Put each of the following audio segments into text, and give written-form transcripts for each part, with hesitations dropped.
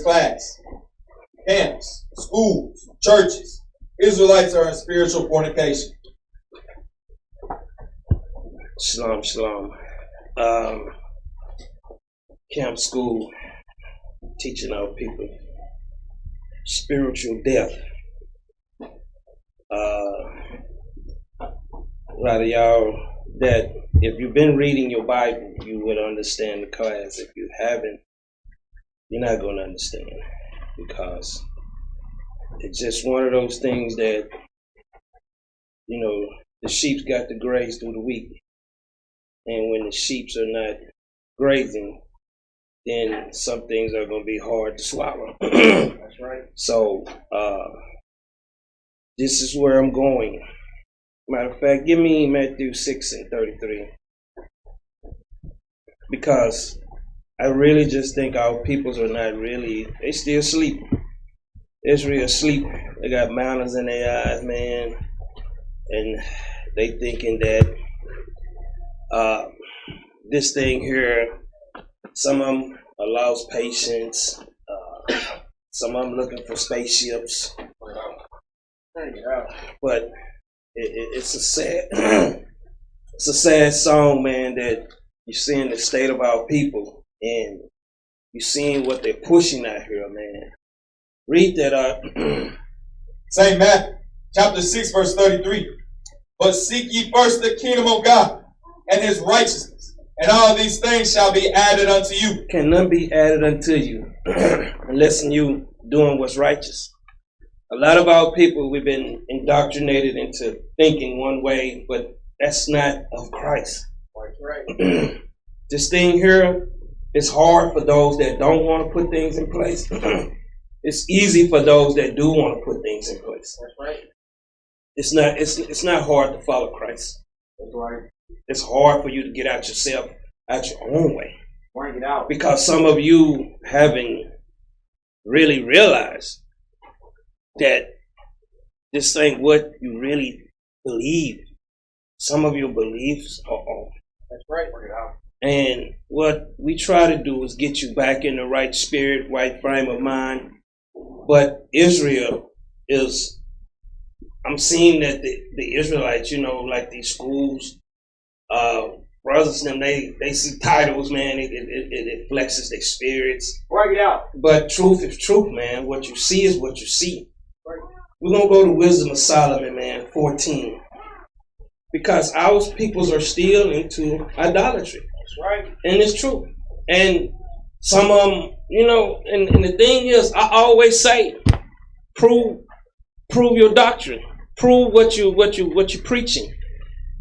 class. Camps, schools, churches. Israelites are in spiritual fornication. Shalom, shalom. Camp, school, teaching our people spiritual death. A lot of y'all that if you've been reading your Bible, you would understand the class. If you haven't, you're not going to understand, because it's just one of those things that, you know, the sheep's got to graze through the week. And when the sheeps are not grazing, then some things are going to be hard to swallow. That's right. So this is where I'm going. Matter of fact, give me Matthew 6:33. Because I really just think our peoples are not really, they still sleep. Israel asleep. They got mountains in their eyes, man. And they thinking that this thing here, some of them allows patience. Some of them looking for spaceships. But it's a sad, it's a sad song, man, that you're seeing the state of our people, and you're seeing what they're pushing out here, man. Read that up. St. Matthew, chapter 6, verse 33. But seek ye first the kingdom of God and his righteousness, and all these things shall be added unto you. Can none be added unto you unless you doing what's righteous? A lot of our people, we've been indoctrinated into thinking one way, but that's not of Christ. That's right. This thing here is hard for those that don't want to put things in place. It's easy for those that do want to put things in place. That's right. It's not hard to follow Christ. That's right. It's hard for you to get out yourself, out your own way. Bring it out. Because some of you haven't really realized that this ain't what you really believe. Some of your beliefs are off. That's right. Bring it out. And what we try to do is get you back in the right spirit, right frame of mind. But Israel is, I'm seeing that the Israelites, you know, like these schools, brothers and them, they see titles, man, it flexes their spirits. Bring it out. But truth is truth, man. What you see is what you see. Right. We're going to go to Wisdom of Solomon, man, 14. Because our peoples are still into idolatry. That's right. And it's true. And some of them, you know, and the thing is, I always say, prove your doctrine. Prove what you're preaching.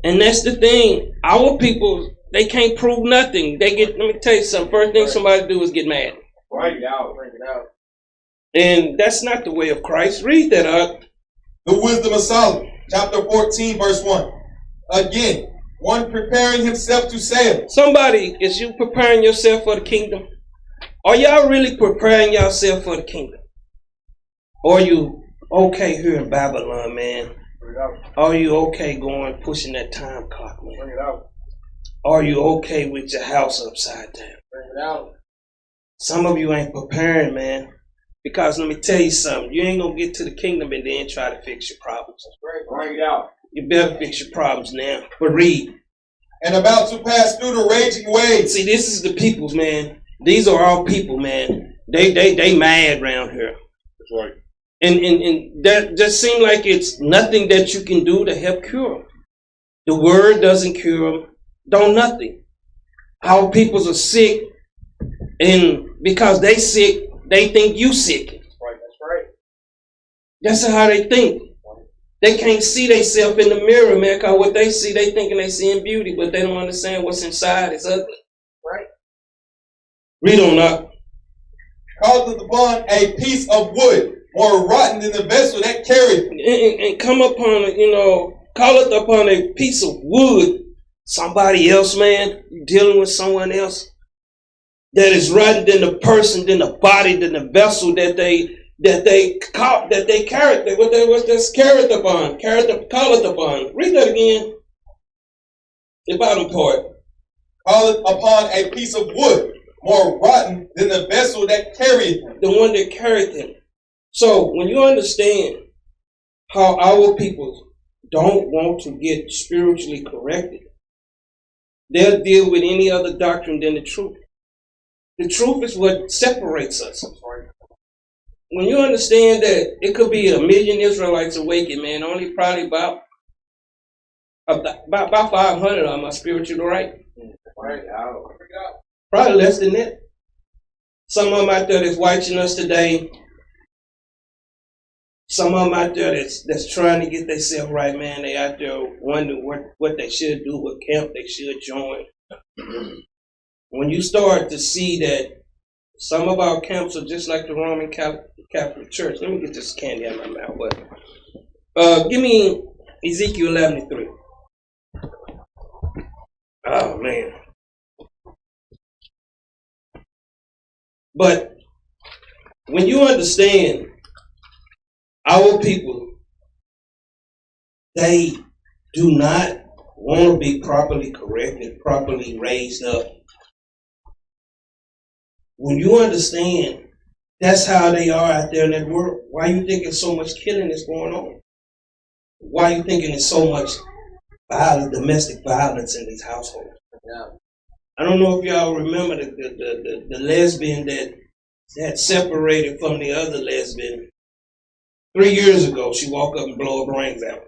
And that's the thing. Our people, they can't prove nothing. Let me tell you something. First thing somebody do is get mad. Bring it out. Bring it out. And that's not the way of Christ. Read that up. The Wisdom of Solomon, chapter 14, verse 1. Again, one preparing himself to sail. Somebody, is you preparing yourself for the kingdom? Are y'all really preparing yourself for the kingdom? Or are you okay here in Babylon, man? Bring it out. Are you okay pushing that time clock, man? Bring it out. Are you okay with your house upside down? Bring it out. Some of you ain't preparing, man. Because let me tell you something. You ain't going to get to the kingdom and then try to fix your problems. That's right. Bring it out. You better fix your problems now. But read. And about to pass through the raging waves. See, this is the peoples, man. These are our people, man. They mad around here. That's right. And that just seems like it's nothing that you can do to help cure them. The word doesn't cure them. Don't nothing. Our peoples are sick, and because they sick, they think you sick. That's right. That's right. That's how they think. They can't see themselves in the mirror, man, because what they see, they thinking they seeing beauty, but they don't understand what's inside is ugly. Right. Read on up. Calleth upon a piece of wood more rotten than the vessel that carried. And come upon, call it upon a piece of wood. Somebody else, man, you dealing with someone else that is rotten than the person, than the body, than the vessel that they carried. What's this carried upon? Call it upon. Read that again. The bottom part. Call it upon a piece of wood more rotten than the vessel that carried him. The one that carried him. So when you understand how our people don't want to get spiritually corrected, they'll deal with any other doctrine than the truth. The truth is what separates us. When you understand that it could be 1 million Israelites awakened, man, only probably about 500 of them are spiritually right. Probably less than that. Some of them out there that's watching us today, some of them out there that's trying to get themselves right, man. They out there wondering what they should do, what camp they should join. When you start to see that some of our camps are just like the Roman Catholic Church. Let me get this candy out of my mouth. But give me Ezekiel 11:3. Oh man. But when you understand our people, they do not want to be properly corrected, properly raised up. When you understand that's how they are out there in that world, why you thinking so much killing is going on? Why you thinking there's so much violence, domestic violence in these households? Yeah. I don't know if y'all remember the lesbian that had separated from the other lesbian 3 years ago. She walked up and blew her brains out.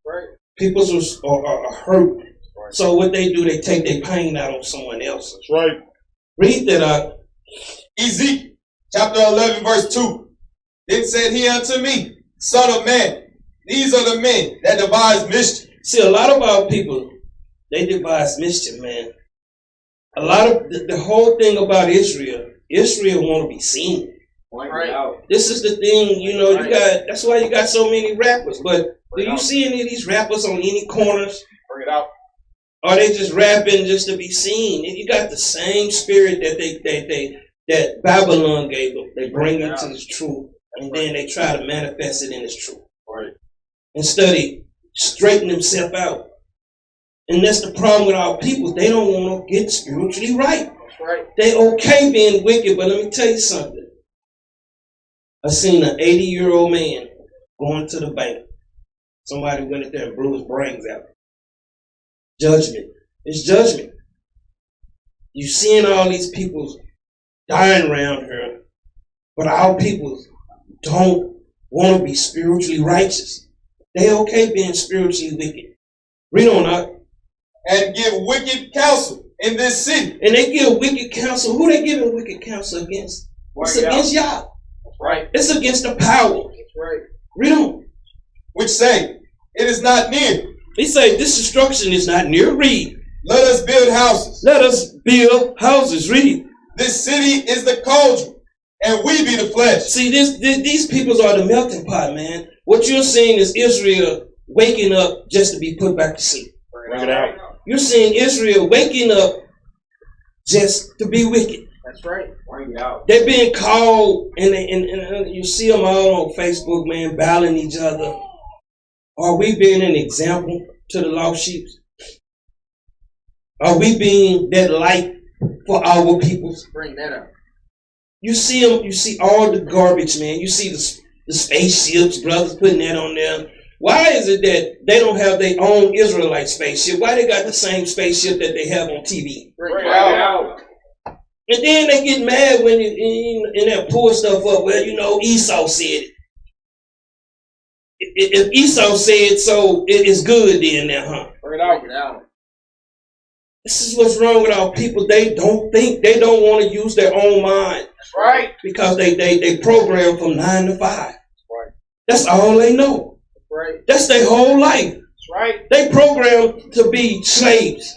Right. People are hurt. Right. So what they do, they take their pain out on someone else. That's right. Read that out. Ezekiel chapter 11 verse 2. Then said he unto me, Son of man, these are the men that devise mischief. See, a lot of our people, they devise mischief, man. A lot of the whole thing about Israel want to be seen. Right. This is the thing, you know, you got. That's why you got so many rappers. But do you see any of these rappers on any corners? Bring it out. Or they just rapping just to be seen? And you got the same spirit that that Babylon gave them. They bring it to this truth, and then they try to manifest it in this truth. Right. Instead of straighten themselves out. And that's the problem with our people. They don't want to get spiritually right. That's right. They okay being wicked, but let me tell you something. I seen an 80-year-old man going to the bank. Somebody went in there and blew his brains out. Judgment. It's judgment. You seeing all these people dying around here, but our people don't want to be spiritually righteous. They okay being spiritually wicked. Read on up. And give wicked counsel in this city. And they give wicked counsel. Who they giving wicked counsel against? It's against Yah. That's right. It's against the power. That's right. Read on. Which say, it is not near. He say, this destruction is not near. Read. Let us build houses. Let us build houses. Read. This city is the cauldron, and we be the flesh. See, these peoples are the melting pot, man. What you're seeing is Israel waking up just to be put back to sleep. Bring it out. You're seeing Israel waking up just to be wicked. That's right. Bring it out. They're being called, and you see them all on Facebook, man, battling each other. Are we being an example to the lost sheep? Are we being that light for our peoples? Bring that up. You see them. You see all the garbage, man. You see the spaceships, brothers putting that on there. Why is it that they don't have their own Israelite spaceship? Why they got the same spaceship that they have on TV? Bring it out. And then they get mad when they pull stuff up. Well, you know, Esau said it. If Esau said so, it is good then now, huh? Bring it out. This is what's wrong with our people. They don't think, they don't want to use their own mind. That's right. Because they program from 9 to 5. That's right. That's all they know. That's right. That's their whole life. That's right. They program to be slaves.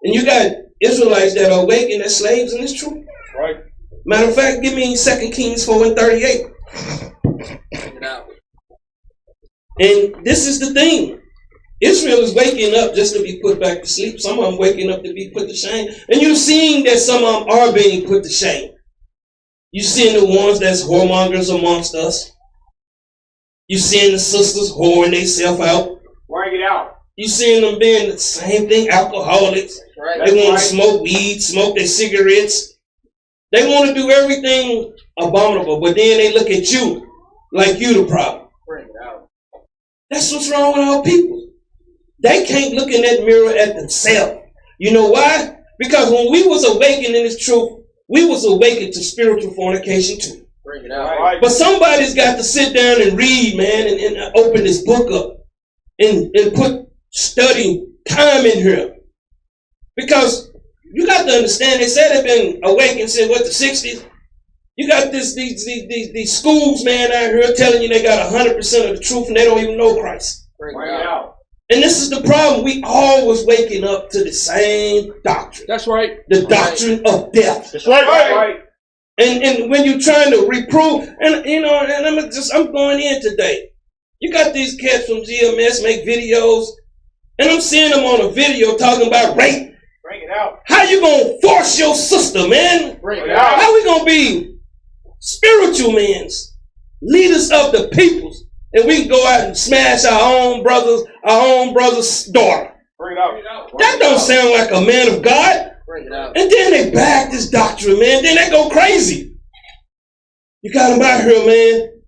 And you got Israelites that are awake and they're slaves in this truth. That's right. Matter of fact, give me 2 Kings 4:38. Bring it out. And this is the thing. Israel is waking up just to be put back to sleep. Some of them waking up to be put to shame. And you're seeing that some of them are being put to shame. You're seeing the ones that's whoremongers amongst us. You're seeing the sisters whoring themselves out. Bring it out. You're seeing them being the same thing, alcoholics. That's Right. They want to smoke weed, smoke their cigarettes. They want to do everything abominable, but then they look at you like you the problem. Bring it out. That's what's wrong with our people. They can't look in that mirror at themselves. You know why? Because when we was awakened in this truth, we was awakened to spiritual fornication too. Bring it out. Right. But somebody's got to sit down and read, man, and open this book up and put study time in here. Because you got to understand, they said they've been awakened since what, the 60s? You got these schools, man, out here telling you they got 100% of the truth and they don't even know Christ. Bring it out. And this is the problem. We always waking up to the same doctrine. That's right. The doctrine of death. That's right. And when you're trying to reprove, and you know, and I'm going in today. You got these cats from GMS make videos, and I'm seeing them on a video talking about rape. Bring it out. How you gonna force your sister, man? Bring it out. How we gonna be spiritual men, leaders of the peoples, and we can go out and smash our own brother's daughter? Bring it out. That don't sound like a man of God. Bring it out. And then they back this doctrine, man. Then they go crazy. You got them out here, man,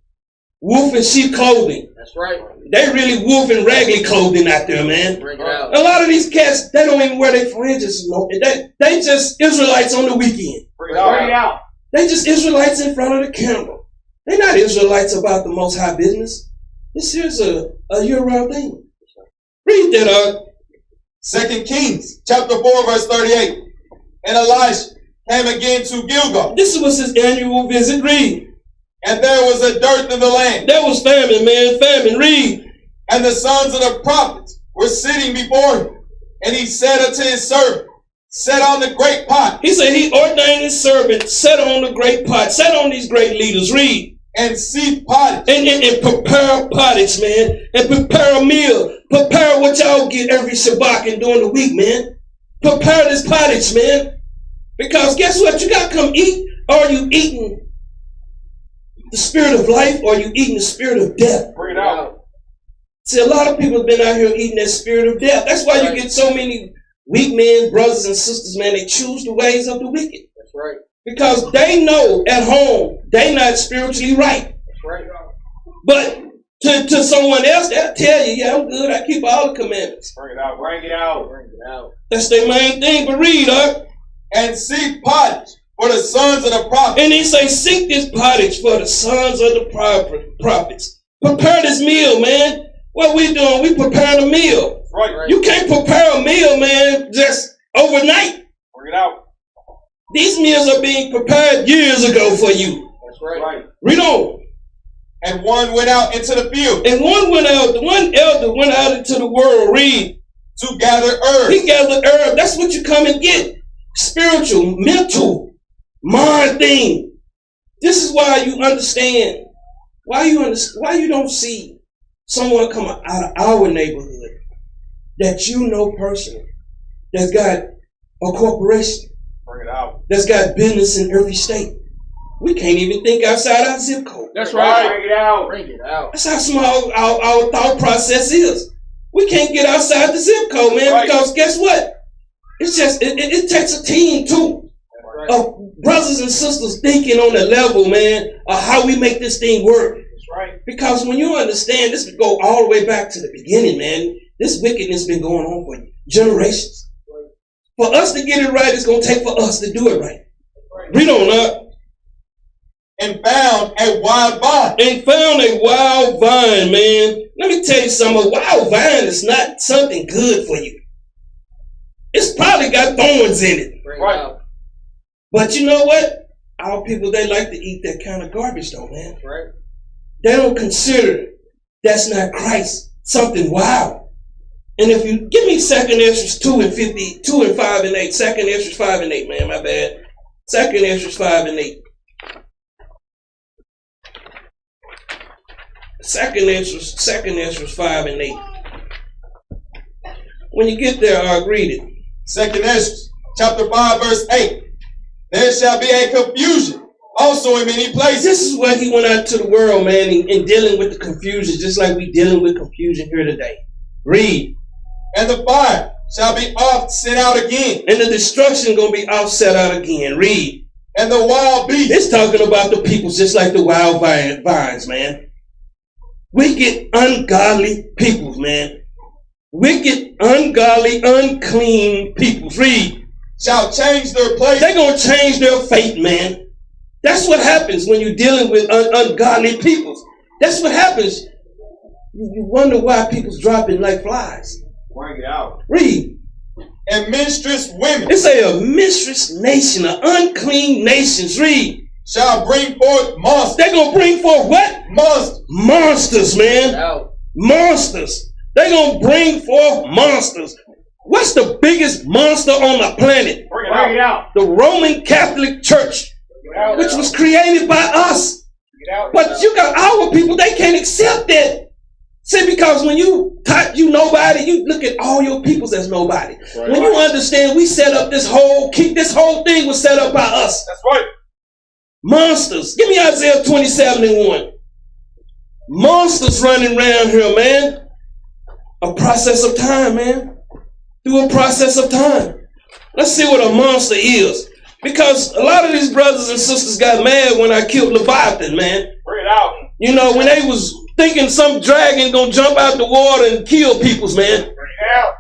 wolf in sheep clothing. That's right. They really wolf in raggedy clothing out there, man. Bring it out. A lot of these cats, they don't even wear their fringes. They just Israelites on the weekend. Bring it out. Bring it out. They just Israelites in front of the camera. They're not Israelites about the Most High business. This here's a year-round thing. Read that, 2 Kings, chapter 4, verse 38. And Elijah came again to Gilgal. This was his annual visit. Read. And there was a dearth in the land. That was famine, man. Famine. Read. And the sons of the prophets were sitting before him. And he said unto his servant, set on the great pot. He said he ordained his servant, set on the great pot, set on these great leaders. Read. And seethe pottage. And prepare pottage, man. And prepare a meal. Prepare what y'all get every Shabbat and during the week, man. Prepare this pottage, man. Because guess what? You got to come eat. Or are you eating the spirit of life, or are you eating the spirit of death? Bring it out. See, a lot of people have been out here eating that spirit of death. That's why you get so many weak men, brothers and sisters, man. They choose the ways of the wicked. That's right. Because they know at home they not spiritually right. That's right. But to someone else, they'll tell you, yeah, I'm good. I keep all the commandments. Bring it out. Bring it out. Bring it out. That's their main thing. But read, and seek pottage for the sons of the prophets. And he say, seek this pottage for the sons of the prophets. Prepare this meal, man. What we doing? We preparing a meal. Right. You can't prepare a meal, man, just overnight. Bring it out. These meals are being prepared years ago for you. That's right. Read on. And one went out into the field. And one elder went out into the world. Read. To gather herbs. He gathered herbs. That's what you come and get. Spiritual, mental, mind thing. This is why you understand. Why you don't see someone come out of our neighborhood that you know personally, that's got a corporation, bring it out, that's got business in every state. We can't even think outside our zip code. That's right. Bring it out. Bring it out. That's how small our thought process is. We can't get outside the zip code, man, because guess what? It's just, it takes a team too, of brothers and sisters thinking on the level, man, of how we make this thing work. That's right. Because when you understand, this would go all the way back to the beginning, man. This wickedness has been going on for generations. For us to get it right, it's going to take for us to do it right. Read on up. And found a wild vine. And found a wild vine, man. Let me tell you something. A wild vine is not something good for you. It's probably got thorns in it. Right. But you know what? Our people, they like to eat that kind of garbage though, man. Right. They don't consider that's not Christ, something wild. And if you give me 2nd Esdras 2 and 50, 2 and 5 and 8, 2nd Esdras 5 and 8, man, my bad. 2nd Esdras 5 and 8. 2nd Esdras 5 and 8. When you get there, I'll read it. 2nd Esdras, chapter 5, verse 8. There shall be a confusion also in many places. This is why he went out to the world, man, in dealing with the confusion, just like we dealing with confusion here today. Read. And the fire shall be oft sent out again. And the destruction gonna be offset out again. Read. And the wild beasts. It's talking about the people just like the wild vines, man. Wicked, ungodly peoples, man. Wicked, ungodly, unclean peoples. Read. Shall change their place. They're gonna change their fate, man. That's what happens when you're dealing with ungodly peoples. That's what happens. You wonder why people's dropping like flies. Bring it out. Read. And minstrous women. It say a minstrous nation, an unclean nations. Read. Shall bring forth monsters. They're going to bring forth what? Monsters. Monsters, man. Monsters. They're going to bring forth monsters. What's the biggest monster on the planet? Bring it out. The Roman Catholic Church, which was created by us. But you got our people, they can't accept that. See, because when you type you nobody, you look at all your peoples as nobody. Right. When you understand, we set up this whole thing was set up by us. That's right. Monsters. Give me Isaiah 27:1. Monsters running around here, man. A process of time, man. Through a process of time. Let's see what a monster is. Because a lot of these brothers and sisters got mad when I killed Leviathan, man. Bring it out. You know, when they was thinking some dragon gonna jump out the water and kill peoples, man. Bring it out.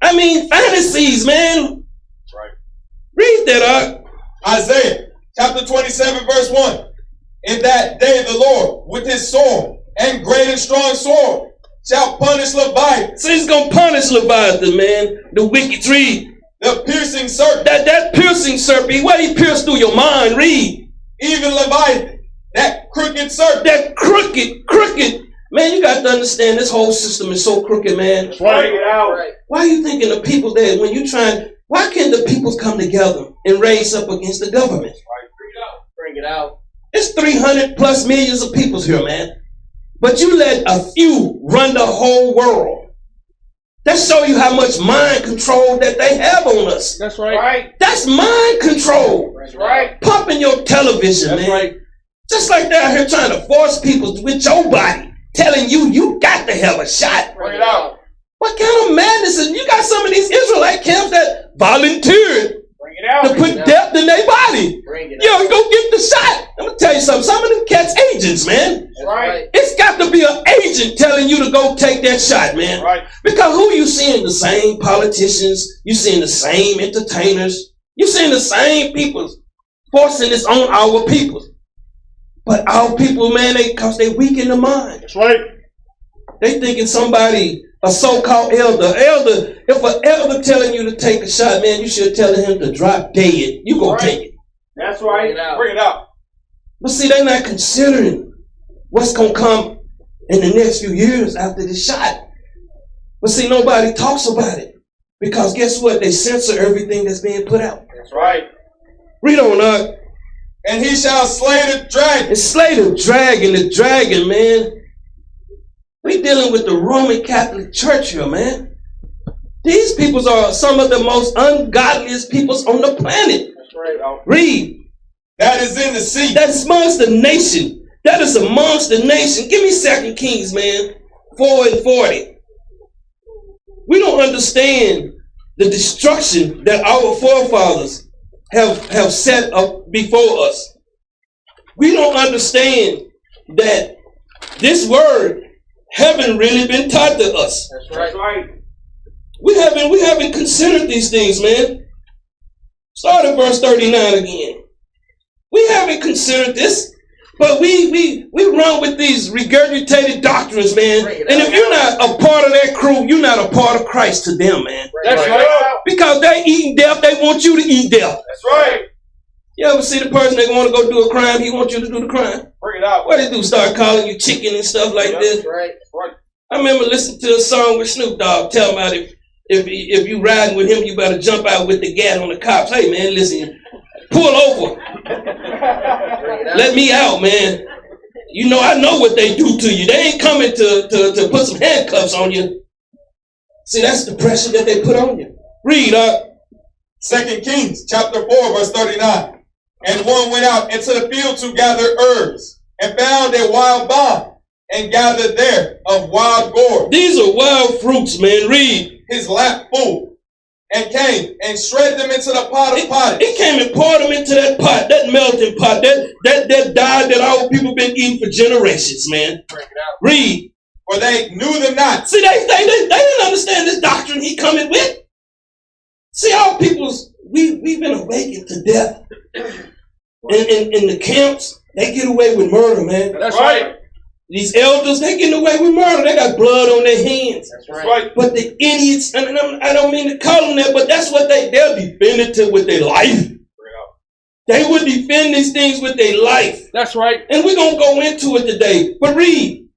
I mean, fantasies, man. Right. Read that, Isaiah chapter 27, verse 1. In that day the Lord, with his sword and great and strong sword, shall punish Leviathan. So he's gonna punish Leviathan, man. The wicked. Read. The piercing serpent. That piercing serpent. What he pierced through your mind? Read. Even Leviathan. That crooked serpent. That crooked. Man, you got to understand this whole system is so crooked, man. Bring it out. Why are you thinking the people that when you why can't the peoples come together and raise up against the government? Bring it out. It's 300 plus millions of peoples here, man. But you let a few run the whole world. That show you how much mind control that they have on us. That's right. That's mind control. That's right. Pumping your television, That's man. right. Just like they're out here trying to force people with your body, telling you got to have a shot. Bring it out. What kind of madness is you got some of these Israelite camps that volunteered Bring it out. to put depth in their body. Bring it Yo, out. you go get the shot. I'm gonna tell you something. Some of them cats agents, man. That's right. It's got to be an agent telling you to go take that shot, man. Right. Because who you seeing? The same politicians. You seeing the same entertainers. You seeing the same people forcing this on our people. But our people, man, because they weak in the mind. That's right. They thinking somebody, a so-called elder. If an elder telling you to take a shot, man, you should tell him to drop dead. You gonna take it. That's right. Bring it out. But see, they're not considering what's gonna come in the next few years after this shot. But see, nobody talks about it. Because guess what? They censor everything that's being put out. That's right. Read on up. And he shall slay the dragon. And slay the dragon, man. We dealing with the Roman Catholic Church here, man. These peoples are some of the most ungodliest peoples on the planet. That's right. Read. That is in the sea. That's amongst the nation. That is amongst the nation. Give me 2 Kings, man. 4:40. We don't understand the destruction that our forefathers have set up before us. We don't understand that this word haven't really been taught to us. That's right. That's right. We haven't considered these things, man. Start at verse 39 again. We haven't considered this, but we run with these regurgitated doctrines, man. And if you're not a part of that crew, you're not a part of Christ to them, man. That's right. Because they eating death, they want you to eat death. That's right. You ever see the person that want to go do a crime, he wants you to do the crime? Bring it out. What they do? Start calling you chicken and stuff like this? That's right. I remember listening to a song with Snoop Dogg telling about if you riding with him, you better jump out with the gat on the cops. Hey, man, listen, pull over. Let me out, man. You know, I know what they do to you. They ain't coming to put some handcuffs on you. See, that's the pressure that they put on you. Read up. 2 Kings chapter 4, verse 39. And one went out into the field to gather herbs, and found a wild vine, and gathered there of wild gourd. These are wild fruits, man. Read. His lap full. and came and shred them into the pot of pottage. He came and poured them into that pot, that melting pot, that diet that our people been eating for generations, man. Read. For they knew them not. See, they didn't understand this doctrine he coming with. See, our people's, we've been awakened to death. In the camps, they get away with murder, man. That's right. These elders, they getting away with murder. They got blood on their hands. That's right. But the idiots, and I don't mean to call them that, but that's what they'll defend it with their life. They would defend these things with their life. That's right. And we're going to go into it today. But read.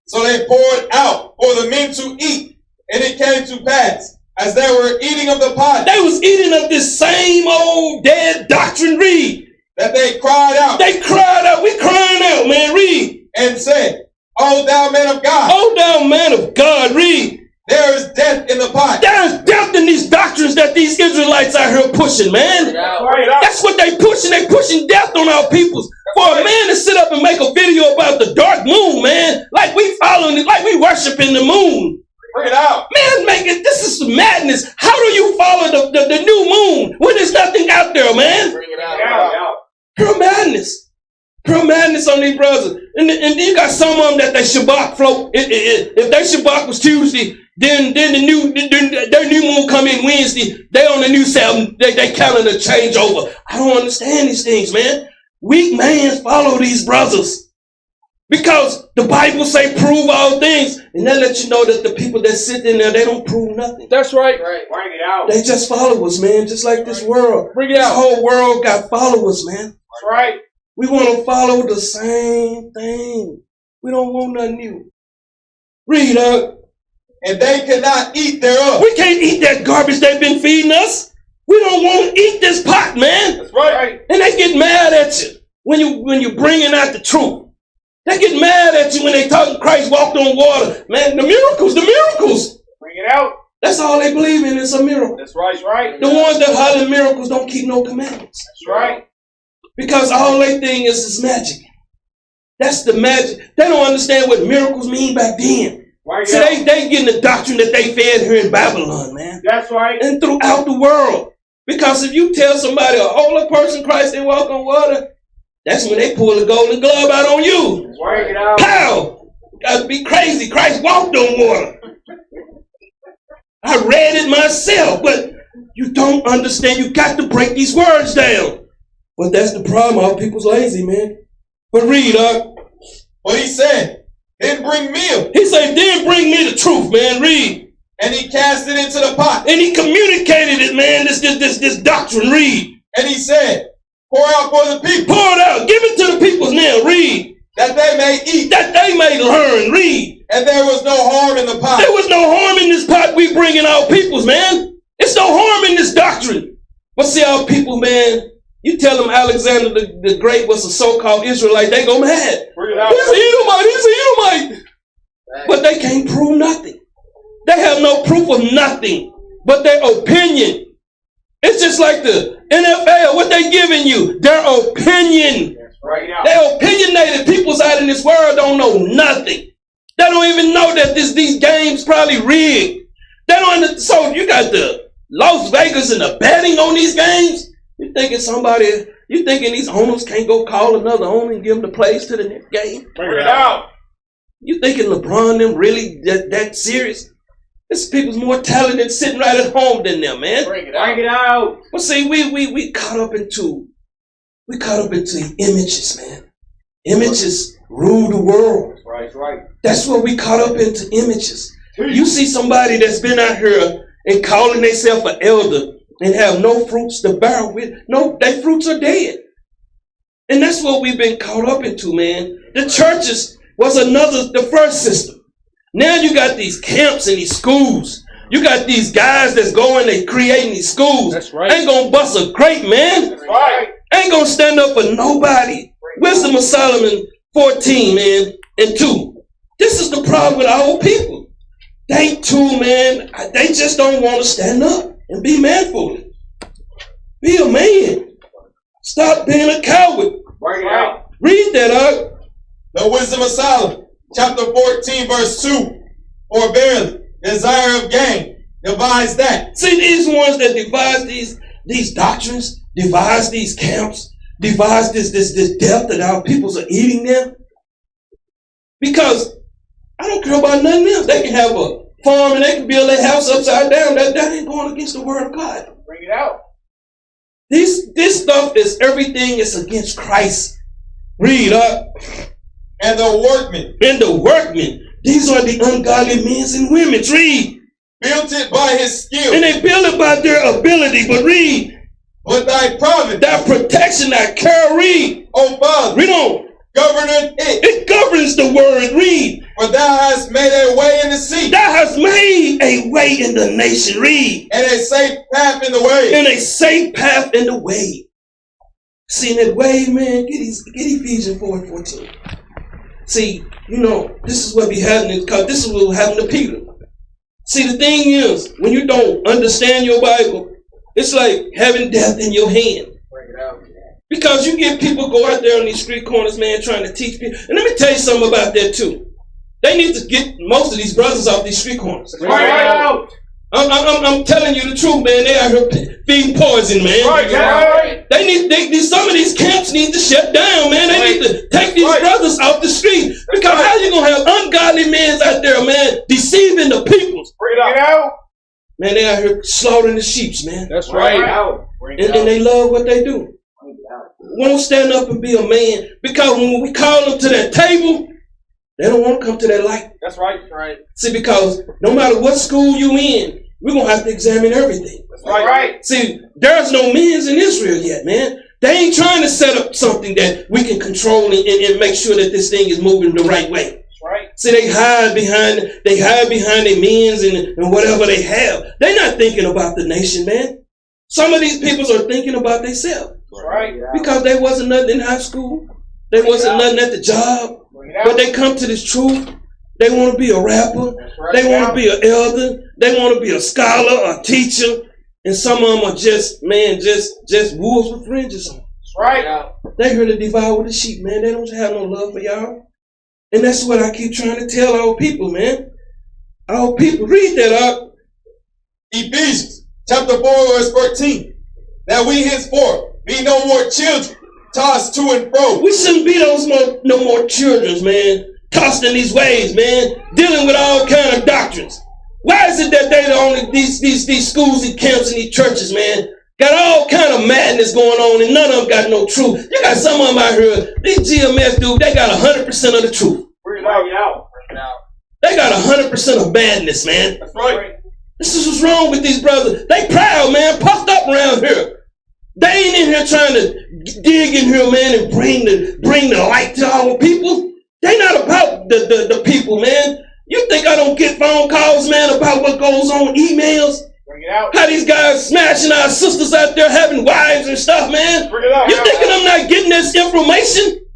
So they poured out for the men to eat, and it came to pass, as they were eating of the pot, They was eating of this same old dead doctrine. Read. that they cried out. They cried out. We crying out, man. Read. And said, O thou man of God, Oh, thou man of God. Read. there is death in the pot. There's death in these doctrines that these Israelites out here pushing, man. That's what they pushing. They pushing death on our peoples. For a man to sit up and make a video about the dark moon, man, like we following it, like we worshiping the moon. Bring it out. Man, this is madness. How do you follow the new moon when there's nothing out there, man? Bring it out. Pure madness. Pure madness on these brothers. And then you got some of them that they Shabbat float. If their Shabbat was Tuesday, then their new moon come in Wednesday. They on the new Sabbath. They calendar change over. I don't understand these things, man. Weak man follow these brothers. Because the Bible say prove all things. And that let you know that the people that sit in there, they don't prove nothing. That's right. Bring it out. They just followers, man. Just like this world. Bring it This out. whole world got followers, man. That's right. We want to follow the same thing. We don't want nothing new. Read up. And they could not eat thereof. We can't eat that garbage they've been feeding us. We don't want to eat this pot, man. That's right. And they get mad at you when you bringing out the truth. They get mad at you when they talking Christ walked on water. Man, the miracles. Bring it out. That's all they believe in is a miracle. That's right. The ones that holler miracles don't keep no commandments. That's right. Because all they think is magic. That's the magic. They don't understand what miracles mean back then. So they getting the doctrine that they fed here in Babylon, man. That's right. And throughout the world. Because if you tell somebody a holy person Christ they walk on water, that's when they pull the golden glove out on you. Bring it out. Pow! Gotta be crazy. Christ walked on water. I read it myself, but you don't understand. You got to break these words down. But that's the problem. Our people's lazy, man. But read, But he said, then bring meal. He said, then bring me the truth, man. Read. And he cast it into the pot. And he communicated it, man. This doctrine. Read. And he said, pour out for the people. Pour it out. Give it to the people now. Read. That they may eat. That they may learn. Read. And there was no harm in the pot. There was no harm in this pot we bringing our peoples, man. It's no harm in this doctrine. But see, our people, man, you tell them Alexander the Great was a so-called Israelite, they go mad. Bring it out. He's an Edomite. But they can't prove nothing. They have no proof of nothing but their opinion. It's just like the NFL, what they giving you? Their opinion. Right out. They're opinionated. Peoples out in this world don't know nothing. They don't even know that these games probably rigged. They don't. So you got the Las Vegas and the betting on these games. You thinking these owners can't go call another owner and give them the plays to the next game? Bring it out. You thinking LeBron them really that serious? This people's more talented sitting right at home than them, man. Bring it out. But see, we caught up into images, man. Images rule the world. Right. That's what we caught up into, images. You see somebody that's been out here and calling themselves an elder and have no fruits to bear with. No, their fruits are dead. And that's what we've been caught up into, man. The churches was the first system. Now you got these camps and these schools. You got these guys that's going, they creating these schools. That's right. Ain't gonna bust a grape, man. That's right. Ain't gonna stand up for nobody. Wisdom of Solomon 14, man, and 2. This is the problem with our people. They too, man, they just don't want to stand up and be manful. Be a man. Stop being a coward. Bring it out. Read that out. The wisdom of Solomon, chapter 14, verse 2. For verily, desire of gain Devise that. See, these ones that devise these doctrines, devise these camps, devise this death that our peoples are eating them. Because I don't care about nothing else. They can have a farm and they can build their house upside down. That ain't going against the word of God. Bring it out. This stuff is everything is against Christ. Read up. And the workmen. And the workmen. These are the ungodly men and women. Read. Built it by his skill. And they build it by their ability. But read. But thy providence. Thy protection, thy care. Read. O Father. Read on. Governeth it. It governs the word. Read. For thou hast made a way in the sea. Thou hast made a way in the nation. Read. And a safe path in the way. And a safe path in the way. See that way, man? Get Ephesians 4:14. See, this is what be happening, because this is what happened to Peter. See, the thing is, when you don't understand your Bible, it's like having death in your hand. Bring it out. Because you get people go out there on these street corners, man, trying to teach people. And let me tell you something about that too. They need to get most of these brothers off these street corners. Bring it out. I'm telling you the truth, man. They out here feeding poison, man. Right. Some of these camps need to shut down, man. They need to take these brothers off the street. Because how you gonna have ungodly men out there, man, deceiving the people? Bring it out. Man, they out here slaughtering the sheep, man. That's right. And they love what they do. Won't stand up and be a man. Because when we call them to that table, they don't want to come to that light. That's right. Right. See, because no matter what school you in, we're going to have to examine everything. That's right. See, there's no men's in Israel yet, man. They ain't trying to set up something that we can control and make sure that this thing is moving the right way. That's right. See, they hide behind their men's and whatever they have. They're not thinking about the nation, man. Some of these people are thinking about themselves. That's right. Because they wasn't nothing in high school. They wasn't nothing at the job. But they come to this truth. They want to be a rapper. Right. They want to be an elder. They want to be a scholar, a teacher. And some of them are just wolves with fringes on. That's right. They here to devour the sheep, man. They don't have no love for y'all. And that's what I keep trying to tell our people, man. Our people, read that up. Ephesians chapter 4, verse 13. That we henceforth be no more children, tossed to and fro. We shouldn't be no more children, man. Tossed in these ways, man. Dealing with all kind of doctrines. Why is it that they the only these schools and camps and these churches, man, got all kind of madness going on and none of them got no truth? You got some of them out here, these GMS dudes, they got 100% of the truth. Bring it out. They got 100% of madness, man. That's right. This is what's wrong with these brothers. They proud, man, puffed up around here. They ain't in here trying to dig in here, man, and bring the light to our people. They not about the people, man. You think I don't get phone calls, man, about what goes on, emails? Bring it out. How these guys smashing our sisters out there having wives and stuff, man. Bring it out. You thinking I'm not getting this information?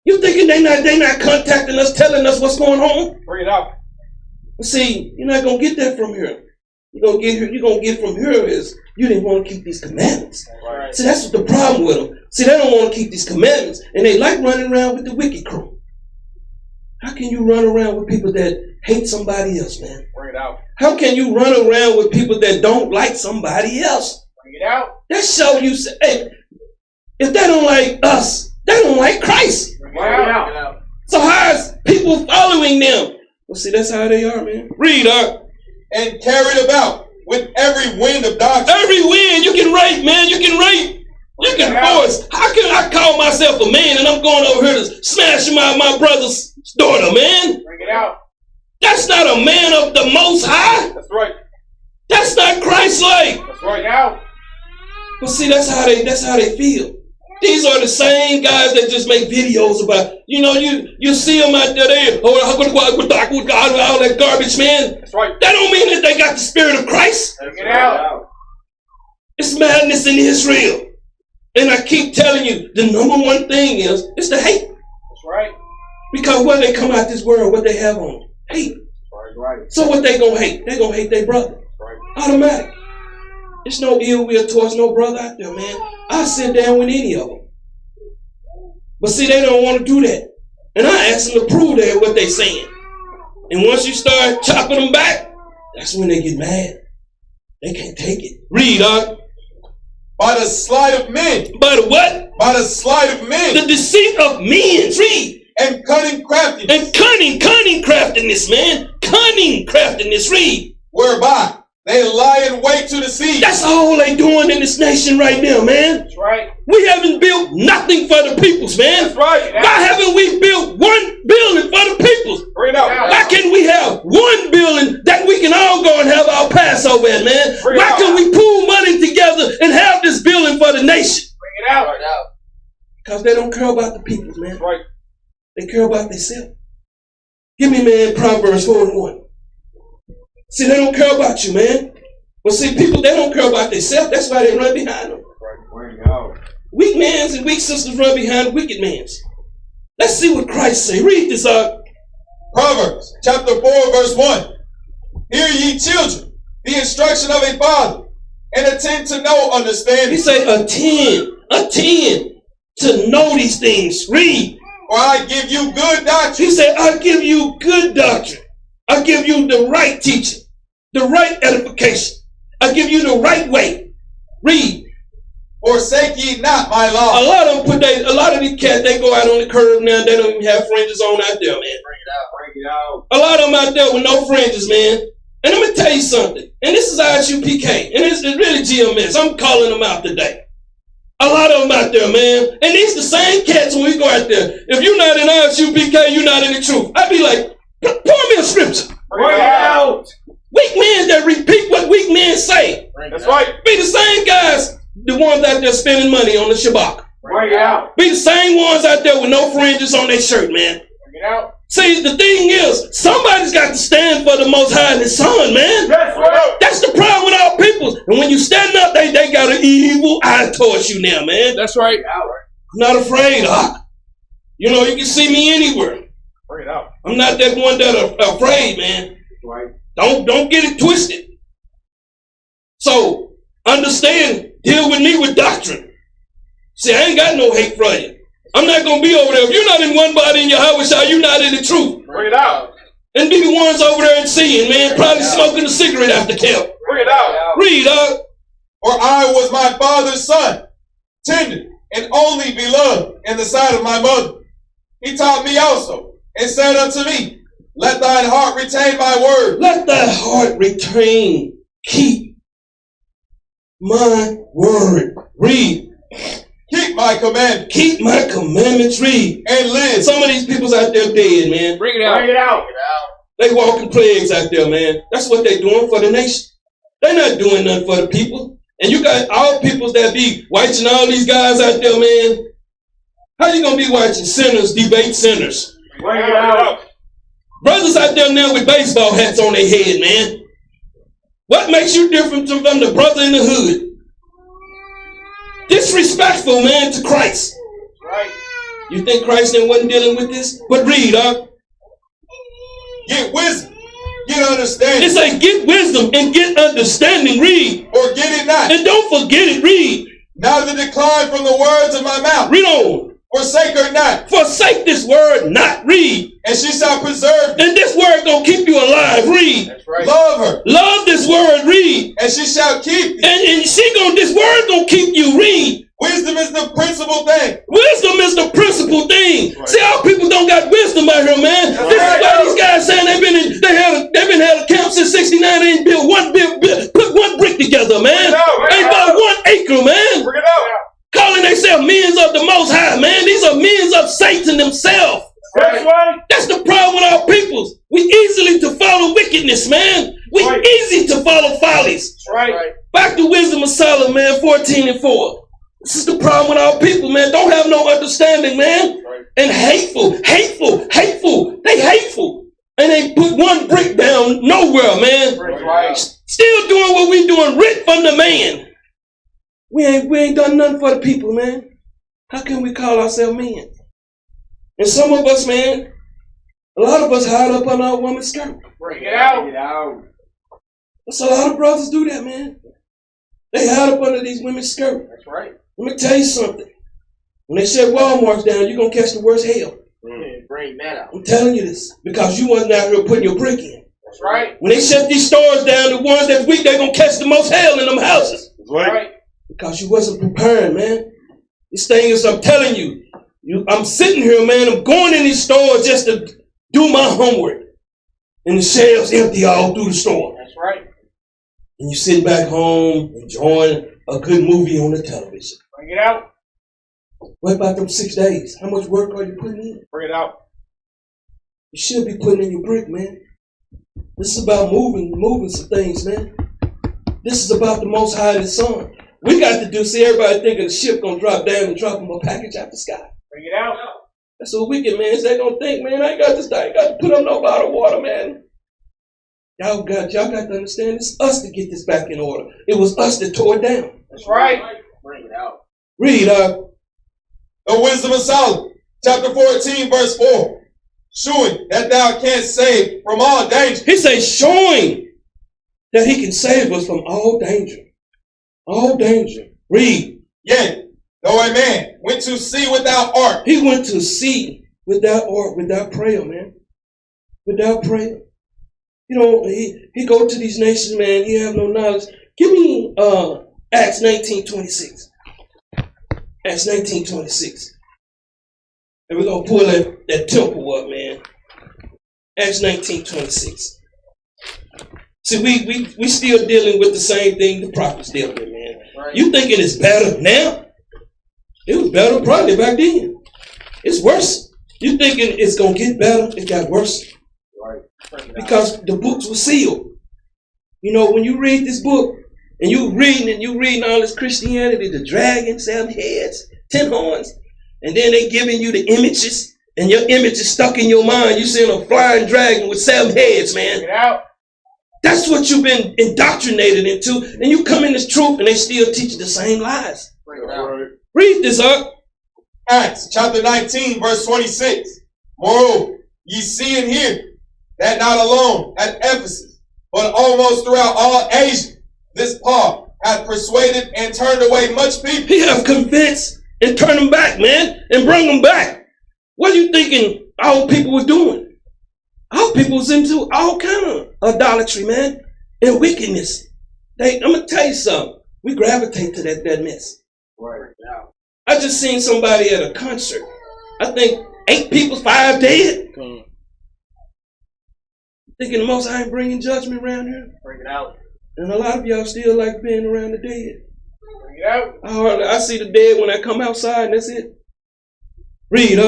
You thinking they not contacting us, telling us what's going on? Bring it out. See, you're not gonna get that from here. You're gonna get from here is you didn't want to keep these commandments. Right. See, that's what the problem with them. See, they don't want to keep these commandments, and they like running around with the wicked crew. How can you run around with people that hate somebody else, man? Bring it out. How can you run around with people that don't like somebody else? Bring it out. That show you say, hey, if they don't like us, they don't like Christ. Bring it out. So how is people following them? Well, see, that's how they are, man. Read, And carried about with every wind of doctrine. every wind you can rape, man. You can rape. You can force. How can I call myself a man and I'm going over here to smash my brother's daughter, man? Bring it out. That's not a man of the Most High. That's right. That's not Christ-like. That's right now. But see, that's how they feel. These are the same guys that just make videos about, you see them out there, all that garbage, man. That's right. That don't mean that they got the spirit of Christ. Bring it out. It's madness in Israel. And I keep telling you, the number one thing is the hate. That's right. Because when they come out this world, what they have on? Hate. Right. So what they gonna hate? They gonna hate their brother. Right. Automatic. There's no ill will towards no brother out there, man. I sit down with any of them. But see, they don't want to do that. And I ask them to prove that what they saying. And once you start chopping them back, That's when they get mad. They can't take it. Read, By the sleight of men. By the what? By the sleight of men. The deceit of men. Read. And cunning craftiness. And cunning craftiness, man. Cunning craftiness. Read. Whereby they lie in wait to deceive. That's all they doing in this nation right now, man. That's right. We haven't built nothing for the peoples, man. That's right. Why haven't we built one building for the peoples? Bring it out. Why can't we have one building that we can all go and have our Passover at, man? Why can we pool money together and have this building for the nation? Bring it out. Because they don't care about the peoples, man. That's right. They care about themselves. Give me, man, Proverbs 4:1. See, they don't care about you, man. But see, people, they don't care about themselves. That's why they run behind them. Bring it out. Weak mans and weak sisters run behind wicked mans. Let's see what Christ say. Read this out. Proverbs chapter 4 verse 1. Hear ye children, the instruction of a father, and attend to know understanding. He say attend to know these things. Read. For I give you good doctrine. He said, I give you good doctrine. I give you the right teaching, the right edification. I give you the right way. Read. Forsake ye not my law. A lot of these cats, they go out on the curb now. They don't even have fringes on out there, man. Bring it out. Bring it out. A lot of them out there with no fringes, man. And let me tell you something. And this is ISUPK. And it's really GMS. I'm calling them out today. A lot of them out there, man. And these the same cats when we go out there. If you're not in ISUPK, you're not in the truth. I'd be like, pour me a scripture. Bring it out. Weak men that repeat what weak men say. That's right. Be the same guys, the ones out there spending money on the Shabbat. Bring it out. Be the same ones out there with no fringes on their shirt, man. Bring it out. See, the thing is, somebody's got to stand for the Most High and His Son, man. That's right. That's the problem with our people. And when you stand up, they got an evil eye towards you now, man. That's right. I'm not afraid, You know, you can see me anywhere. Bring it out. I'm not that one that afraid, man. That's right. Don't get it twisted. So, understand, deal with me with doctrine. See, I ain't got no hate for you. I'm not going to be over there. If you're not in one body in Yahawashi, you're not in the truth. Bring it out. And be the ones over there and seeing, man, probably smoking a cigarette after camp. Bring it out. Read, For I was my father's son, tender and only beloved in the sight of my mother. He taught me also, and said unto me, let thine heart retain my word. Let thy heart retain, keep my word. Read. Keep my commandments. Keep my commandments. Read. And live. Some of these people's out there dead, man. Bring it out. Bring it out. They walking plagues out there, man. That's what they doing for the nation. They're not doing nothing for the people. And you got all peoples that be watching all these guys out there, man. How you gonna be watching sinners debate sinners? Bring it out. Brothers out there now with baseball hats on their head, man. What makes you different from the brother in the hood? Disrespectful, man, to Christ. Right. You think Christ wasn't dealing with this? But read, Get wisdom. Get understanding. It say get wisdom and get understanding. Read. Forget it not. And don't forget it. Read. Neither decline from the words of my mouth. Read on. Forsake her not. Forsake this word not. Read. And she shall preserve thee. And this word gonna keep you alive. Read. That's right. Love her. Love this word. Read. And she shall keep thee. And this word gonna keep you. Read. Wisdom is the principal thing. Wisdom is the principal thing. Right. See, our people don't got wisdom out here, man. That's This right. is why these guys saying they've been had a camp since '69. They ain't built put one brick together, man. Ain't bought 1 acre, man. Bring it out. Calling themselves men of the Most High, man. These are men of Satan themselves. That's right. That's the problem with our peoples. We easily to follow wickedness, man. We Right. easy to follow follies. That's right. Back to Wisdom of Solomon, man, 14:4. This is the problem with our people, man. Don't have no understanding, man. Right. And hateful. They hateful. And they put one brick down nowhere, man. Right. Still doing what we doing, writ from the man. We ain't done nothing for the people, man. How can we call ourselves men? And some of us, man, a lot of us hide up on our woman's skirt. Bring it out. Bring it out. That's a lot of brothers do that, man. They hide up under these women's skirt. That's right. Let me tell you something. When they shut Walmarts down, you're going to catch the worst hell. Bring that out. I'm telling you this because you wasn't out here putting your brick in. That's right. When they shut these stores down, the ones that's weak, they're going to catch the most hell in them houses. That's right. Because you wasn't prepared, man. This thing is, I'm telling you, I'm sitting here, man. I'm going in these stores just to do my homework. And the shelves empty all through the store. That's right. And you sitting back home enjoying a good movie on the television. Bring it out. What about them 6 days? How much work are you putting in? Bring it out. You should be putting in your brick, man. This is about moving some things, man. This is about the Most High and His Son. We got to do, see everybody thinking the ship gonna drop down and drop them a package out the sky. Bring it out. That's what wicked man is. They gonna think, man, I ain't got this, I ain't got to put up no bottled water, man. Y'all got to understand, it's us to get this back in order. It was us that tore it down. That's right. Bring it out. Read, The wisdom of Solomon, chapter 14, verse 4. Showing that thou canst save from all danger. he says, showing that he can save us from all danger. All danger. Read. Yea, though a man went to sea without ark. He went to sea without ark, without prayer, man. Without prayer. You know, he go to these nations, man. He have no knowledge. Give me Acts 19:26. Acts 19:26. And we're gonna pull that temple up, man. Acts 19:26. See, we still dealing with the same thing the prophets dealt with, man. Right. You thinking it's better now? It was better probably back then. It's worse. You thinking it's gonna get better? It got worse. Right. Because the books were sealed. You know, when you read this book and you reading all this Christianity, the dragon, 7 heads, 10 horns, and then they giving you the images, and your image is stuck in your mind. You seeing a flying dragon with 7 heads, man. Bring it out. That's what you've been indoctrinated into, and you come in this truth, and they still teach the same lies. Bring it out. Read this up. Acts chapter 19, verse 26. Moreover, ye see and hear that not alone at Ephesus, but almost throughout all Asia, this Paul hath persuaded and turned away much people. He have convinced and turned them back, man, and bring them back. What are you thinking our people were doing? Our people was into all kind of idolatry, man, and wickedness. I'm gonna tell you something. We gravitate to that mess. Right. Now. I just seen somebody at a concert. I think 8 people, 5 dead. Thinking the Most High ain't bringing judgment around here. Bring it out. And a lot of y'all still like being around the dead. Bring it out. I see the dead when I come outside, and that's it. Read,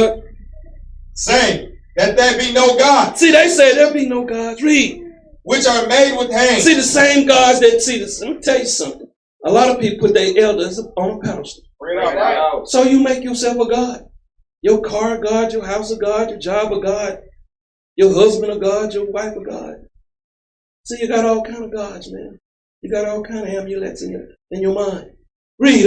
Saying that there be no God, See, they say there be no gods. Read. which are made with hands. See, the same gods that see this. Let me tell you something. A lot of people put their elders on a pedestal. Bring it out. Bring it out. So you make yourself a god. Your car a god, your house a god, your job a god, your husband a god, your wife a god. See, you got all kind of gods, man. You got all kind of amulets in your mind. Read,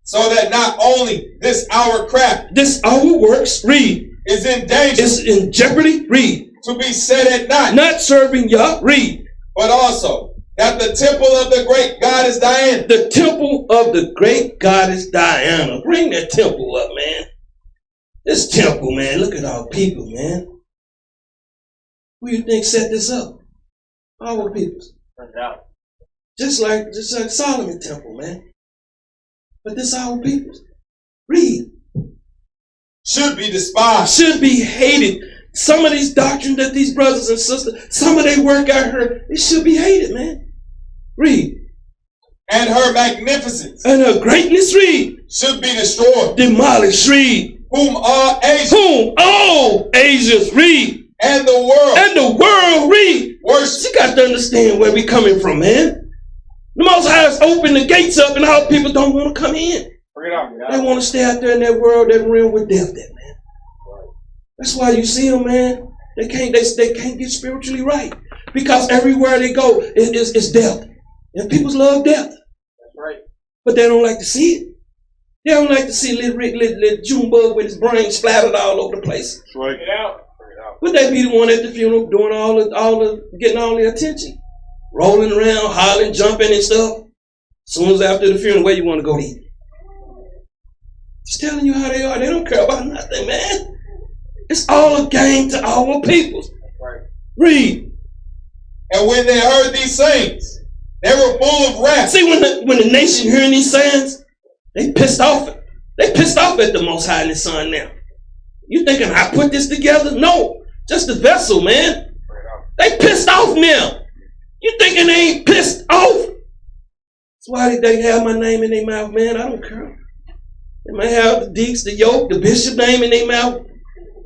So that not only this our craft this our works. Read. is in danger It's in jeopardy. Read. to be set at naught, Not serving Yah. Read. but also that the temple of the great goddess Diana, The temple of the great goddess Diana. Bring that temple up, man. This temple, man. Look at our people, man. Who you think set this up? Our people. Bring it out. Just like Solomon temple, man. But this our people. Read. should be despised. Should be hated. Some of these doctrines that these brothers and sisters, some of their work out here, it should be hated, man. Read. And her magnificence And her greatness, read. should be destroyed. Demolished, read. Whom all Asia Whom all Asians, read. and the world And the world, read. worship. You got to understand where we coming from, man. The Most High has opened the gates up and our people don't want to come in. Bring it out. Bring it They out. want to stay out there in that world, that realm with death there, man. That's why you see them, man. They can't get spiritually right. Because everywhere they go, it's death. And people love death. That's right. But they don't like to see it. They don't like to see little Junebug with his brain splattered all over the place. That's right. Bring it out. Bring it out. But they be the one at the funeral doing getting all the attention. Rolling around, hollering, jumping and stuff. As soon as after the funeral, where you want to go to eat? Just telling you how they are. They don't care about nothing, man. It's all a game to our peoples. That's right. Read. And when they heard these sayings, they were full of wrath. See, when the nation hearing these sayings, they pissed off. They pissed off at the Most High and His Son now. You thinking I put this together? No, just the vessel, man. They pissed off now. You thinking they ain't pissed off? That's why they have my name in their mouth, man. I don't care. They may have the deacons, the yoke, the bishop name in their mouth.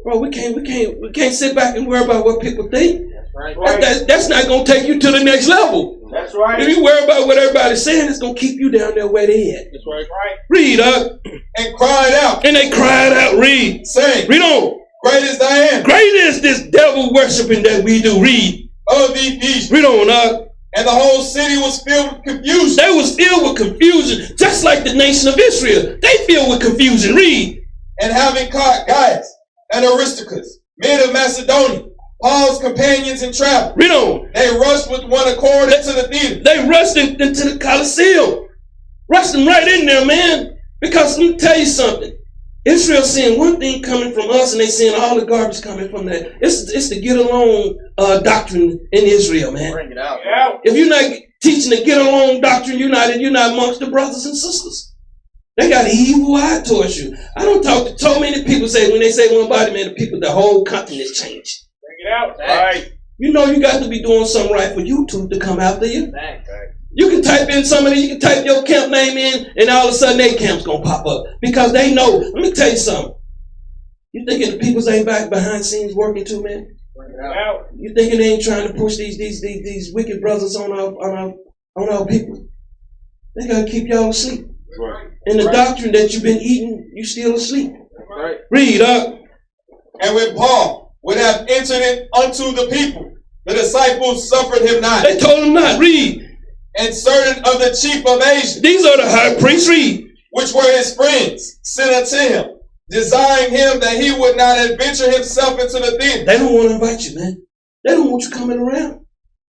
Bro, we can't sit back and worry about what people think. That's right. That's not gonna take you to the next level. That's right. If you worry about what everybody's saying, it's gonna keep you down there where they at. That's right. Read up. And cried out. And they cried out. Read. Saying, Read on. Great is Diana. Great is this devil worshiping that we do. Read. Of the Ephesians. Read on up. And the whole city was filled with confusion. They was filled with confusion, just like the nation of Israel. They filled with confusion. Read. And having caught Gaius and Aristarchus, men of Macedonia, Paul's companions in travel, Read on. they rushed with one accord into the theater. They rushed into the Colosseum. Rushed them right in there, man. Because let me tell you something. Israel seeing one thing coming from us, and they seeing all the garbage coming from that. It's the get along doctrine in Israel, man. Bring it out. Yeah. If you're not teaching the get along doctrine, you're not amongst the brothers and sisters. They got an evil eye towards you. I don't talk to so many people say when they say one body, man, the whole continent changed. Bring it out. Right. You know you got to be doing something right for YouTube to come after you. Right. You can type in somebody, you can type your camp name in, and all of a sudden their camp's gonna pop up. Because they know. Let me tell you something. You thinking the peoples ain't back behind scenes working too, man? Bring it out. You thinking they ain't trying to push these wicked brothers on our people? They gotta keep y'all asleep. Right. And the doctrine that you've been eating, you still asleep. Right. Read up. And when Paul would have entered in unto the people, the disciples suffered him not. They told him not. Read. And certain of the chief of Asia, These are the high priests. Read. which were his friends, sent unto him, desiring him that he would not adventure himself into the theater. They don't want to invite you, man. They don't want you coming around.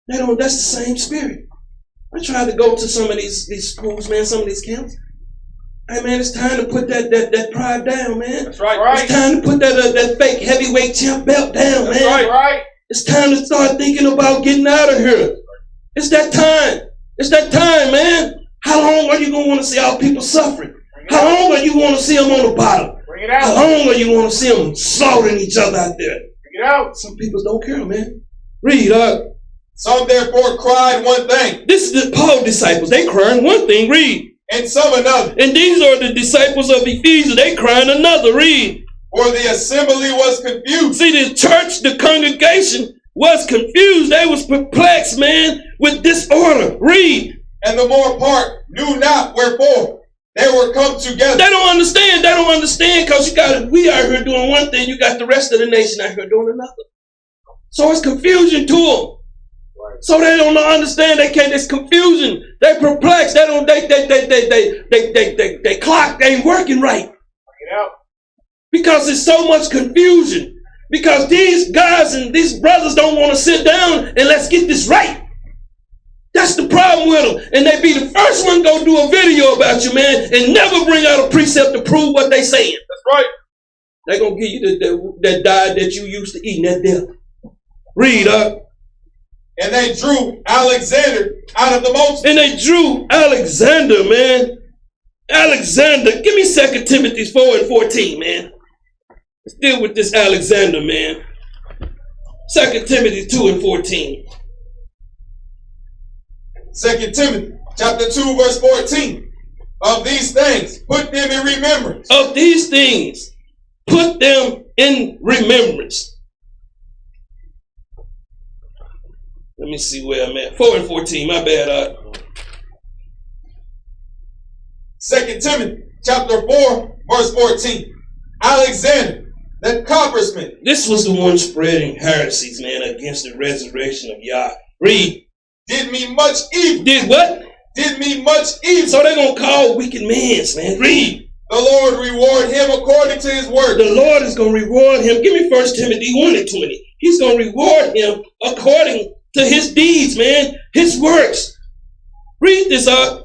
That's the same spirit. I tried to go to some of these schools, man, some of these camps. Hey, man, it's time to put that pride down, man. That's right. It's time to put that fake heavyweight champ belt down, That's man. right. It's time to start thinking about getting out of here. It's that time. It's that time, man. How long are you going to want to see our people suffering? How long are you want to see them on the bottom? Bring it out. How long are you want to see them slaughtering each other out there? Bring it out. Some people don't care, man. Read up. Some therefore cried one thing, This is the Paul disciples. They crying one thing. Read. and some another. And these are the disciples of Ephesians. They crying another. Read. For the assembly was confused. See, the church, the congregation was confused. They was perplexed, man, with disorder. Read. And the more part knew not wherefore they were come together. They don't understand. They don't understand because we out here doing one thing. You got the rest of the nation out here doing another. So it's confusion to them. Right. So they don't understand. They can't. It's confusion. They perplexed. They don't. They clock ain't working right. Bring it out. Because there's so much confusion. Because these guys and these brothers don't want to sit down and let's get this right. That's the problem with them. And they be the first one go do a video about you, man, and never bring out a precept to prove what they saying. That's right. They're going to give you that diet that you used to eat, that death. Read up. And they drew Alexander out of the multitude. And they drew Alexander, man. Alexander. Give me 2 Timothy 4:14, man. Let's deal with this Alexander, man. 2 Timothy 2:14. 2 Timothy chapter 2 verse 14. Of these things, put them in remembrance. Of these things, put them in remembrance. Let me see where I'm at. 4:14, my bad. 2 Timothy chapter 4 verse 14. Alexander, the coppersmith. This was the one spreading heresies, man, against the resurrection of Yah. Read. Did me much evil. Did what? Did me much evil. So they're going to call wicked mans, man. Read. The Lord reward him according to his word. The Lord is going to reward him. Give me 1 Timothy 1:20. He's going to reward him according to his deeds, man. His works. Read this up.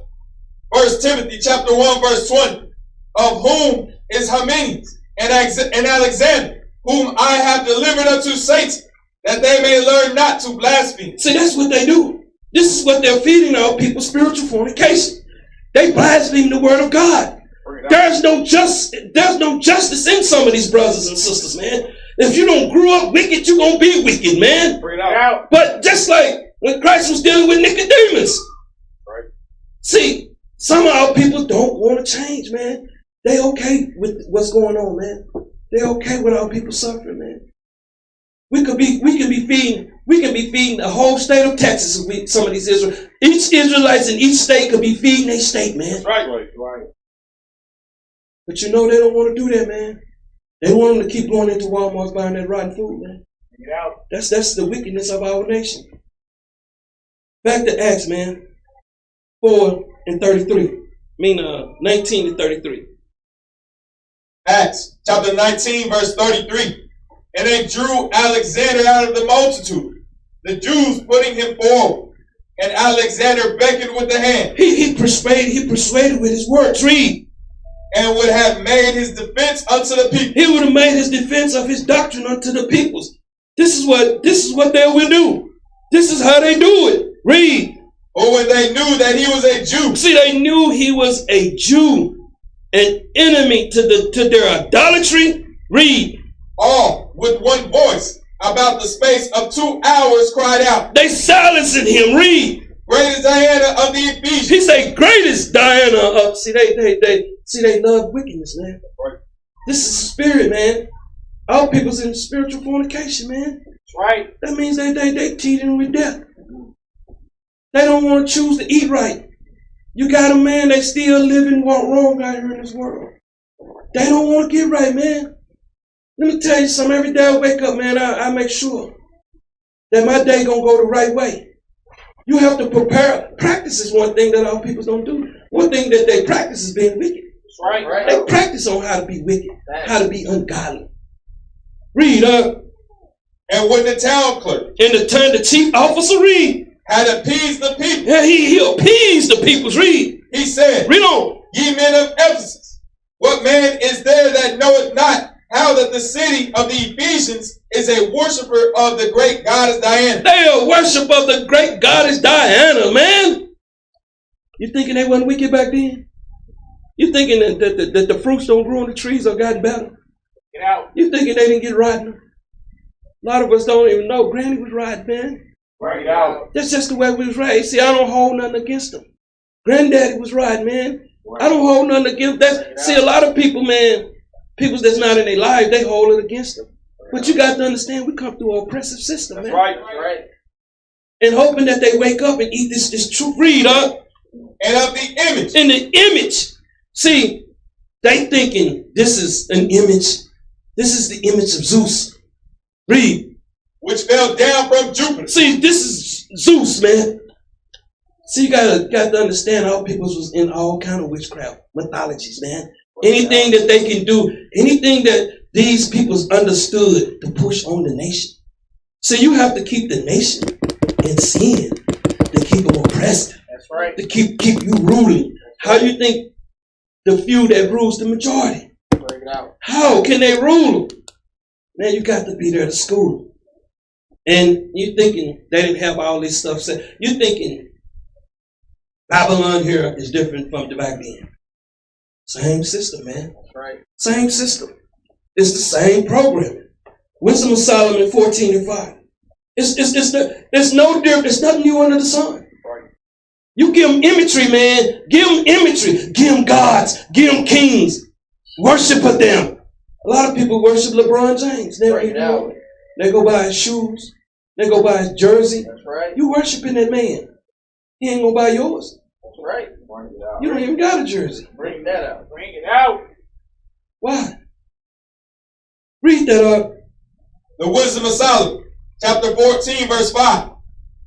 1 Timothy chapter 1 verse 20. Of whom is Hymenaeus and Alexander, whom I have delivered unto Satan that they may learn not to blaspheme. See, that's what they do. This is what they're feeding our people, spiritual fornication. They blaspheme the word of God. There's no justice in some of these brothers and sisters, man. If you don't grow up wicked, you're going to be wicked, man. Bring it out. But just like when Christ was dealing with Nicodemus. Right. See, some of our people don't want to change, man. They okay with what's going on, man. They're okay with our people suffering, man. We can be feeding the whole state of Texas with some of these Israelites. Each Israelites in each state could be feeding their state, man. That's right. Right. But you know they don't want to do that, man. They want them to keep going into Walmart's buying that rotten food, man. Bring it out. That's the wickedness of our nation. Back to Acts, man. 4:33. 19-33. Acts chapter 19, verse 33. And they drew Alexander out of the multitude, the Jews putting him forward. And Alexander beckoned with the hand. He persuaded with his words. Read. And would have made his defense unto the people. He would have made his defense of his doctrine unto the peoples. This is what they will do. This is how they do it. Read. Or when they knew that he was a Jew. See, they knew he was a Jew, an enemy to their idolatry. Read. All with one voice about the space of 2 hours cried out. They silencing him. Read. Great is Diana of the Ephesians. He say, great is Diana of. See, they love wickedness, man. Right. This is the spirit, man. Our people's in spiritual fornication, man. That's right. That means they cheating with death. They don't want to choose to eat right. You got them, man, they still living wrong out here in this world. They don't want to get right, man. Let me tell you something. Every day I wake up, man, I make sure that my day gonna go the right way. You have to prepare. Practice is one thing that our people don't do. One thing that they practice is being wicked. That's right. They practice on how to be wicked, how to be ungodly. Read up. And when the town clerk And the chief officer, read. had appeased the people, Yeah, he appeased the peoples. Read. he said, Read on. Ye men of Ephesus, what man is there that knoweth not how that the city of the Ephesians is a worshiper of the great goddess Diana? They are worship of the great goddess Diana, man. You thinking they wasn't wicked back then? You thinking that the fruits don't grow on the trees or gotten better? Get out. You thinking they didn't get rotten? A lot of us don't even know. Granny was rotten, man. Bring it out. That's just the way we was raised. See, I don't hold nothing against them. Granddaddy was rotten, man. I don't hold nothing against that. See, a lot of people, man, people that's not in their life, they hold it against them. But you got to understand, we come through an oppressive system, man. That's right. That's right. And hoping that they wake up and eat this truth. Read up. And of the image. In the image. See, they thinking this is an image. This is the image of Zeus. Read. Which fell down from Jupiter. See, this is Zeus, man. See, you got to understand our peoples was in all kind of witchcraft mythologies, man. Anything that they can do, anything that these peoples understood to push on the nation. So you have to keep the nation in sin, to keep them oppressed, That's right. to keep you ruling. How you think the few that rules the majority? Bring it out. How can they rule them? Man, you got to be there to school them. And you thinking they didn't have all this stuff said. You thinking Babylon here is different from the back then. Same system, man. That's right. Same system. It's the same program. Wisdom of Solomon 14:5. It's no different. It's nothing new under the sun. Right. You give them imagery, man. Give them imagery. Give them gods. Give them kings. Worship of them. A lot of people worship LeBron James. They don't even know it. They go buy his shoes. They go buy his jersey. That's right. You worshiping that man. He ain't gonna buy yours. That's right. Bring it out. You don't even got a jersey. Bring that out. Bring it out. Why? Read that up. The wisdom of Solomon, chapter 14, verse 5.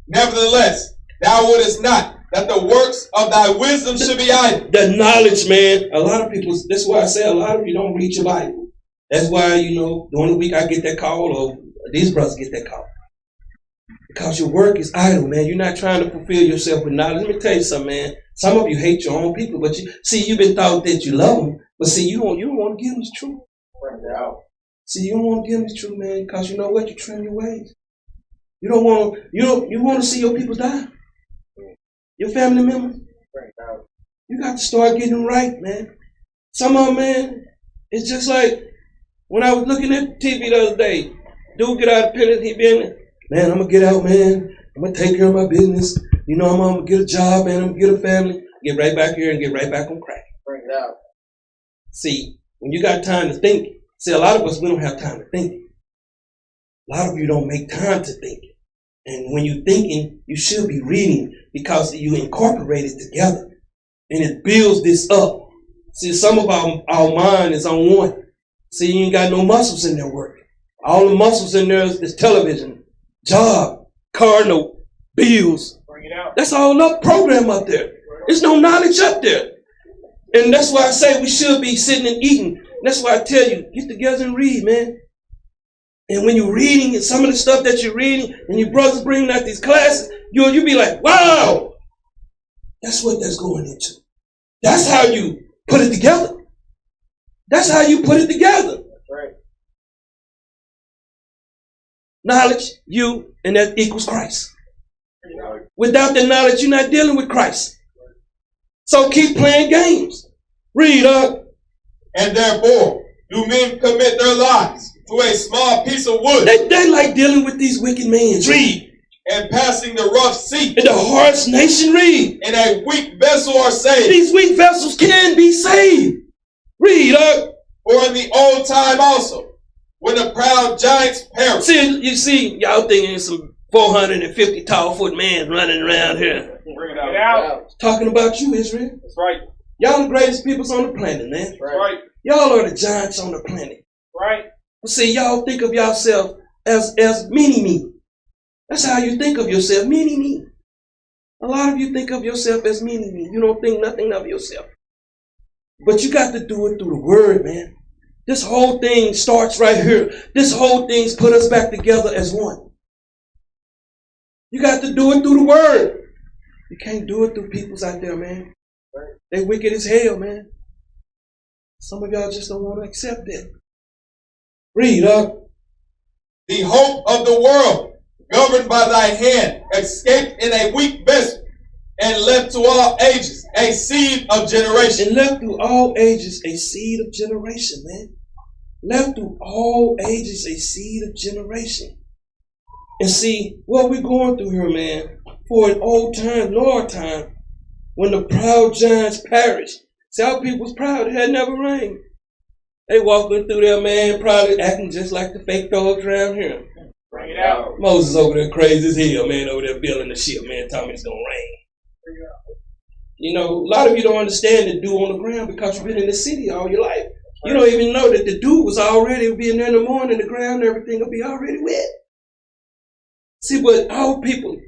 Nevertheless, thou wouldest not that the works of thy wisdom should be idle. The knowledge, man. A lot of people, that's why I say a lot of you don't read your Bible. That's why, during the week I get that call, or these brothers get that call. Because your work is idle, man. You're not trying to fulfill yourself with knowledge. Let me tell you something, man. Some of you hate your own people, but you've been taught that you love them. But see, you don't want to give them the truth. Bring it out. See, you don't want to give them the truth, man, because you know what? You trim your ways. You don't want you want to see your people die? Your family members? Bring it out. You got to start getting right, man. Some of them, man, it's just like when I was looking at TV the other day, dude get out of pen, he been, man, I'm gonna get out, man. I'm gonna take care of my business. You know, I'm gonna get a job, man. I'm gonna get a family. Get right back here and get right back on crack. Bring it out. See, when you got time to think, see, a lot of us, we don't have time to think. A lot of you don't make time to think. And when you're thinking, you should be reading because you incorporate it together. And it builds this up. See, some of our mind is on one. See, you ain't got no muscles in there working. All the muscles in there is television, job, car note, bills. Bring it out. That's all up program up there. There's no knowledge up there. And that's why I say we should be sitting and eating. That's why I tell you, get together and read, man. And when you're reading, and some of the stuff that you're reading, and your brothers bringing out these classes, you'll be like, wow. That's what that's going into. That's how you put it together. That's how you put it together. That's right. Knowledge, you, and that equals Christ. Bring it out. Without the knowledge, you're not dealing with Christ. So keep playing games. Read up. And therefore, do men commit their lives to a small piece of wood, They like dealing with these wicked men. Read. and passing the rough sea, In the harsh nation, read. and a weak vessel are saved. These weak vessels can be saved. Read up. For in the old time also, when the proud giants perished, See, y'all thinking it's some 450 tall foot man running around here. Bring it out. Talking about you, Israel. That's right. Y'all the greatest peoples on the planet, man. That's right. Y'all are the giants on the planet. Right. But see, y'all think of yourself as mini-me. That's how you think of yourself, mini-me. A lot of you think of yourself as mini-me. You don't think nothing of yourself. But you got to do it through the word, man. This whole thing starts right here. This whole thing's put us back together as one. You got to do it through the word. You can't do it through peoples out there, man. They wicked as hell, man. Some of y'all just don't want to accept that. Read up. the hope of the world, governed by thy hand, escaped in a weak vessel, and left to all ages a seed of generation. And left through all ages a seed of generation, man. Left through all ages a seed of generation. And see, what we're going through here, man, for an old time, Lord time, when the proud giants perished. See, our people's proud, it had never rained. They walking through there, man, probably acting just like the fake dogs around here. Bring it out. Moses over there crazy as hell, man, over there building the ship, man, telling me it's gonna rain. You know, a lot of you don't understand the dew on the ground because you've been in the city all your life. You don't even know that the dew was already being there in the morning, the ground, everything will be already wet. See, but our people,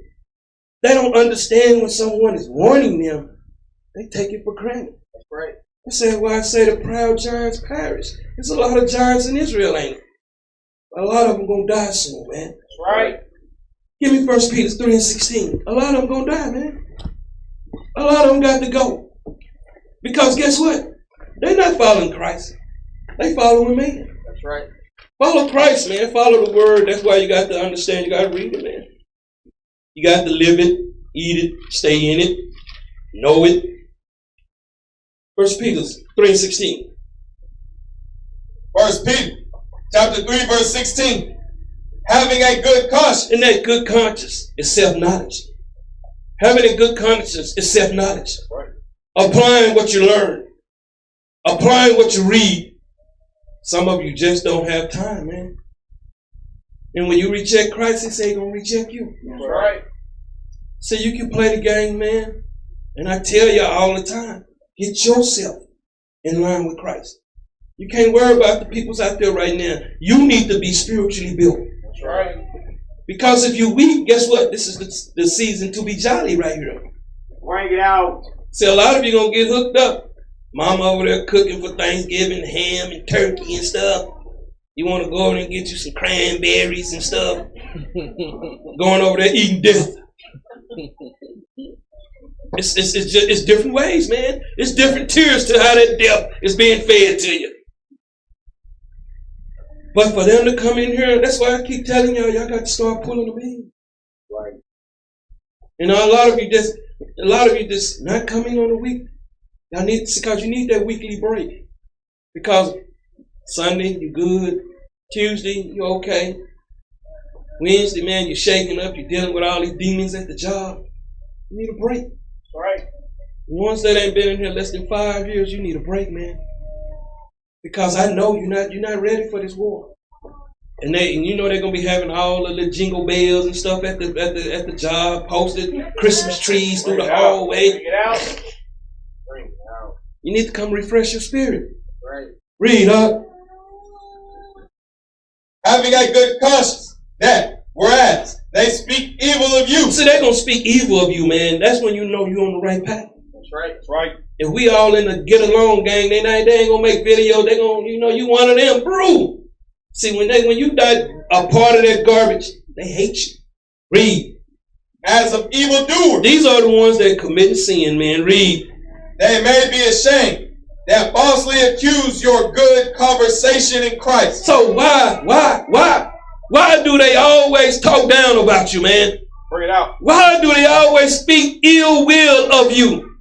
they don't understand when someone is warning them. They take it for granted. That's right. That's why I say the proud giants perish. There's a lot of giants in Israel, ain't it? A lot of them gonna die soon, man. That's right. Give me 1 Peter 3:16. A lot of them gonna die, man. A lot of them got to go. Because guess what? They're not following Christ. They following man. That's right. Follow Christ, man. Follow the word. That's why you got to understand. You got to read it, man. You got to live it, eat it, stay in it, know it. 1 Peter 3:16. 1 Peter chapter 3, verse 16. Having a good conscience. And that good conscience is self-knowledge. Having a good conscience is self-knowledge. Right. Applying what you learn. Applying what you read. Some of you just don't have time, man. And when you reject Christ, he say he's going to reject you. That's right. So you can play the game, man. And I tell y'all all the time, get yourself in line with Christ. You can't worry about the peoples out there right now. You need to be spiritually built. That's right. Because if you're weak, guess what? This is the season to be jolly right here. Bring it out. See, a lot of you going to get hooked up. Mama over there cooking for Thanksgiving, ham and turkey and stuff. You want to go over there and get you some cranberries and stuff. Going over there eating death. It's different ways, man. It's different tiers to how that death is being fed to you. But for them to come in here, that's why I keep telling y'all got to start pulling them in. Right. You know, a lot of you just not coming on the week. Y'all need, because you need that weekly break. Because Sunday, you good. Tuesday, you okay. Wednesday, man, you're shaking up. You're dealing with all these demons at the job. You need a break. Right. The ones that ain't been in here less than 5 years, you need a break, man. Because I know you're not ready for this war. And you know they're gonna be having all the little jingle bells and stuff at the job, posted Christmas trees through the hallway. Bring it out. Bring it out. You need to come refresh your spirit. Right. Read up. Having a good conscience, that whereas they speak evil of you. See, they're gonna speak evil of you, man. That's when you know you're on the right path. That's right. That's right. If we all in the get along gang, they ain't gonna make videos. They gonna, you one of them, bro. See, when you die a part of that garbage, they hate you. Read. As of evildoers, These are the ones that commit sin, man. Read. they may be ashamed that falsely accuse your good conversation in Christ. So why do they always talk down about you, man? Bring it out. Why do they always speak ill will of you?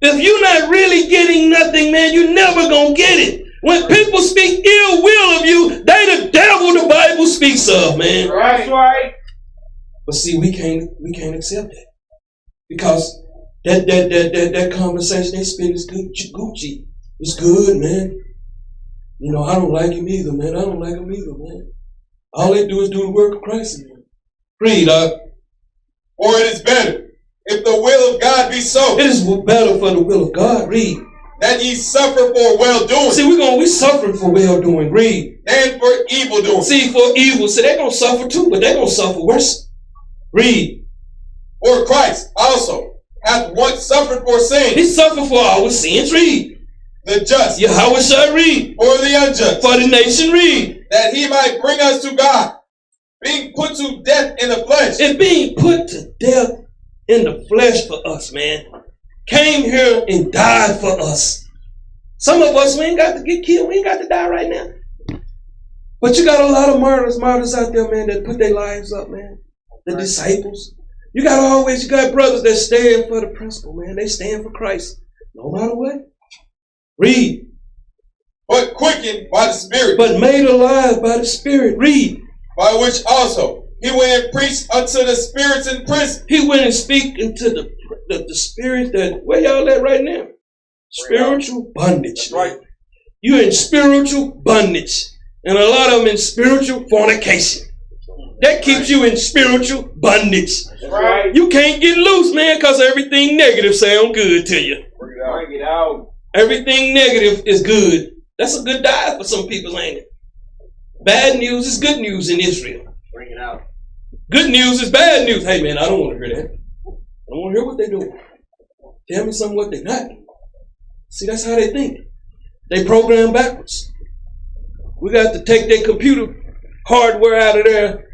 If you're not really getting nothing, man, you're never gonna get it. When people speak ill will of you, they the devil the Bible speaks of, man. That's right. But see, we can't accept that. Because that conversation they spend is good Gucci. It's good, man. You know, I don't like him either, man. I don't like him either, man. All they do is do the work of Christ in them. Read up. For it is better, if the will of God be so, It is better for the will of God. Read. that ye suffer for well-doing, See, we suffering for well doing. Read. than for evil-doing. See, for evil. See, they're gonna suffer too, but they're gonna suffer worse. Read. For Christ also hath once suffered for sin, He suffered for our sins. Read. the just Yahawashi. Read. for the unjust, For the nation. Read. that he might bring us to God, being put to death in the flesh, And being put to death in the flesh for us, man. Came here and died for us. Some of us, we ain't got to get killed. We ain't got to die right now. But you got a lot of martyrs out there, man, that put their lives up, man. The disciples. You got brothers that stand for the principle, man. They stand for Christ, no matter what. Read. but quickened by the Spirit, But made alive by the Spirit. Read. by which also he went and preached unto the spirits in prison. He went and speak into the spirit that, where y'all at right now? Spiritual bondage. That's right. You in spiritual bondage. And a lot of them in spiritual fornication. That keeps you in spiritual bondage. That's right. You can't get loose, man, because everything negative sound good to you. Bring it out. Bring it out. Everything negative is good. That's a good diet for some people, ain't it? Bad news is good news in Israel. Bring it out. Good news is bad news. Hey, man, I don't want to hear that. I don't want to hear what they're doing. Tell me something what they're not. See, that's how they think. They program backwards. We got to take their computer hardware out of there,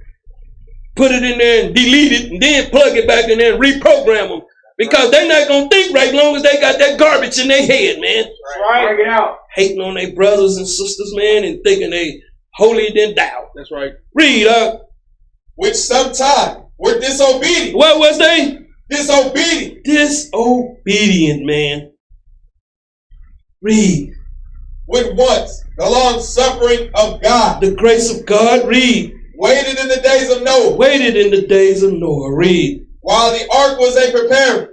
put it in there and delete it, and then plug it back in there and reprogram them. Because they're not going to think right long as they got that garbage in their head, man. That's right. Bring it out. Hating on their brothers and sisters, man, and thinking they holier than thou. That's right. Read up. Which sometime were disobedient. What was they? Disobedient. Disobedient, man. Read. When once the long suffering of God The grace of God. Read. waited in the days of Noah, Waited in the days of Noah. Read. while the ark was a preparing,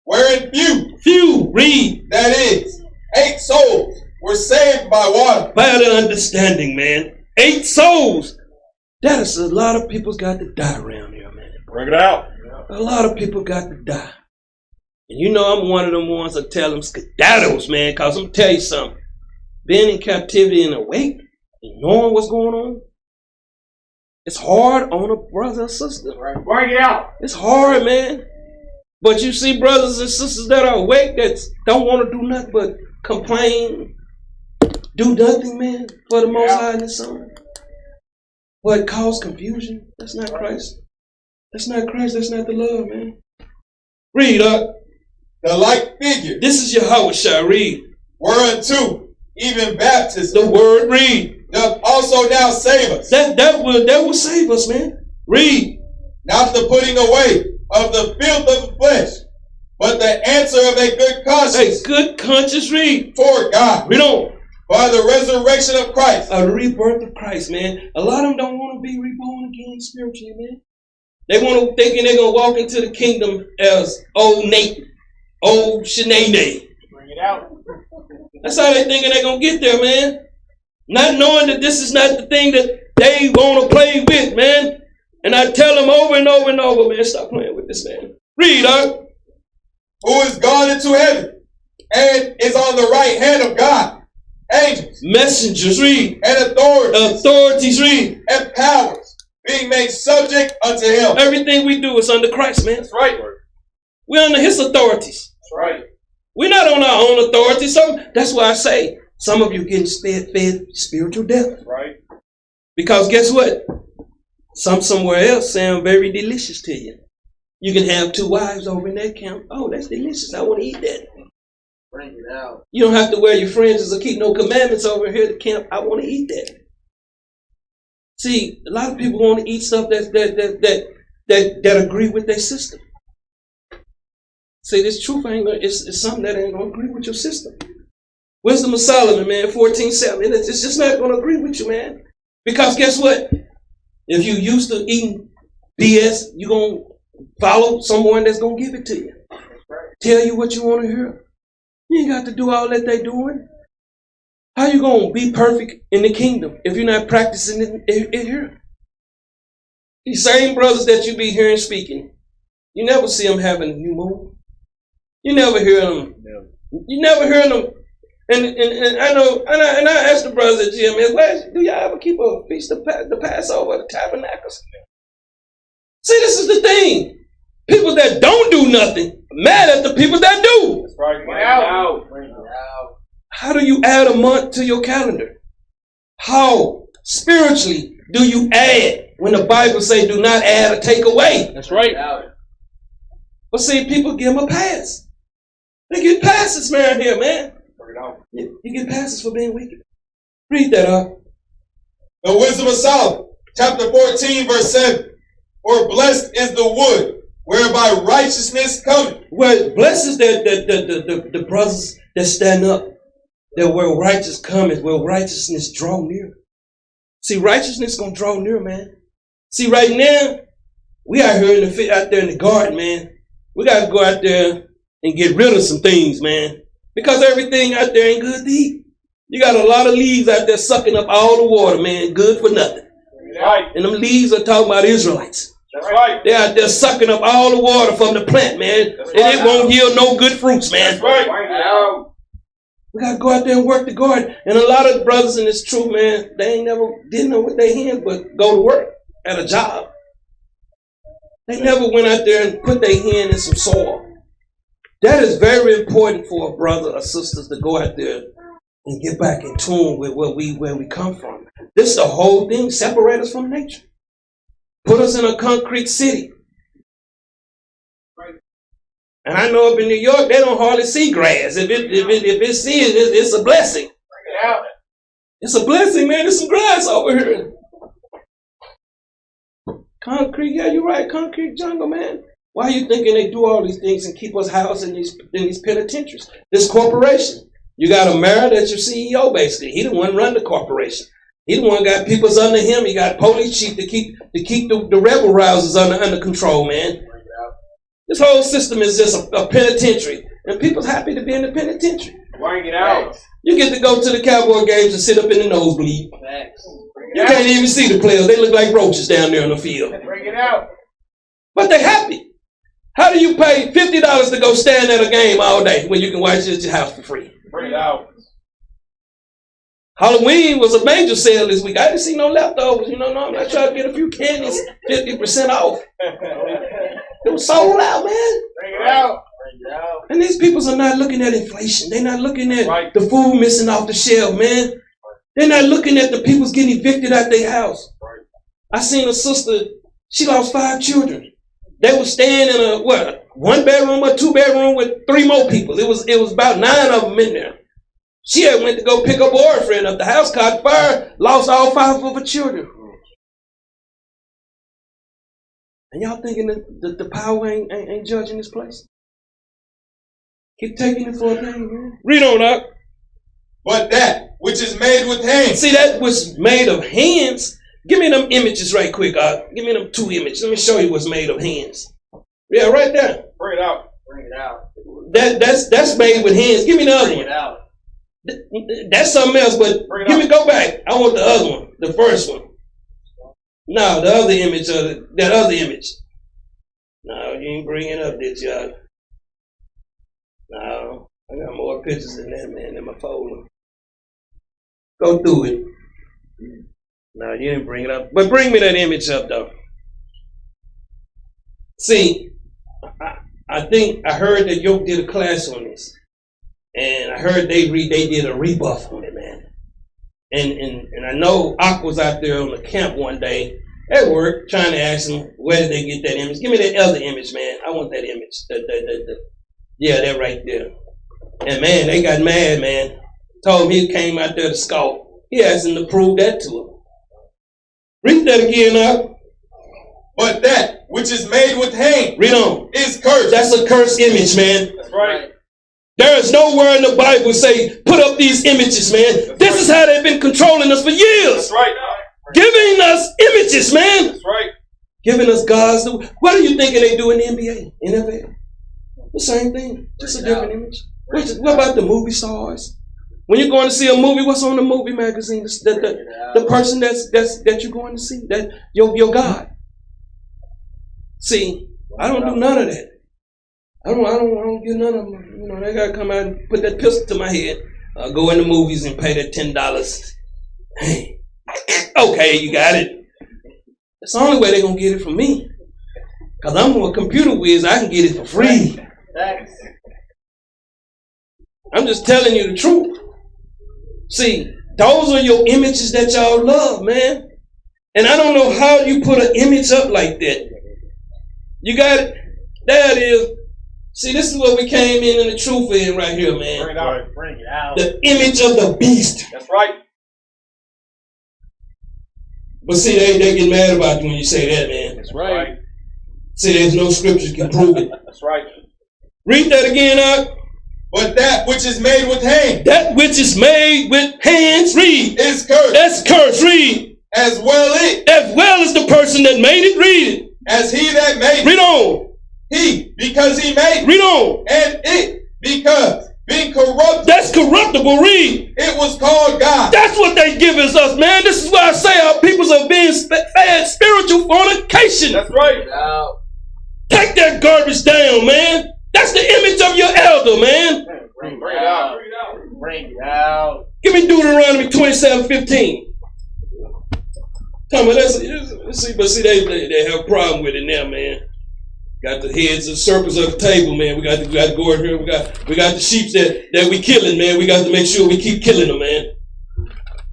wherein Few. Read. that is, 8 souls were saved by water. By the understanding, man. 8 souls. That is a lot of people's got to die around here, man. Bring it out. A lot of people got to die. And you know I'm one of them ones that tell them skedaddles, man, because I'm going to tell you something. Being in captivity and awake and knowing what's going on, it's hard on a brother and sister. Bring it out. It's hard, man. But you see brothers and sisters that are awake that don't want to do nothing but complain, do nothing, man, for the Most High and His Son. But cause confusion. That's not Christ. That's not Christ. That's not the love, man. Read up. The like figure This is Yahawashi. Read. whereunto even baptism The word. Read. doth also now save us. That will save us, man. Read. not the putting away of the filth of the flesh, but the answer of a good conscience. A good conscience, read. Toward God. Read on. By the resurrection of Christ. A rebirth of Christ, man. A lot of them don't want to be reborn again spiritually, man. They want to thinking they're going to walk into the kingdom as old Nate, old Shanae. Bring it out. That's how they thinking they're going to get there, man. Not knowing that this is not the thing that they want to play with, man. And I tell them over and over and over, man, stop playing with this, man. Read, who is gone into heaven and is on the right hand of God. Angels. Messengers, read. And authorities. Authorities, read. And powers being made subject unto him. Everything we do is under Christ, man. That's right. We're under his authorities. That's right. We're not on our own authority. So that's why I say some of you getting fed spiritual death. That's right. Because guess what? Somewhere else sound very delicious to you. You can have 2 wives over in that camp. Oh, that's delicious. I want to eat that. Bring it out. You don't have to wear your fringes or keep no commandments over here at the camp. I want to eat that. See, a lot of people want to eat stuff that agree with their system. See, this truth ain't gonna, it's something that ain't gonna agree with your system. Wisdom of Solomon, man, 14:7. It's just not gonna agree with you, man. Because guess what? If you used to eating BS, you're gonna follow someone that's gonna give it to you. Tell you what you want to hear. You ain't got to do all that they doing. How you gonna be perfect in the kingdom if you're not practicing it here? These same brothers that you be hearing speaking, you never see them having a new moon. You never hear them. No. You never hear them. And I know, and I asked the brothers at GM, do y'all ever keep a feast of the Passover, the Tabernacles? See, this is the thing. People that don't do nothing mad at the people that do. That's right. Bring it out. Bring it out. How do you add a month to your calendar? How spiritually do you add when the Bible say do not add or take away? That's right. But see, people give them a pass. They get passes, man, here, man. Bring it out. You get passes for being wicked. Read that up. The wisdom of Solomon, chapter 14, verse 7. For blessed is the wood whereby righteousness cometh. Well, blessed is the brothers that stand up. That where righteousness cometh, where righteousness draw near. See, righteousness gonna draw near, man. See, right now, we out here out there in the garden, man. We gotta go out there and get rid of some things, man. Because everything out there ain't good to eat. You got a lot of leaves out there sucking up all the water, man. Good for nothing. Right. And them leaves are talking about Israelites. That's right. They're out there sucking up all the water from the plant, man. That's and right. it won't yield no good fruits, man. That's right. Bring it out. We got to go out there and work the garden. And a lot of brothers in this truth, man, they ain't never did know with their hands but go to work at a job. They never went out there and put their hand in some soil. That is very important for a brother or sisters to go out there and get back in tune with where we come from. This is the whole thing, separate us from nature. Put us in a concrete city. And I know up in New York, they don't hardly see grass. If it sees it, it's a blessing. Bring it out. It's a blessing, man. There's some grass over here. Concrete, yeah, you're right. Concrete jungle, man. Why are you thinking they do all these things and keep us housed in these penitentiaries? This corporation. You got a mayor that's your CEO, basically. He the one run the corporation. He the one got people under him. He got police chief to keep the rebel rousers under control, man. This whole system is just a penitentiary. And people's happy to be in the penitentiary. Bring it out. You get to go to the Cowboy games and sit up in the nosebleed. You can't even see the players. They look like roaches down there on the field. Bring it out. But they're happy. How do you pay $50 to go stand at a game all day when you can watch it at your house for free? Bring it out. Halloween was a major sale this week. I didn't see no leftovers. No, I'm not trying to get a few candies 50% off. It was sold out, man. Bring it out. Bring it out. And these people are not looking at inflation. They're not looking at the food missing off the shelf, man. They're not looking at the people's getting evicted out their house. I seen a sister, she lost 5 children. They were staying in a, 1-bedroom or 2-bedroom with 3 more people. It was about 9 of them in there. She had went to go pick up a boyfriend up. The house caught fire, lost all 5 of her children. And y'all thinking that the power ain't judging this place? Keep taking it for a thing, man. Read on up. But that which is made with hands. See, that was made of hands. Give me them images right quick. Give me them 2 images. Let me show you what's made of hands. Yeah, right there. Bring it out. Bring it out. That's made with hands. Give me the other Bring one. it out. That's something else, but go back. I want the other one, the first one. No, the other image of that other image. No, you ain't bringing up this, y'all. No, I got more pictures than that, man, in my folder. Go through it. No, you didn't bring it up. But bring me that image up, though. See, I think I heard that Yoke did a class on this. And I heard they did a rebuff on it, man. And I know Ak was out there on the camp one day at work trying to ask him where did they get that image. Give me that other image, man. I want that image. Yeah, that right there. And man, they got mad, man. Told him he came out there to scout. He asked him to prove that to him. Read that again up. But that which is made with hands. Read on. Is cursed. That's a cursed image, man. That's right. There is nowhere in the Bible say, put up these images, man. This is how they've been controlling us for years. That's right. Giving us images, man. That's right. Giving us gods. What are you thinking they do in the NBA, NFL? The same thing. Just a different image. What about the movie stars? When you're going to see a movie, what's on the movie magazine? The person that you're going to see, that your God. See, I don't do none of that. I don't get none of them. You know, they gotta come out and put that pistol to my head. Go in the movies and pay that $10. Hey, okay, you got it. That's the only way they're gonna get it from me. Cause I'm a computer whiz. I can get it for free. I'm just telling you the truth. See, those are your images that y'all love, man. And I don't know how you put an image up like that. You got it. There it is. See, this is what we came in the truth in right here, man. Bring it out. Bring it out. The image of the beast. That's right. But see, they get mad about you when you say that, man. That's right. See, there's no scriptures can prove it. That's right. Read that again, up. But that which is made with hands. That which is made with hands, read. Is cursed. That's cursed, read. As well as the person that made it, read it. As he that made it. Read on. He, because he made it. Read on. And it, because being corrupt. That's corruptible, read. It was called God. That's what they give us, man. This is why I say our peoples are being fed spiritual fornication. That's right. Take that garbage down, man. That's the image of your elder, man. Bring it out. Bring it out. Bring it out. Give me Deuteronomy 27:15. Tell me, but see, they have a problem with it now, man. Got the heads and circles of the table, man. We got to go in here. We got the sheep that we killing, man. We got to make sure we keep killing them, man.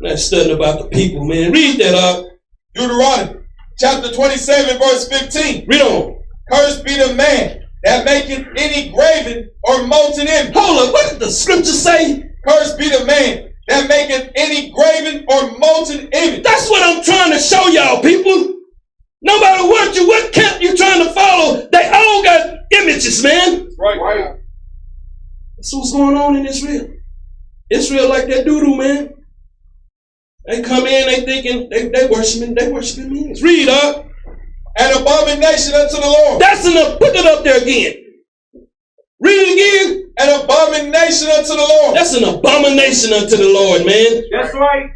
Not studying about the people, man. Read that up. Deuteronomy chapter 27, verse 15. Read on. Cursed be the man that maketh any graven or molten image. Hold up, what did the scripture say? Cursed be the man that maketh any graven or molten image. That's what I'm trying to show y'all, people. No matter what camp you're trying to follow, they all got images, man. Right. That's what's going on in Israel. Israel like that doo-doo, man. They come in, they thinking they worshiping me. Read up. An abomination unto the Lord. Put it up there again. Read it again. An abomination unto the Lord. That's an abomination unto the Lord, man. That's right.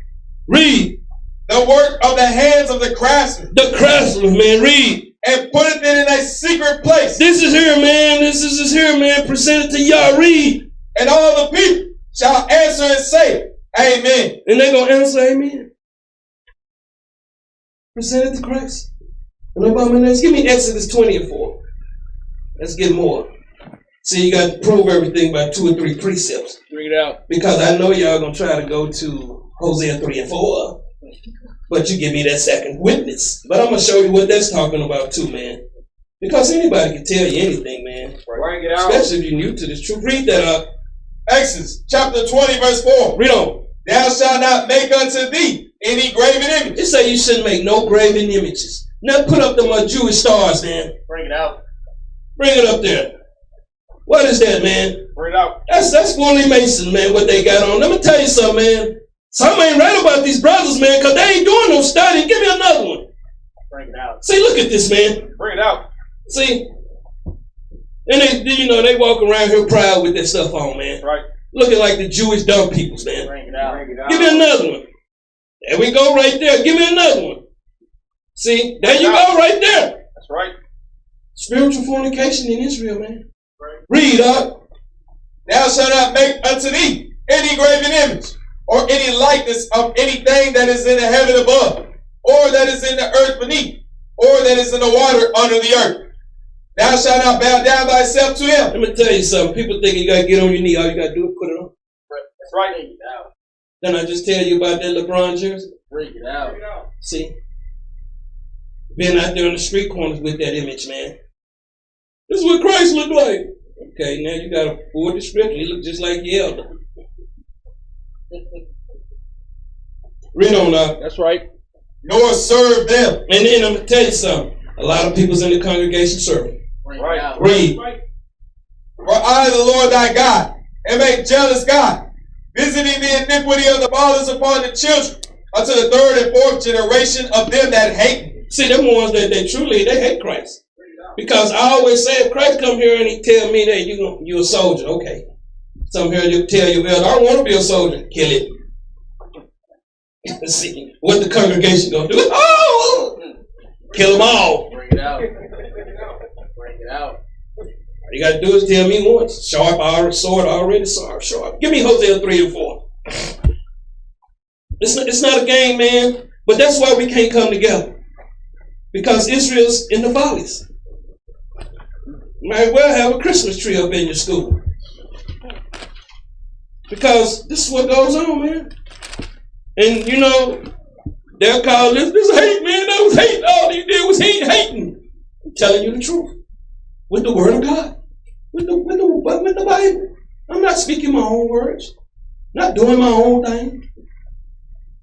Read. The work of the hands of the craftsman. The craftsman, man. Read. And put it in a secret place. This is here, man. This is here, man. Present it to y'all. Read. And all the people shall answer and say, Amen. And they're going to answer, Amen. Present it to Christ. An abomination. Give me Exodus 20:4. Let's get more. See, you got to prove everything by 2 or 3 precepts. Bring it out. Because I know y'all going to try to go to Hosea 3 and 4. But you give me that second witness. But I'm going to show you what that's talking about too, man. Because anybody can tell you anything, man. Bring it out. Especially if you're new to this truth. Read that up. Exodus chapter 20, verse 4. Read on. Thou shalt not make unto thee any graven image. It say you shouldn't make no graven images. Now put up them Jewish stars, man. Bring it out. Bring it up there. What is that, man? Bring it out. That's Wooly Mason, man, what they got on. Let me tell you something, man. Some ain't right about these brothers, man, because they ain't doing no studying. Give me another one. Bring it out. See, look at this, man. Bring it out. See? And they walk around here proud with that stuff on, man. Right. Looking like the Jewish dumb peoples, man. Bring it out. Bring it out. Give me another one. There we go right there. Give me another one. See? There you go right there. That's right. Spiritual fornication in Israel, man. Right. Read up. Thou shalt not make unto thee any graven image, or any likeness of anything that is in the heaven above, or that is in the earth beneath, or that is in the water under the earth. Thou shalt not bow down thyself to him. Let me tell you something. People think you gotta get on your knee. All you gotta do is put it on. That's right. Bring it out. Then I just tell you about that LeBron jersey. Bring it out. See? Been out there on the street corners with that image, man. This is what Christ looked like. Okay, now you got a full description. He looked just like the elder. Read on up. That's right. Nor serve them. And then I'm going to tell you something. A lot of people's in the congregation serving. Bring it out. Read. For I, the Lord thy God, am a jealous God, visiting the iniquity of the fathers upon the children, unto the third and fourth generation of them that hate me. See, them ones that they hate Christ. Because I always say, if Christ come here and he tell me that you're a soldier, okay. Some here you tell you, well, I don't want to be a soldier. Kill it. See, what the congregation gonna do? Oh! Kill them all. Bring it out. Bring it out. All you gotta do is tell me once. Sharp, sword already sharp. Give me Hosea 3 and 4. It's not a game, man. But that's why we can't come together. Because Israel's in the follies. You might well have a Christmas tree up in your school. Because this is what goes on, man. And they'll call this hate, man. That was hate. All he did was hating. I'm telling you the truth. With the word of God. With the Bible. I'm not speaking my own words. Not doing my own thing.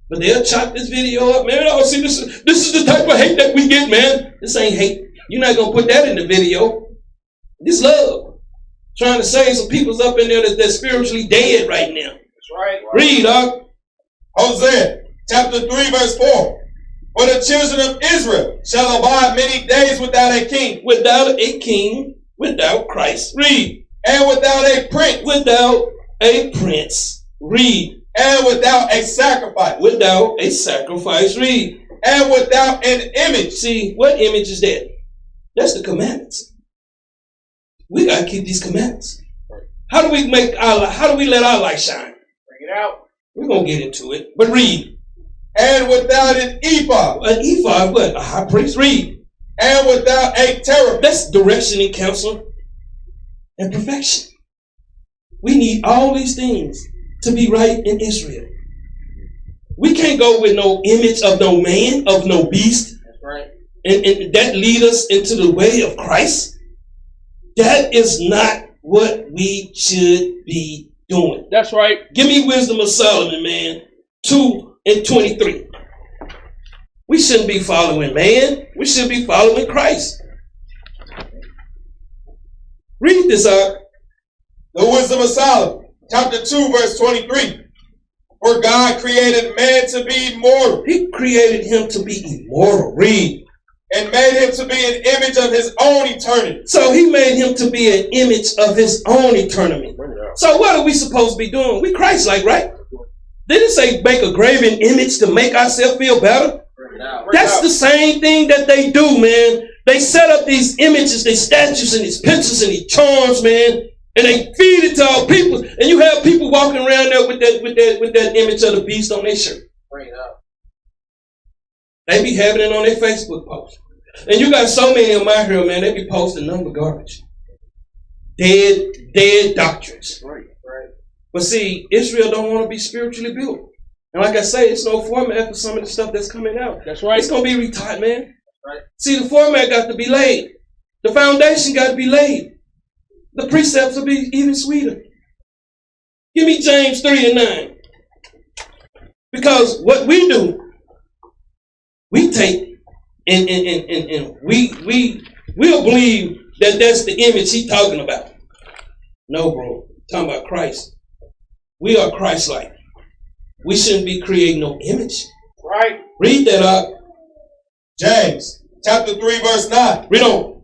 But they'll chop this video up, man. Oh, see, this is the type of hate that we get, man. This ain't hate. You're not going to put that in the video. This love. Trying to save some people's up in there that's spiritually dead right now. That's right. Read, dog. Hosea chapter 3 verse 4. For the children of Israel shall abide many days without a king. Without a king, without Christ. Read. And without a prince. Without a prince. Read. And without a sacrifice. Without a sacrifice. Read. And without an image. See, what image is that? That's the commandments. We gotta keep these commandments. How do we let our light shine? Bring it out. We're gonna get into it. But read. And without an ephod. An ephod, what? A high priest? Read. And without a cherub. That's direction and counsel and perfection. We need all these things to be right in Israel. We can't go with no image of no man, of no beast. That's right. And that lead us into the way of Christ. That is not what we should be doing. That's right. Give me Wisdom of Solomon, man. 2 and 23. We shouldn't be following man. We should be following Christ. Read this out. The Wisdom of Solomon, chapter 2, verse 23. For God created man to be immortal. He created him to be immortal. Read. And made him to be an image of his own eternity. So he made him to be an image of his own eternity. So what are we supposed to be doing? We Christ-like, right? Did it say make a graven image to make ourselves feel better? That's the same thing that they do, man. They set up these images, these statues, and these pictures, and these charms, man, and they feed it to all people. And you have people walking around there with that image of the beast on their shirt. Bring it out. They be having it on their Facebook post. And you got so many of them out here, man, they be posting nothing but garbage. Dead doctrines. Right. But see, Israel don't want to be spiritually built. And like I say, it's no format for some of the stuff that's coming out. That's right. It's going to be retired, man. Right. See, the format got to be laid. The foundation got to be laid. The precepts will be even sweeter. Give me James 3 and 9. Because what we do, we take and we'll believe that that's the image he's talking about. No, bro. Talking about Christ. We are Christ-like. We shouldn't be creating no image. Right. Read that up. James chapter 3 verse 9. Read on.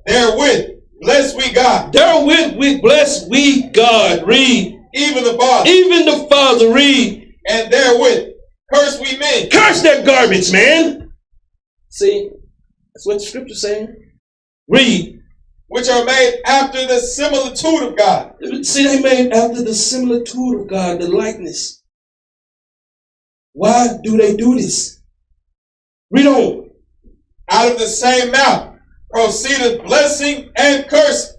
Therewith bless we God. Therewith we bless we God. Read. Even the Father. Even the Father. Read. And therewith curse we men. Curse that garbage, man. See, that's what the scripture's saying. Read. Which are made after the similitude of God. See, they made after the similitude of God, the likeness. Why do they do this? Read on. Out of the same mouth proceedeth blessing and cursing.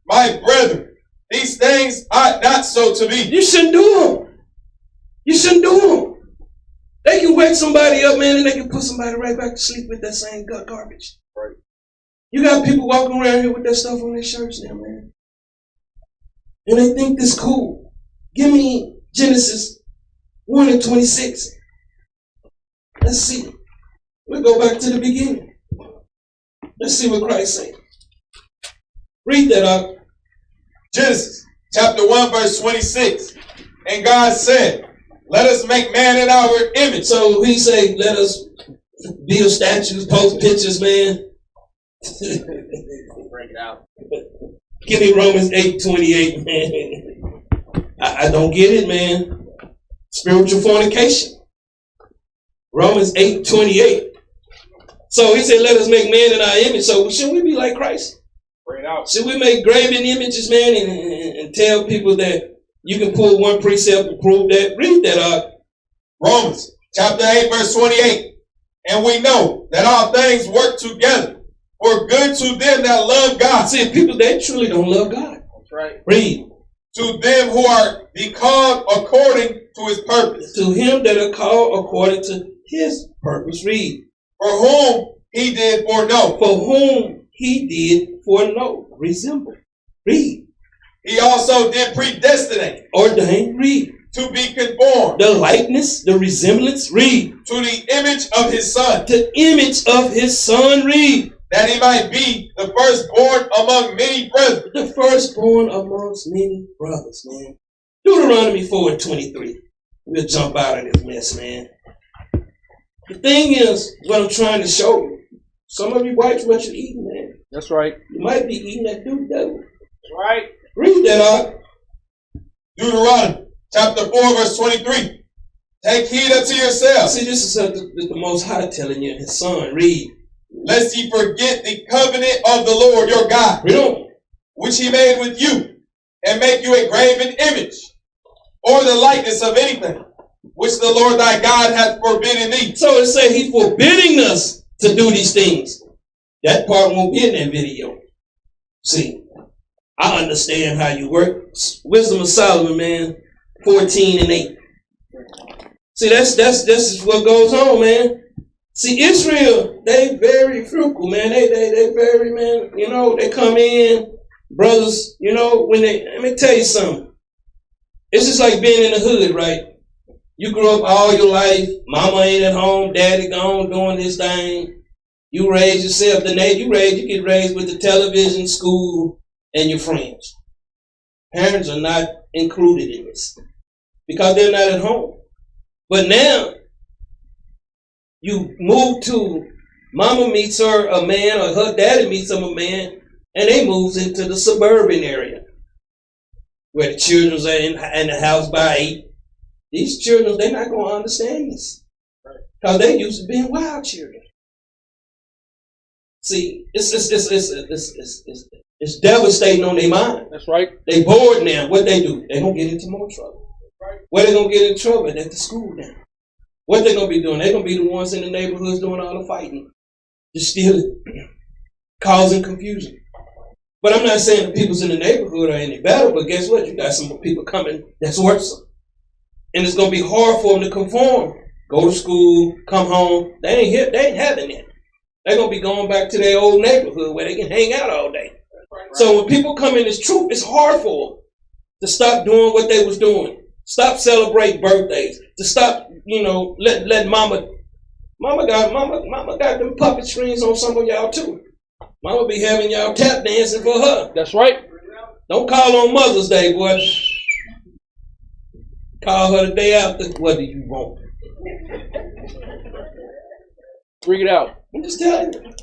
My brethren, these things ought not so to be. You shouldn't do them. You shouldn't do them. They can wake somebody up, man, and they can put somebody right back to sleep with that same garbage. Right. You got people walking around here with that stuff on their shirts now, man. And they think this cool. Give me Genesis 1 and 26. Let's see. We'll go back to the beginning. Let's see what Christ said. Read that up. Genesis chapter 1 verse 26. And God said, let us make man in our image. So he said, let us build statues, post pictures, man. Bring it out. Give me Romans 8:28, man. I don't get it, man. Spiritual fornication. Romans 8:28. So he said, let us make man in our image. So should we be like Christ? Bring it out. Should we make graven images, man, and tell people that you can pull one precept and prove that? Read that up. Romans chapter 8 verse 28. And we know that all things work together for good to them that love God. See, people, they truly don't love God. That's right. Read. To them who are the called according to his purpose. To him that are called according to his purpose. Read. For whom he did foreknow. For whom he did foreknow. Resemble. Read. He also did predestinate. Ordain. Read. To be conformed. The likeness, the resemblance. Read. To the image of his son. The image of his son. Read. That he might be the firstborn among many brethren. The firstborn amongst many brothers, man. Deuteronomy 4:23. We'll jump out of this mess, man. The thing is, what I'm trying to show you, some of you watch what you're eating, man. That's right. You might be eating that dude devil. That's right. Read that out. Deuteronomy chapter 4 verse 23. Take heed unto yourselves, See, this is the Most High telling you, his son. Read. lest ye forget the covenant of the Lord your God, Read on. which he made with you, and make you a graven image, or the likeness of anything, which the Lord thy God hath forbidden thee. So it say he's forbidding us to do these things. That part won't be in that video. See, I understand how you work. Wisdom of Solomon, man, 14:8. See, that's what goes on, man. See, Israel, they very frugal, man. They very, man, you know, they come in, brothers, you know, let me tell you something. It's just like being in the hood, right? You grew up all your life, mama ain't at home, daddy gone doing this thing. You raise yourself, you get raised with the television, school, and your friends. Parents are not included in this because they're not at home. But now, you move to, mama meets her a man, or her daddy meets him a man, and they moves into the suburban area where the children are in the house by 8. These children, they're not going to understand this because they used to being wild children. See, it's devastating on their mind. That's right. They bored now. What they do? They're going to get into more trouble. Where they going to get in trouble? At the school now. What they going to be doing? They're going to be the ones in the neighborhoods doing all the fighting, just stealing, causing confusion. But I'm not saying the people's in the neighborhood are any better, but guess what? You got some people coming that's worse. And it's going to be hard for them to conform. Go to school, come home. They ain't having it. They're going to be going back to their old neighborhood where they can hang out all day. So when people come in this truth, it's hard for them to stop doing what they was doing. Stop celebrating birthdays. To stop, let mama Mama got them puppet screens on some of y'all too. Mama be having y'all tap dancing for her. That's right. Don't call on Mother's Day, boy. Call her the day after. What do you want? Bring it out. I'm just telling you.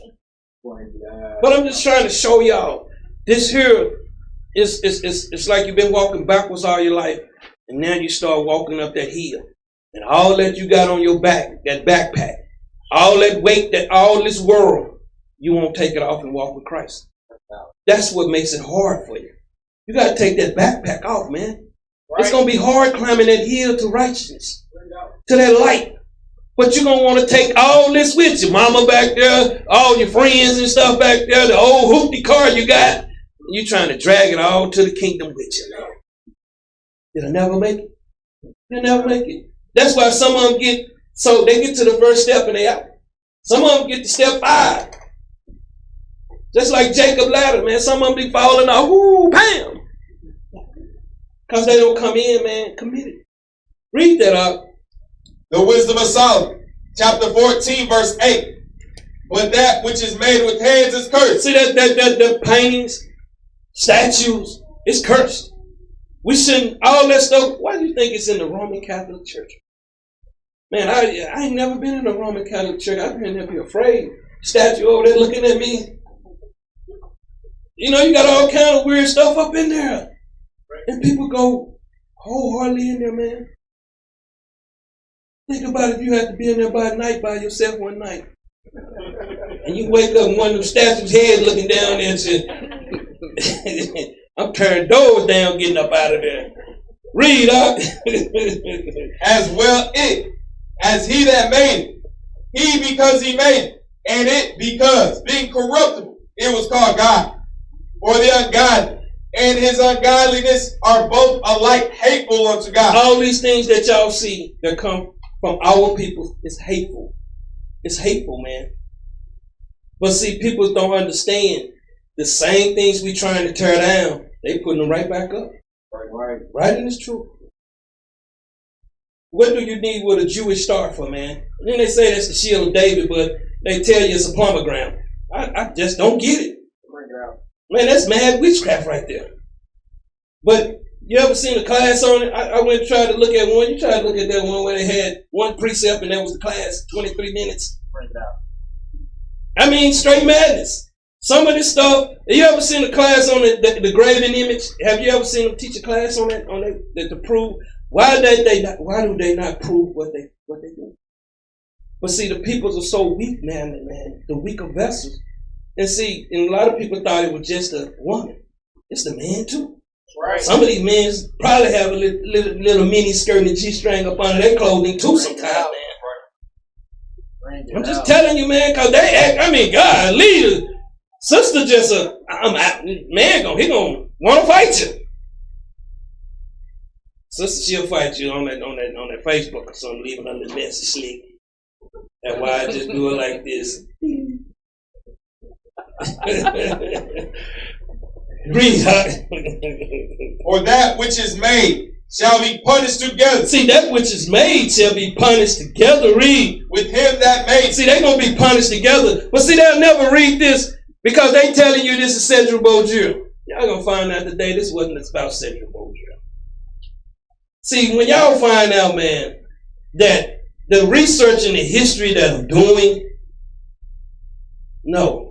But I'm just trying to show y'all. This here it's like you've been walking backwards all your life, and now you start walking up that hill. And all that you got on your back, that backpack, all that weight, that all this world, you won't take it off and walk with Christ. That's what makes it hard for you. You got to take that backpack off, man. Right. It's going to be hard climbing that hill to righteousness, to that light. But you're going to want to take all this with you. Mama back there, all your friends and stuff back there, the old hoopty car you got. You're trying to drag it all to the kingdom with you now. You'll never make it. You'll never make it. That's why some of them get to the first step and they out. Some of them get to step 5. Just like Jacob ladder, man. Some of them be falling off. Woo, bam. Because they don't come in, man, committed. Read that up. The wisdom of Solomon, chapter 14, verse 8. But that which is made with hands is cursed. See that paintings, statues, it's cursed. We shouldn't, all that stuff. Why do you think it's in the Roman Catholic Church? Man, I ain't never been in the Roman Catholic Church. I've been there, be afraid. Statue over there looking at me. You know, you got all kind of weird stuff up in there. And people go wholeheartedly in there, man. Think about if you had to be in there by night by yourself one night. And you wake up and one of them statues' head looking down there and say, I'm turning doors down getting up out of there. Read up. As well it, as he that made it. He because he made it. And it because, being corruptible, it was called God. For the ungodly and his ungodliness are both alike hateful unto God. All these things that y'all see that come from our people is hateful. It's hateful, man. But see, people don't understand the same things we trying to tear down, they putting them right back up. Right in this truth. What do you need with a Jewish star for, man? And then they say that's the shield of David, but they tell you it's a pomegranate. I just don't get it. Man, that's mad witchcraft right there. But you ever seen a class on it? I went and tried to look at one. You tried to look at that one where they had one precept and that was the class, 23 minutes. I mean, straight madness. Some of this stuff, have you ever seen a class on the graven image? Have you ever seen them teach a class on that to prove why do they not prove what they do? But see, the peoples are so weak, man, the weaker vessels. And see, and a lot of people thought it was just a woman. It's the man too. Right. Some of these men probably have a little mini skirt and G-string up under their clothing too sometimes, man. I'm just telling you, man, because they act, I mean, God, leader, sister just man, he gonna want to fight you. Sister, she'll fight you on that Facebook or something, leaving her the message sleep. That's why I just do it like this. Read, or that which is made shall be punished together. See, that which is made shall be punished together. Read. With him that made. See, they're going to be punished together. But see, they'll never read this because they telling you this is Cedric Beaujeu. Y'all going to find out today this wasn't about Cedric Beaujeu. See, when y'all find out, man, that the research and the history that I'm doing, no.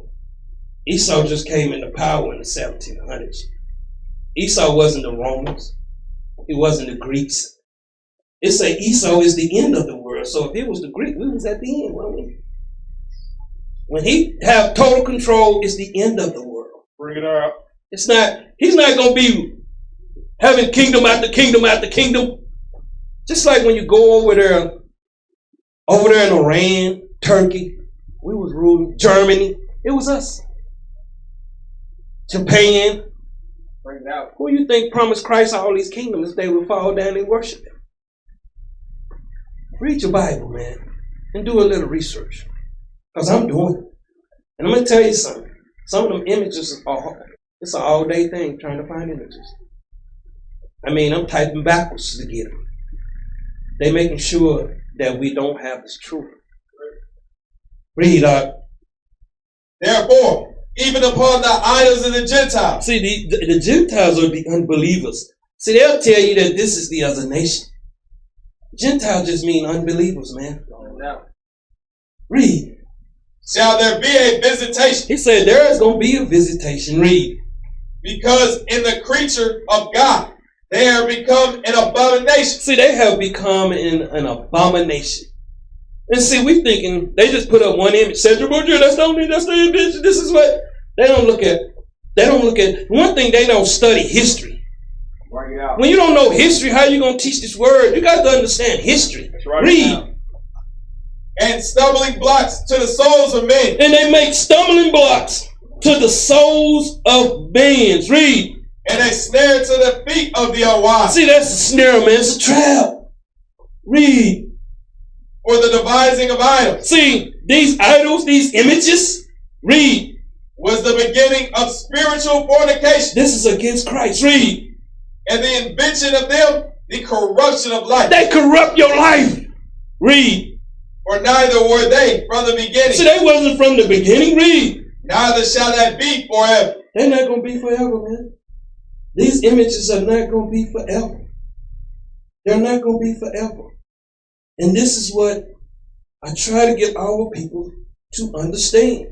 Esau just came into power in the 1700s. Esau wasn't the Romans. He wasn't the Greeks. It say Esau is the end of the world. So if it was the Greek, we was at the end, weren't we? When he have total control, it's the end of the world. Bring it up. It's not, he's not going to be having kingdom after kingdom after kingdom. Just like when you go over there in Iran, Turkey, we was ruling Germany. It was us. Japan. Bring it out. Who you think promised Christ all these kingdoms if they would fall down and worship him? Read your Bible, man, and do a little research. Because I'm doing it. And I'm going to tell you something. Some of them images it's an all-day thing trying to find images. I mean, I'm typing backwards to get them. They're making sure that we don't have this truth. Read up. Therefore, even upon the idols of the Gentiles. See, the Gentiles are the unbelievers. See, they'll tell you that this is the other nation. Gentiles just mean unbelievers, man. Read. Shall there be a visitation? He said there is going to be a visitation. Read. Because in the creature of God, they are become an abomination. See, they have become an abomination. And see, we thinking they just put up one image. Said, that's not me, that's the image. This is what they don't look at. They don't look at. One thing, they don't study history. Bring it out. When you don't know history, how are you going to teach this word? You got to understand history. Read. And stumbling blocks to the souls of men. And they make stumbling blocks to the souls of men. Read. And a snare to the feet of the unwise. See, that's a snare, man. It's a trap. Read. For the devising of idols. See, these idols, these images, read. Was the beginning of spiritual fornication. This is against Christ. Read. And the invention of them, the corruption of life. They corrupt your life. Read. For neither were they from the beginning. See, they wasn't from the beginning. Read. Neither shall that be forever. They're not going to be forever, man. These images are not going to be forever. They're not going to be forever. And this is what I try to get our people to understand.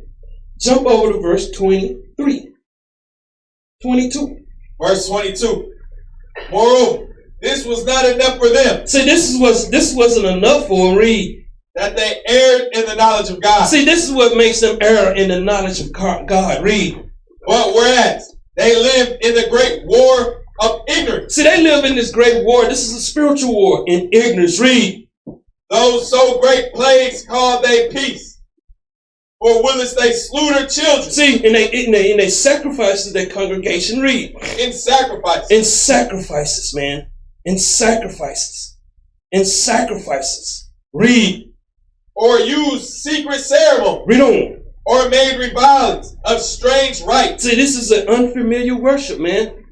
Jump over to verse 22. Verse 22. Moreover, this was not enough for them. See, this wasn't enough for them. Read. That they erred in the knowledge of God. See, this is what makes them err in the knowledge of God. Read. But whereas they lived in the great war of ignorance. See, they live in this great war. This is a spiritual war in ignorance. Read. Those so great plagues called they peace. For whilst they slew their children. See, and they sacrifices their congregation. Read. In sacrifice. In sacrifices, man. In sacrifices. In sacrifices. Read. Or used secret ceremony. Read on. Or made revilings of strange rites. See, this is an unfamiliar worship, man.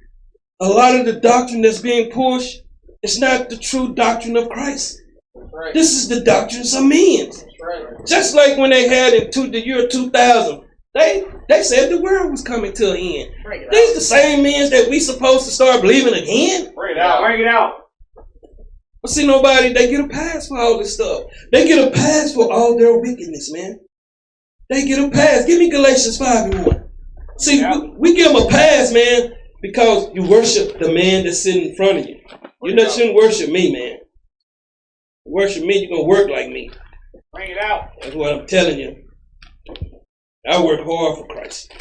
A lot of the doctrine that's being pushed, it's not the true doctrine of Christ. Right. This is the doctrines of men. Right. Just like when they had in the year 2000, they said the world was coming to an end. These the same men that we supposed to start believing again. Bring it out. Bring it out. But see, nobody, they get a pass for all this stuff. They get a pass for all their wickedness, man. They get a pass. Give me Galatians 5:1. See, we give them a pass, man, because you worship the man that's sitting in front of you. You shouldn't worship me, man. Worship me, you're going to work like me. Bring it out. That's what I'm telling you. I work hard for Christ.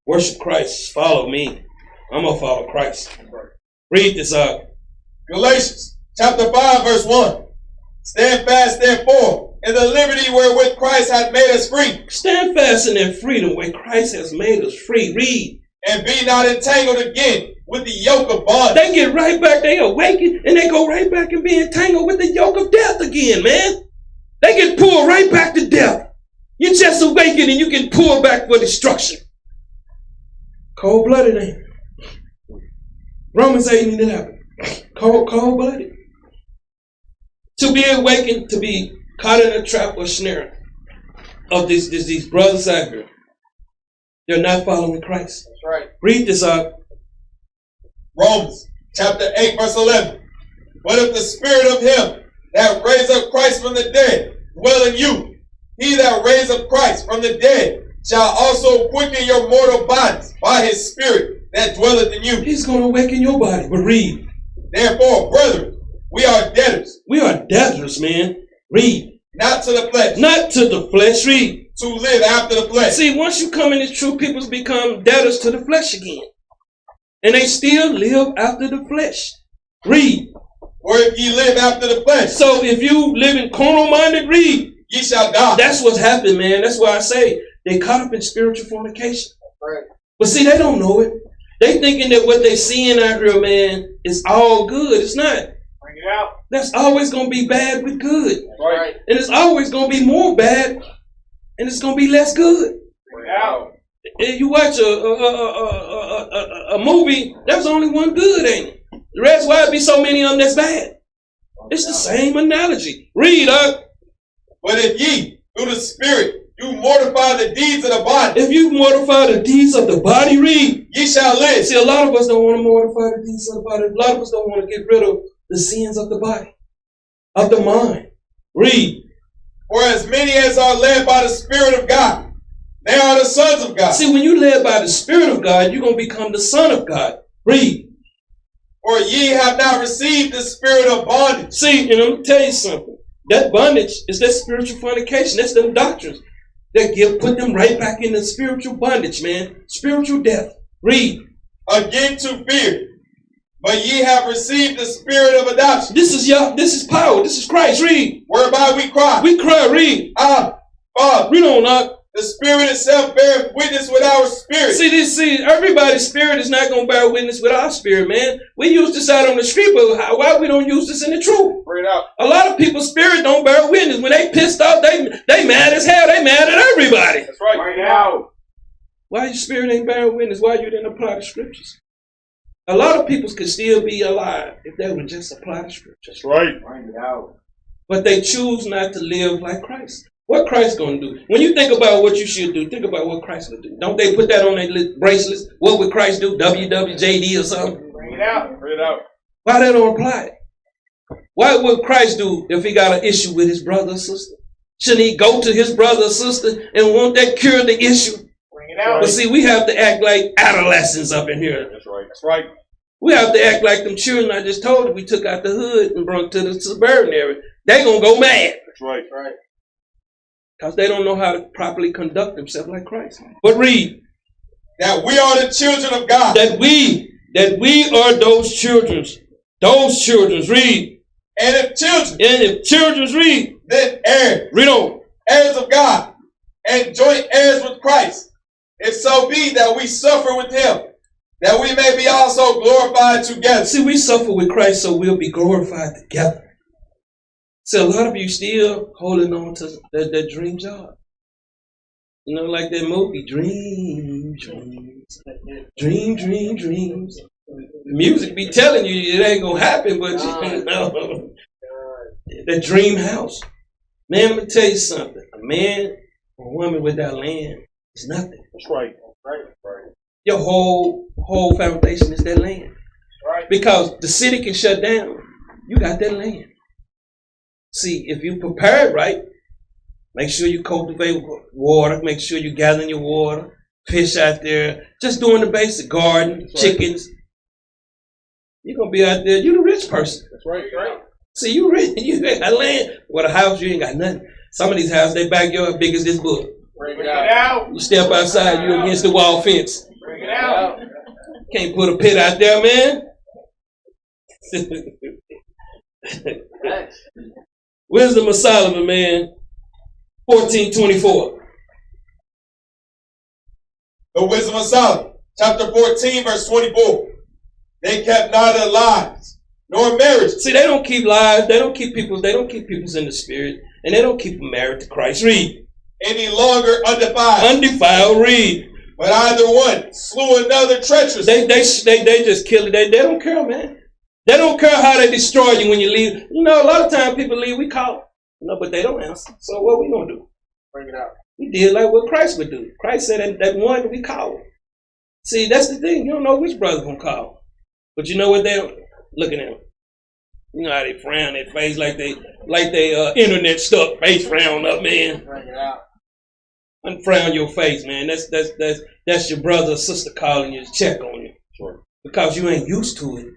Worship Christ. Follow me. I'm going to follow Christ. Read this out. Galatians chapter 5 verse 1. Stand fast therefore in the liberty wherewith Christ hath made us free. Stand fast in that freedom where Christ has made us free. Read. And be not entangled again with the yoke of bondage. They get right back. They awaken and they go right back and be entangled with the yoke of death again, man. They get pulled right back to death. You just awaken and you get pulled back for destruction. Cold-blooded, ain't it? Romans 8 need to happen. Cold-blooded. To be awakened, to be caught in a trap or snare of these brothers out here. They're not following Christ. That's right. Read this out. Romans chapter 8 verse 11. But if the spirit of him that raised up Christ from the dead dwell in you, he that raised up Christ from the dead shall also quicken your mortal bodies by his spirit that dwelleth in you. He's going to awaken your body. But read. Therefore, brethren, we are debtors. We are debtors, man. Read. Not to the flesh. Not to the flesh. Read. To live after the flesh. See, once you come in the truth, people become debtors to the flesh again. And they still live after the flesh. Read. Or if ye live after the flesh. So if you live in carnal-minded, read. Ye shall die. That's what's happened, man. That's why I say they caught up in spiritual fornication. Right. But see, they don't know it. They thinking that what they seeing out here, man, is all good. It's not. Bring it out. That's always going to be bad with good. Right. And it's always going to be more bad. And it's going to be less good. Bring it out. If you watch a movie, there's only one good, ain't it? The rest, why it be so many of them that's bad? It's the same analogy. Read up. But if ye, through the Spirit, you mortify the deeds of the body, if you mortify the deeds of the body, read. ye shall live. See, a lot of us don't want to mortify the deeds of the body. A lot of us don't want to get rid of the sins of the body, of the mind. Read. For as many as are led by the Spirit of God, they are the sons of God. See, when you're led by the Spirit of God, you're going to become the son of God. Read. For ye have not received the spirit of bondage. See, and I'm going to tell you something. That bondage is that spiritual fornication. That's them doctrines that put them right back in the spiritual bondage, man. Spiritual death. Read. Again to fear. But ye have received the spirit of adoption. This is power. This is Christ. Read. Whereby we cry. We cry. Read. Ah, Father. Read on up. The Spirit itself beareth witness with our spirit. See, everybody's spirit is not going to bear witness with our spirit, man. We use this out on the street, but why we don't use this in the truth? Bring it out. A lot of people's spirit don't bear witness. When they pissed off, they mad as hell. They mad at everybody. That's right. Bring it out. Why your spirit ain't bearing witness? Why you didn't apply the scriptures? A lot of people could still be alive if they would just apply the scriptures. That's right. Bring it out. But they choose not to live like Christ. What Christ going to do? When you think about what you should do, think about what Christ would do. Don't they put that on their bracelets? What would Christ do? WWJD or something? Bring it out. Bring it out. Why they don't apply it? What would Christ do if he got an issue with his brother or sister? Shouldn't he go to his brother or sister and want that cure the issue? Bring it out. But see, we have to act like adolescents up in here. That's right. That's right. We have to act like them children I just told you we took out the hood and brought to the suburban area. They going to go mad. That's right. Right. Because they don't know how to properly conduct themselves like Christ. But read. That we are the children of God. That we are those children. Those children, read. And if children. And if children, read. Then heirs. Read on. Heirs of God. And joint heirs with Christ. If so be that we suffer with him, that we may be also glorified together. See, we suffer with Christ so we'll be glorified together. So a lot of you still holding on to that dream job. You know, like that movie, Dreams. Dreams. Music be telling you it ain't going to happen, but you know, that dream house. Man, let me tell you something. A man or a woman without land is nothing. That's right. Right. Your whole foundation is that land. Right. Because the city can shut down. You got that land. See, if you prepare it right, make sure you cultivate water, make sure you're gathering your water, fish out there, just doing the basic garden, chickens. You're going to be out there, you're the rich person. That's right. Right. See, you rich, you ain't got land. With a house, you ain't got nothing. Some of these houses, they backyard big as this book. Bring it out. You step outside, you're against the wall fence. Bring it out. Can't put a pit out there, man. Wisdom of Solomon, man. 14:24. The wisdom of Solomon, chapter 14, verse 24. They kept neither lives nor marriage. See, they don't keep lives. They don't keep peoples in the spirit, and they don't keep them married to Christ. Read. Any longer undefiled. Undefiled. Read. But either one slew another treacherous. They just kill it. They don't care, man. They don't care how they destroy you when you leave. You know, a lot of times people leave, we call them. You know, but they don't answer. So what we gonna do? Bring it out. We did like what Christ would do. Christ said that one we call him. See, that's the thing. You don't know which brother gonna call. But you know what they don't? Look at them. You know how they frown their face like they internet stuck, face frown up, man. Bring it out. Unfrown your face, man. That's your brother or sister calling you to check on you. Sure. Because you ain't used to it.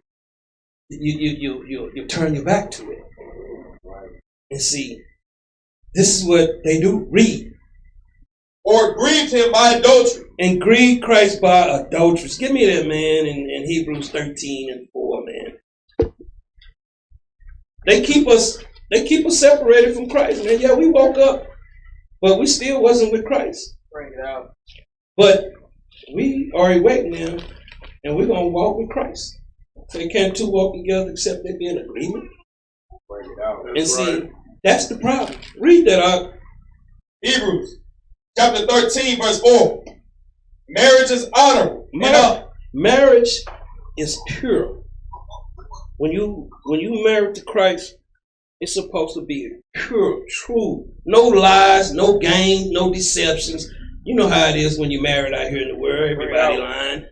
You turn your back to it. And see, this is what they do. Read. Or grieved him by adultery. And grieved Christ by adulteress. Give me that, man, in Hebrews 13:4, man. They keep us separated from Christ, man. Yeah, we woke up, but we still wasn't with Christ. Bring it out. But we are awake now, and we're gonna walk with Christ. So they can't two walk together except they be in agreement. Bring it out. And see, that's the problem. Read that out. Hebrews chapter 13, verse 4. Marriage is honorable. Marriage is pure. When you married to Christ, It's supposed to be pure, true. No lies, no games, no deceptions. You know how it is when you're married out here in the world. Everybody lying.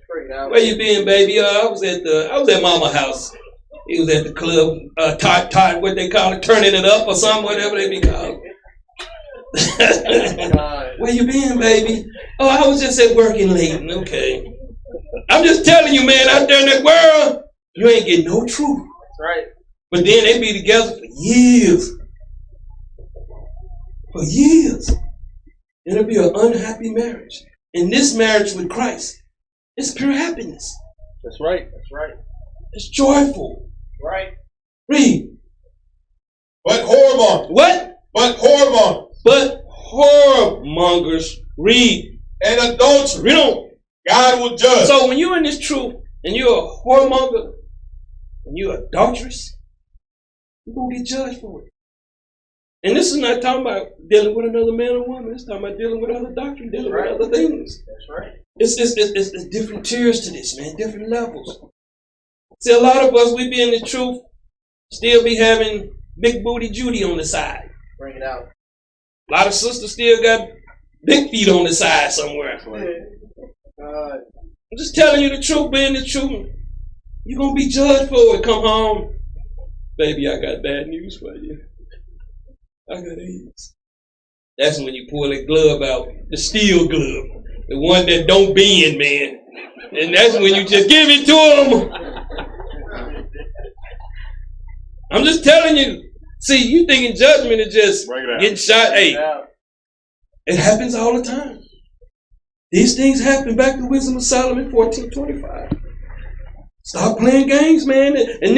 Where you been, baby? I was at Mama's house. He was at the club, what they call it, turning it up or something, whatever they be called. Where you been, baby? Oh, I was just at working late. Okay. I'm just telling you, man, out there in that world, you ain't getting no truth. That's right. But then they be together for years. For years. It'll be an unhappy marriage. And this marriage with Christ, it's pure happiness. That's right. That's right. It's joyful. Right. Read. But whoremongers. What? But whoremongers. But whoremongers. Read. And adultery. Read on. God will judge. So when you're in this truth and you're a whoremonger and you're adulterous, you're going to get judged for it. And this is not talking about dealing with another man or woman. It's talking about dealing with other doctrine, dealing with other things. That's right. It's different tiers to this, man, different levels. See, a lot of us, we be in the truth, still be having big booty Judy on the side. Bring it out. A lot of sisters still got big feet on the side somewhere. I'm just telling you the truth, man, the truth. You're going to be judged for it. Come home. Baby, I got bad news for you. I got AIDS. That's when you pull that glove out, the steel glove, the one that don't bend, man. And that's when you just give it to them. I'm just telling you. See, you thinking judgment is just getting shot. Hey, it happens all the time. These things happen. Back to Wisdom of Solomon 14:25. Stop playing games, man. And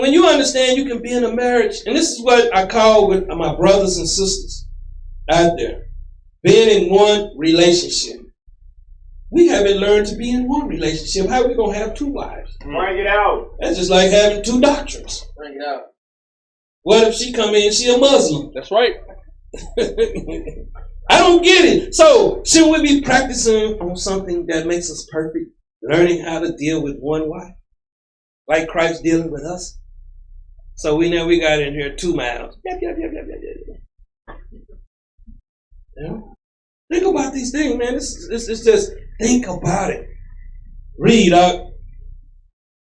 when you understand you can be in a marriage, and this is what I call with my brothers and sisters out there, being in one relationship. We haven't learned to be in one relationship. How are we going to have two wives? Bring it out. That's just like having two doctrines. Bring it out. What if she come in, she a Muslim? That's right. I don't get it. So, should we be practicing on something that makes us perfect? Learning how to deal with one wife? Like Christ dealing with us? So we got in here 2 miles. Yep. Yeah. Think about these things, man. It's just think about it. Read, The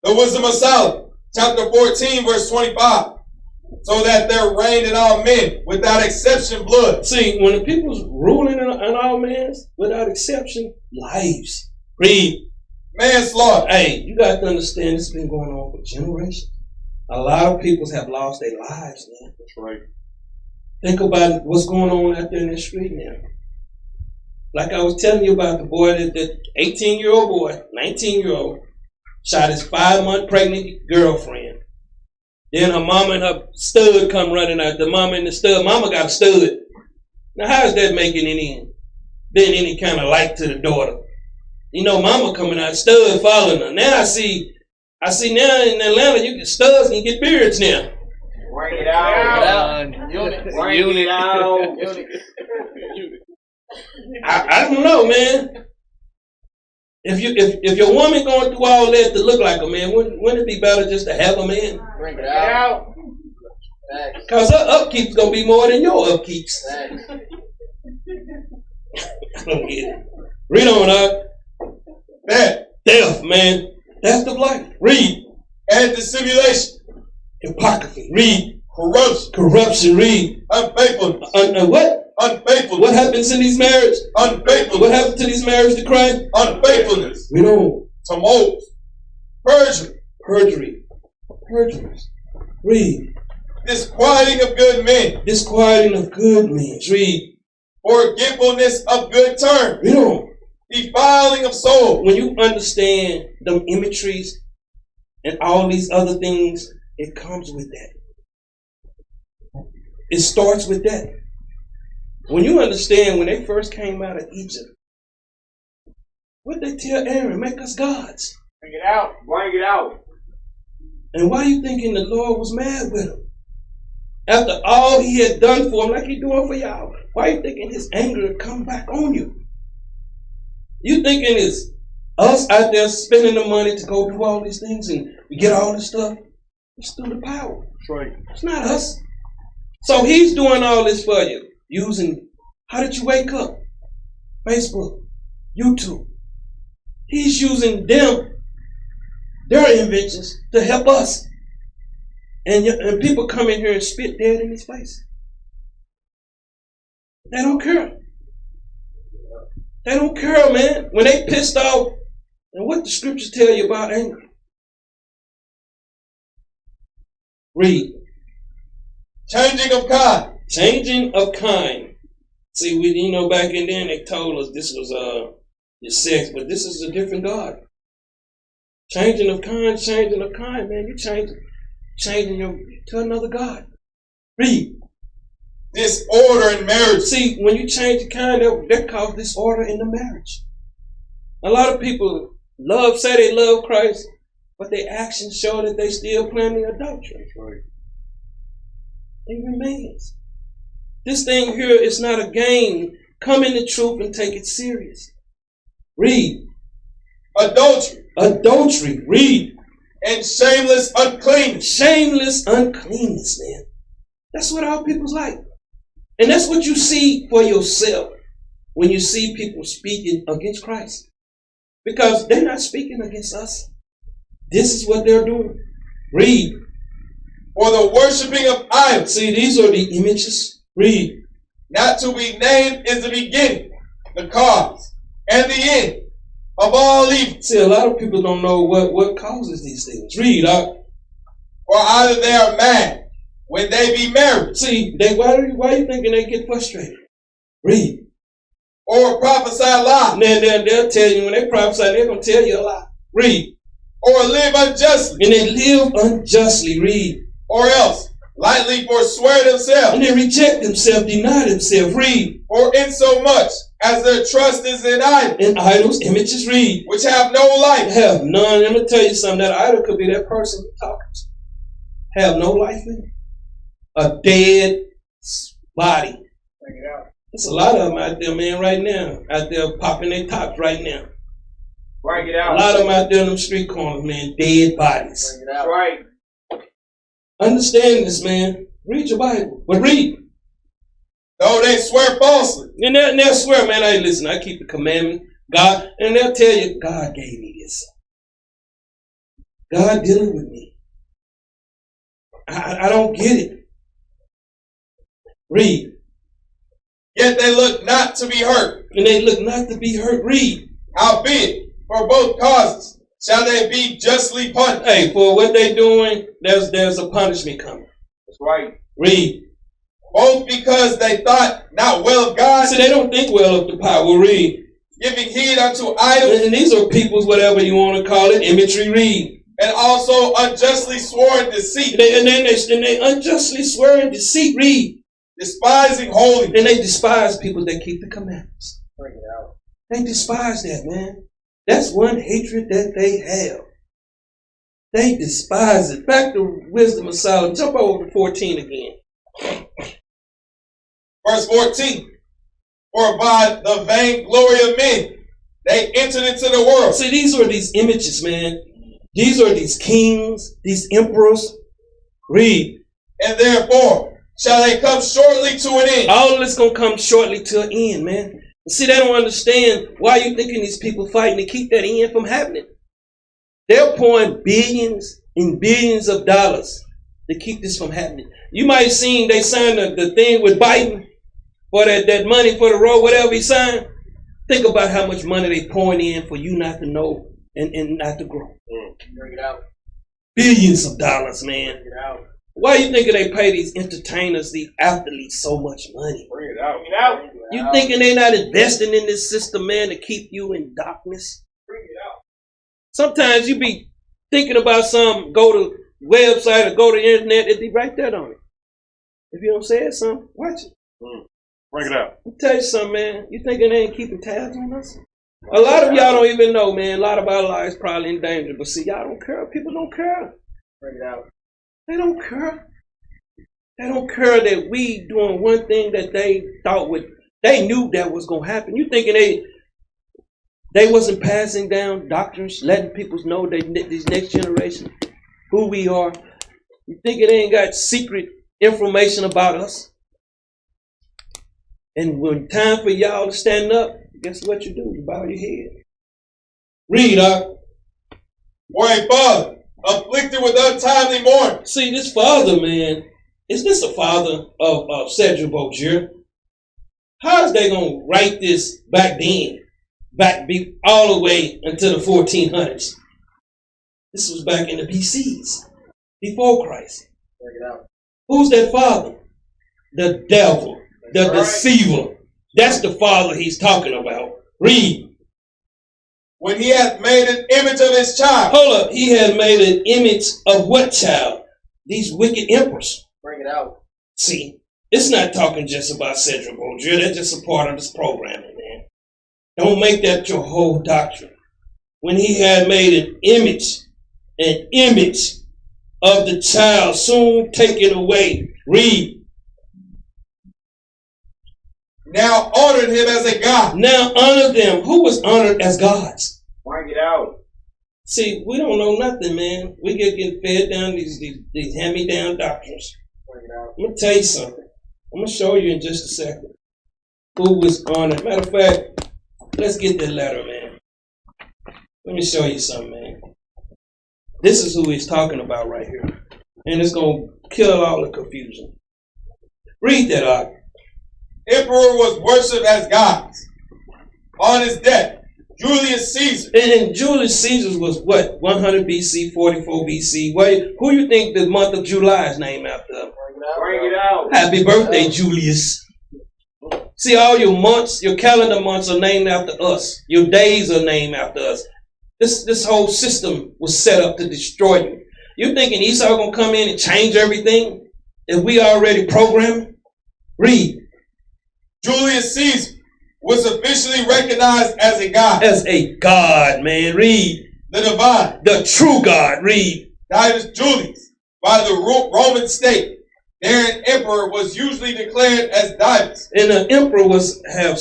Wisdom of Solomon, chapter 14, verse 25. So that there reigned in all men, without exception, blood. See, when the people's ruling in all men, without exception, lives. Read. Manslaughter. Hey, you got to understand this has been going on for generations. A lot of people have lost their lives, man. That's right. Think about what's going on out there in the street now. Like I was telling you about the boy, that 18-year-old boy, 19-year-old, shot his 5-month pregnant girlfriend. Then her mama and her stud come running out. The mama and the stud, mama got a stud. Now how is that making any kind of light to the daughter? You know, mama coming out, stud following her. Now I see now in Atlanta, you get studs and you get beards now. Bring it out. Unit. I don't know, man. If your woman going through all that to look like a man, wouldn't it be better just to have a man? Bring it out. Because her upkeep's going to be more than your upkeeps. I don't get it. Read on, Death, man. Death of life. Read. And dissimulation. Hypocrisy. Read. Corruption. Read. Unfaithfulness. What? Unfaithfulness. What happens in these marriages? Unfaithfulness. What happened to these marriages to Christ? Unfaithfulness. We don't. Tumult. Perjury. Read. Disquieting of good men. Read. Forgetfulness of good terms. We don't. Defiling of soul. When you understand them imageries and all these other things, it comes with that. It starts with that. When you understand when they first came out of Egypt, what they tell Aaron, make us gods. Bring it out. And why you thinking the Lord was mad with him? After all he had done for him, like he doing for y'all, why you thinking his anger would come back on you? You thinking it's us out there spending the money to go do all these things and we get all this stuff? It's through the power. That's right. It's not us. So he's doing all this for you. Using, how did you wake up? Facebook, YouTube. He's using them, their inventions, to help us. And people come in here and spit dead in his face. They don't care. They don't care, man. When they pissed off, and what the scriptures tell you about anger. Read. Changing of kind. Changing of kind. See, back in then they told us this was your sex, but this is a different God. Changing of kind, man. You changing to another God. Read. Disorder in marriage. See, when you change the kind, that causes disorder in the marriage. A lot of people say they love Christ, but their actions show that they still planning adultery. Right. It remains. This thing here is not a game. Come in the truth and take it serious. Read. Adultery. Read. And shameless uncleanness. Shameless uncleanness, man. That's what our people's like. And that's what you see for yourself when you see people speaking against Christ. Because they're not speaking against us. This is what they're doing. Read. For the worshiping of idols. See, these are the images. Read. Not to be named is the beginning, the cause, and the end of all evil. See, a lot of people don't know what causes these things. Read. For either they are mad when they be married. See, why are you thinking they get frustrated? Read. Or prophesy a lie. They'll tell you, when they prophesy, they're going to tell you a lie. Read. Or live unjustly. And they live unjustly. Read. Or else lightly forswear themselves. And they reject themselves, deny themselves. Read. For insomuch as their trust is in idols. In idols, images. Read. Which have no life. Have none. Let me tell you something. That idol could be that person you're talking to. Have no life in it. A dead body. Bring it out. There's a lot of them out there, man, right now. Out there popping their tops right now. Bring it out. A lot of them out there in them street corners, man. Dead bodies. Bring it out. Right. Understand this, man. Read your Bible. But read. Though they swear falsely. And they'll swear, man, hey, listen, I keep the commandment. God, and they'll tell you, God gave me this. God dealing with me. I don't get it. Read. Yet they look not to be hurt. And they look not to be hurt. Read. Howbeit, for both causes shall they be justly punished. Hey, for what they doing, there's a punishment coming. That's right. Read. Both because they thought not well of God. See, they don't think well of the power. Read. Giving heed unto idols. And these are people's, whatever you want to call it, imagery. Read. And also unjustly swore in deceit. And they unjustly swear in deceit. Read. Despising holiness. And they despise people that keep the commandments. Bring it out. They despise that, man. That's one hatred that they have. They despise it. Back to Wisdom of Solomon. Jump over to 14 again. Verse 14. For by the vainglory of men, they entered into the world. See, these are these images, man. These are these kings, these emperors. Read. And therefore shall they come shortly to an end. All of this going to come shortly to an end, man. See, they don't understand why you thinking these people fighting to keep that end from happening. They're pouring billions and billions of dollars to keep this from happening. You might have seen they signed the thing with Biden for that money for the road, whatever he signed. Think about how much money they pouring in for you not to know and not to grow. Bring it out. Billions of dollars, man. Bring it out. Why you thinking they pay these entertainers, these athletes so much money? Bring it out. Bring it out. You thinking they not investing in this system, man, to keep you in darkness? Bring it out. Sometimes you be thinking about something, go to website or go to the internet, it'd be right there on it. If you don't say something, watch it. Bring it out. I'll tell you something, man. You thinking they ain't keeping tabs on us? A lot of y'all don't even know, man. A lot of our lives probably in danger. But see, y'all don't care. People don't care. Bring it out. They don't care. They don't care that we doing one thing that they thought they knew that was going to happen. You thinking they wasn't passing down doctrines, letting people know this next generation who we are. You thinking they ain't got secret information about us. And when time for y'all to stand up, guess what you do? You bow your head. Read, Or a father afflicted with untimely mourning. See, this father, man, is this a father of Cedric Bourdieu? How is they going to write this back then? All the way until the 1400s. This was back in the BCs, before Christ. Bring it out. Who's that father? The devil, the deceiver. That's the father he's talking about. Read. When he hath made an image of his child. Hold up. He had made an image of what child? These wicked emperors. Bring it out. See, it's not talking just about Cedric Bourdieu. That's just a part of this programming, man. Don't make that your whole doctrine. When he had made an image of the child, soon taken away. Read. Now honored him as a god. Now honor them. Who was honored as gods? Bring it out. See, we don't know nothing, man. We get getting fed down these hand-me-down doctrines. Bring it out. I'm going to tell you something. I'm going to show you in just a second who was honored. Matter of fact, let's get that letter, man. Let me show you something, man. This is who he's talking about right here. And it's going to kill all the confusion. Read that out. Emperor was worshipped as gods. On his death, Julius Caesar. And Julius Caesar was what? 100 BC, 44 BC. Who you think the month of July is named after? Bring it out. Bring it out. Happy birthday, Julius. See, all your months, your calendar months are named after us. Your days are named after us. This whole system was set up to destroy you. You thinking Esau gonna come in and change everything if we already programmed? Read. Julius Caesar was officially recognized as a god. As a god, man. Read. The divine. The true God. Read. Titus Julius by the Roman state. Therein emperor was usually declared as Divus. And the emperor he was a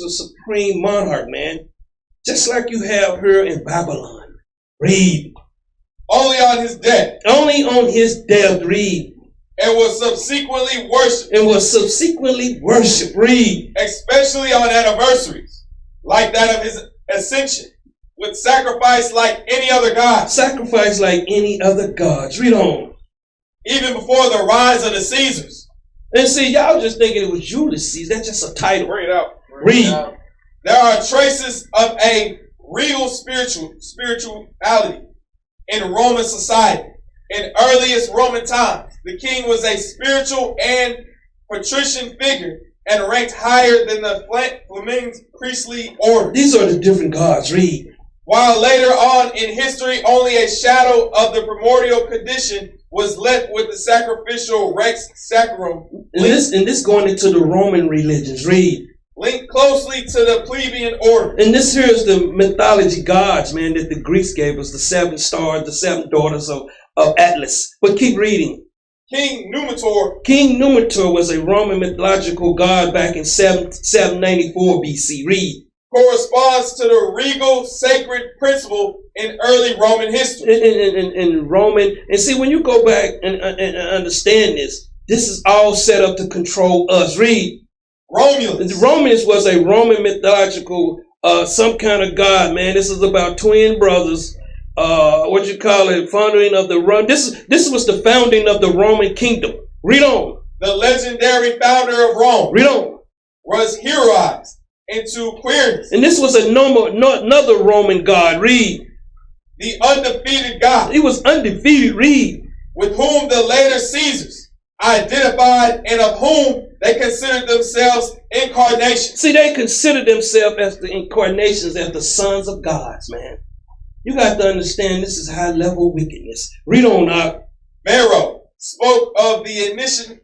supreme monarch, man. Just like you have here in Babylon. Read. Only on his death. Only on his death. Read. And was subsequently worshipped. And was subsequently worshipped. Read. Especially on anniversaries, like that of his ascension, with sacrifice like any other god. Sacrifice like any other gods. Read on. Even before the rise of the Caesars. And see, y'all just thinking it was Julius Caesar. That's just a title. Bring it out. Read. There are traces of a regal spirituality in Roman society. In earliest Roman times, the king was a spiritual and patrician figure and ranked higher than the Flaming's priestly order. These are the different gods. Read. While later on in history, only a shadow of the primordial condition was left with the sacrificial rex sacrum. And this going into the Roman religions. Read. Linked closely to the plebeian order. And this here is the mythology gods, man, that the Greeks gave us, the 7 stars, the 7 daughters of Atlas. But keep reading. King Numitor. King Numitor was a Roman mythological god back in 794 BC. Read. Corresponds to the regal sacred principle in early Roman history. In Roman, and see, when you go back and understand this is all set up to control us. Read. Romulus. Romulus was a Roman mythological, some kind of god, man. This is about twin brothers. Founding of the Rome. This was the founding of the Roman kingdom. Read on. The legendary founder of Rome. Read on. Was heroized into queerness. And this was another Roman god. Read. The undefeated god. He was undefeated. Read. With whom the later Caesars identified and of whom they considered themselves incarnations. See, they considered themselves as the incarnations, as the sons of gods, man. You got to understand this is high level wickedness. Read on up. Varro spoke of the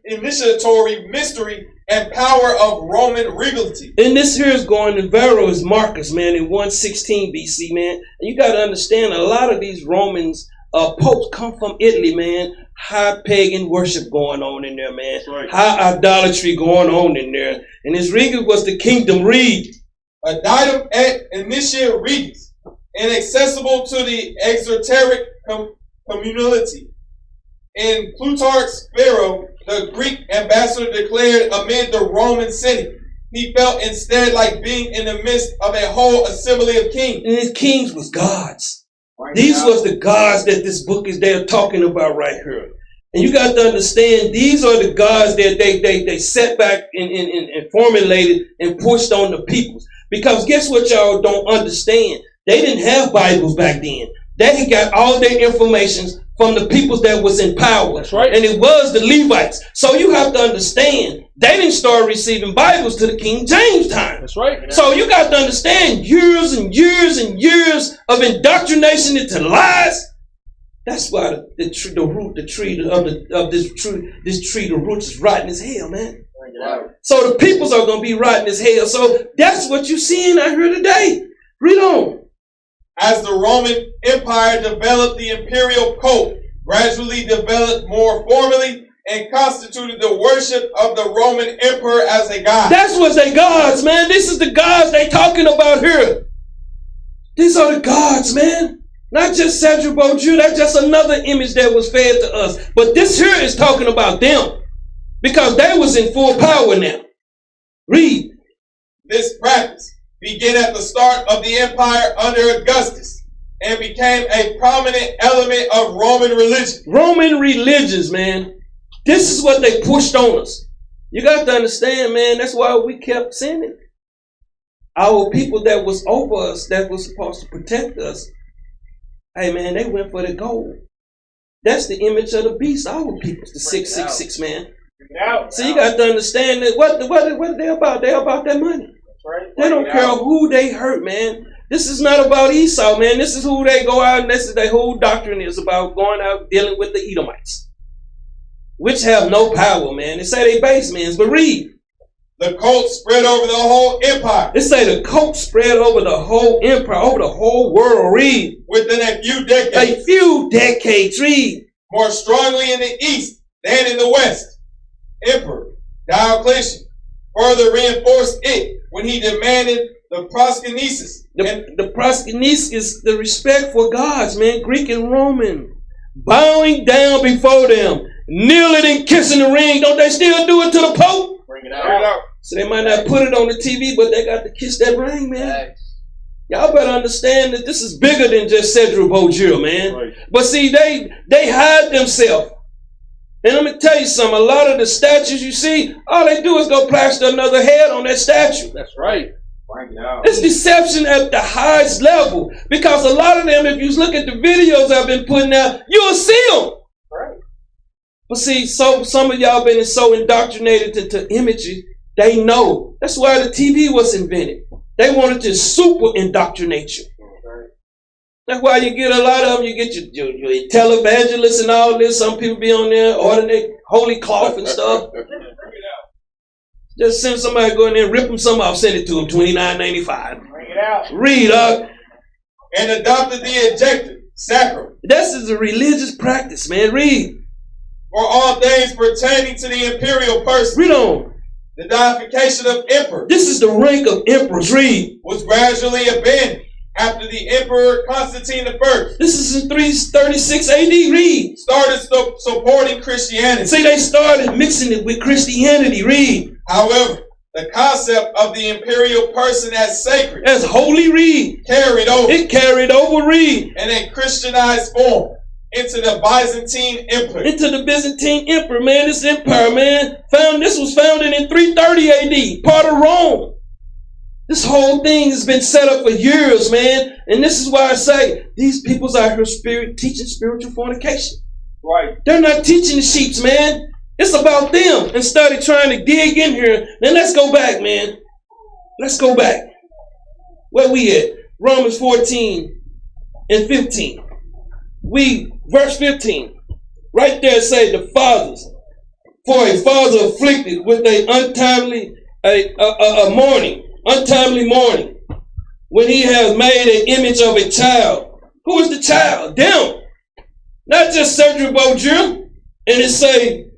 initiatory mystery and power of Roman regality. And this here is going to Varro is Marcus, man, in 116 BC, man. And you got to understand a lot of these Romans, popes come from Italy, man. High pagan worship going on in there, man. Right. High idolatry going on in there. And his regal was the kingdom. Read. Aditum et initia regis, inaccessible to the exoteric communality. In Plutarch's Pharaoh, the Greek ambassador declared amid the Roman Senate, he felt instead like being in the midst of a whole assembly of kings. And his kings was gods. These was the gods that this book is there talking about right here. And you got to understand, these are the gods that they set back and formulated and pushed on the peoples. Because guess what y'all don't understand? They didn't have Bibles back then. They got all their information from the peoples that was in power. That's right. And it was the Levites. So you have to understand, they didn't start receiving Bibles to the King James time. That's right. So you got to understand, years and years and years of indoctrination into lies. That's why the tree, the roots is rotten as hell, man. So the peoples are going to be rotten as hell. So that's what you're seeing out here today. Read on. As the Roman Empire developed, the imperial cult gradually developed more formally and constituted the worship of the Roman emperor as a god. That's what they gods, man. This is the gods they talking about here. These are the gods, man. Not just Cedric Beaujeu. That's just another image that was fed to us. But this here is talking about them because they was in full power now. Read. This practice began at the start of the empire under Augustus and became a prominent element of Roman religion. Roman religions, man. This is what they pushed on us. You got to understand, man. That's why we kept sinning. Our people that was over us, that was supposed to protect us, hey, man, they went for the gold. That's the image of the beast. Our people's the 666, man. So you got to understand that what are they about? They're about that money. They don't care who they hurt, man. This is not about Esau, man. This is who they go out, and this is their whole doctrine is about going out dealing with the Edomites, which have no power, man. They say they base men, but read. The cult spread over the whole empire. They say the cult spread over the whole empire, over the whole world. Read. Within a few decades. A few decades. Read. More strongly in the east than in the west. Emperor Diocletian further reinforced it when he demanded the proskynesis. The proskynesis is the respect for gods, man. Greek and Roman. Bowing down before them. Kneeling and kissing the ring. Don't they still do it to the Pope? Bring it out. So they might not put it on the TV, but they got to kiss that ring, man. Y'all better understand that this is bigger than just Cedric Beaujeu, man. Right. But see, they hide themselves. And let me tell you something, a lot of the statues you see, all they do is go plaster another head on that statue. That's right. It's deception at the highest level. Because a lot of them, if you look at the videos I've been putting out, you'll see them. Right. But see, so some of y'all been so indoctrinated into images, they know. That's why the TV was invented. They wanted to super indoctrinate you. That's why you get a lot of them. You get your televangelists and all this. Some people be on there ordering their holy cloth and stuff. Just send somebody to go in there and rip them some off. Send it to them, $29.95. Bring it out. Read up. And adopted the adjective sacrum. This is a religious practice, man. Read. For all things pertaining to the imperial person. Read on. The deification of emperor. This is the rank of emperors. Read. Was gradually abandoned after the emperor Constantine I. This is in 336 AD. Read. Started supporting Christianity. See, they started mixing it with Christianity. Read. However, the concept of the imperial person as sacred, as holy, read. Carried over. It carried over, read. And in Christianized form into the Byzantine Empire. Into the Byzantine Empire, man. This empire, man. This was founded in 330 AD, part of Rome. This whole thing has been set up for years, man. And this is why I say these people's out here teaching spiritual fornication. Right. They're not teaching the sheeps, man. It's about them. Instead of trying to dig in here, then let's go back, man. Let's go back. Where we at? Romans 14 and 15. Verse 15. Right there say the fathers. For a father afflicted with a untimely mourning, when he has made an image of a child. Who is the child? Them. Not just Cedric Beaujeu. And it say,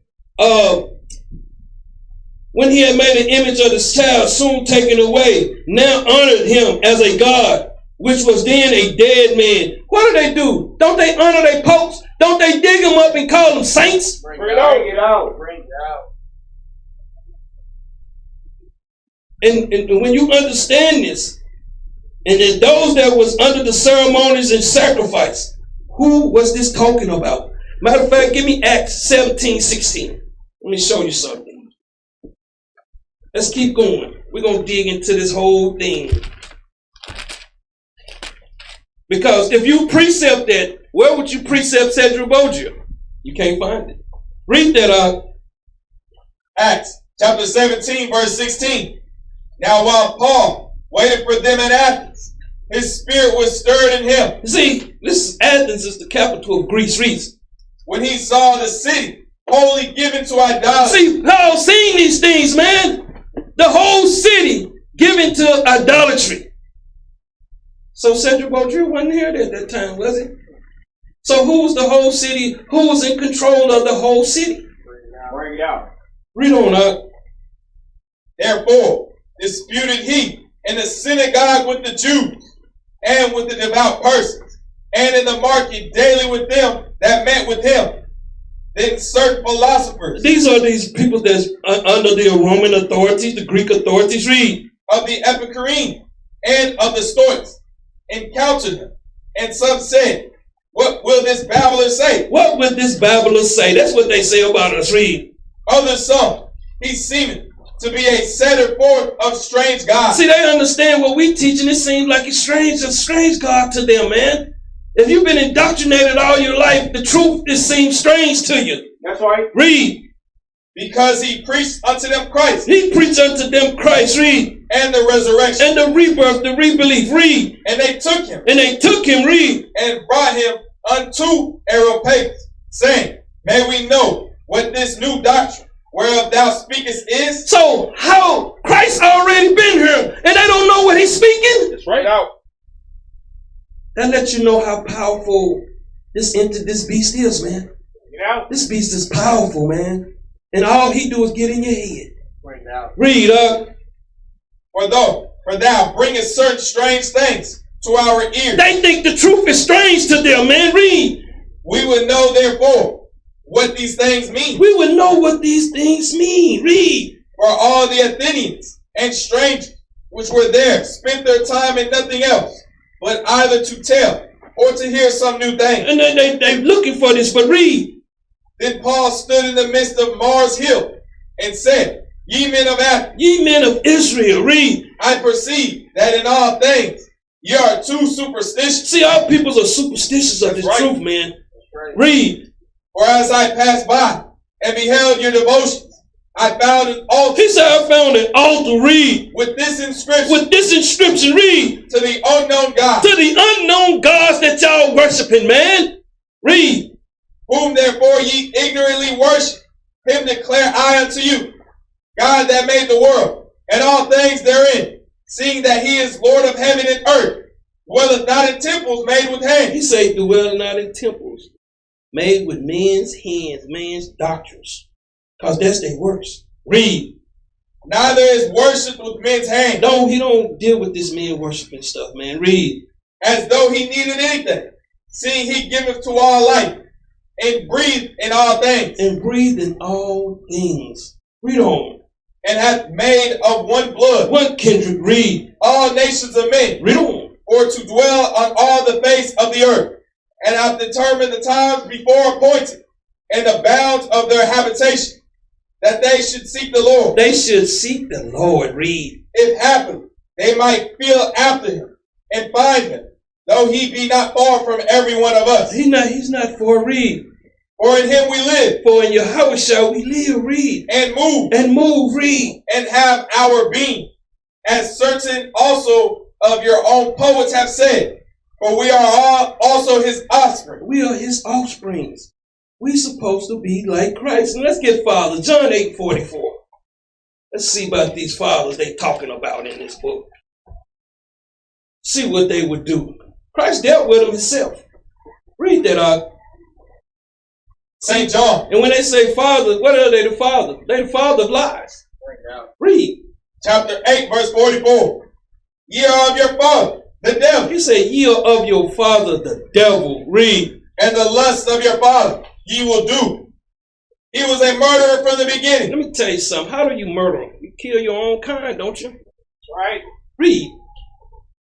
when he had made an image of this child, soon taken away, now honored him as a God, which was then a dead man. What do? Don't they honor their popes? Don't they dig them up and call them saints? Bring it out. Bring it out. Bring it out. And when you understand this, and then those that was under the ceremonies and sacrifice, who was this talking about? Matter of fact, give me Acts 17:16. Let me show you something. Let's keep going. We're going to dig into this whole thing. Because if you precept that, where would you precept Cedric Bogia? You can't find it. Read that out. Acts chapter 17, verse 16. Now while Paul waited for them in Athens, his spirit was stirred in him. You see, Athens is the capital of Greece. Reads. When he saw the city wholly given to idolatry. See, Paul seen these things, man. The whole city given to idolatry. So Cedric Bogia wasn't here at that time, was he? So who was the whole city? Who was in control of the whole city? Bring it out. Read on up. Therefore disputed he in the synagogue with the Jews and with the devout persons, and in the market daily with them that met with him. Then certain philosophers. These are these people that's under the Roman authorities, the Greek authorities. Read. Of the Epicurean and of the Stoics encountered him, and some said, what will this babbler say? What would this babbler say? That's what they say about us. Read. Others some, he seemeth to be a setter forth of strange gods. See, they understand what we teach, and it seems like it's a strange God to them, man. If you've been indoctrinated all your life, the truth, it seems strange to you. That's right. Read. Because he preached unto them Christ. He preached unto them Christ. Read. And the resurrection. And the rebirth, the rebelief. Read. And they took him. Read. And brought him unto Areopagus, saying, may we know what this new doctrine whereof thou speakest is? So how Christ already been here and they don't know what he's speaking? That's right. Out. That lets you know how powerful this beast is, man. Get out. This beast is powerful, man. And all he do is get in your head. Bring it out. Read up. For thou bringest certain strange things to our ears. They think the truth is strange to them, man. Read. We would know therefore what these things mean. We would know what these things mean. Read. For all the Athenians and strangers which were there spent their time in nothing else, but either to tell or to hear some new thing. And they're looking for this, but read. Then Paul stood in the midst of Mars Hill and said, ye men of Athens, ye men of Israel, read. I perceive that in all things ye are too superstitious. See, our peoples are superstitious of this truth, man. Right. Read. For as I passed by and beheld your devotions, I found an altar. He said, I found an altar. Read. With this inscription. Read. To the unknown God. To the unknown gods that y'all worshiping, man. Read. Whom therefore ye ignorantly worship, him declare I unto you, God that made the world and all things therein, seeing that he is Lord of heaven and earth, dwelleth not in temples made with hands. He say, dwell not in temples made with men's hands, man's doctrines. Because that's their works. Read. Neither is worshipped with men's hands. No, he don't deal with this man worshiping stuff, man. Read. As though he needed anything, seeing he giveth to all life, and breathe in all things. And breathe in all things. Read on. And hath made of one blood, one kindred. Read. All nations of men. Read on. For to dwell on all the face of the earth, and hath determined the times before appointed, and the bounds of their habitation, that they should seek the Lord. They should seek the Lord. Read. If happen, they might feel after him, and find him, though he be not far from every one of us. He's not for. Read. For in him we live. For in Yahawashi we live. Read. And move. And move. Read. And have our being. As certain also of your own poets have said, for we are all also his offspring. We are his offsprings. We supposed to be like Christ. And let's get fathers. John 8:44. Let's see about these fathers they talking about in this book. See what they would do. Christ dealt with them himself. Read that out. St. John. And when they say father, what are they the father? They the father of lies. Read. Chapter 8, verse 44. Ye are of your father, the devil. He said, ye are of your father, the devil. Read. And the lust of your father ye will do. He was a murderer from the beginning. Let me tell you something. How do you murder them? You kill your own kind, don't you? Right. Read.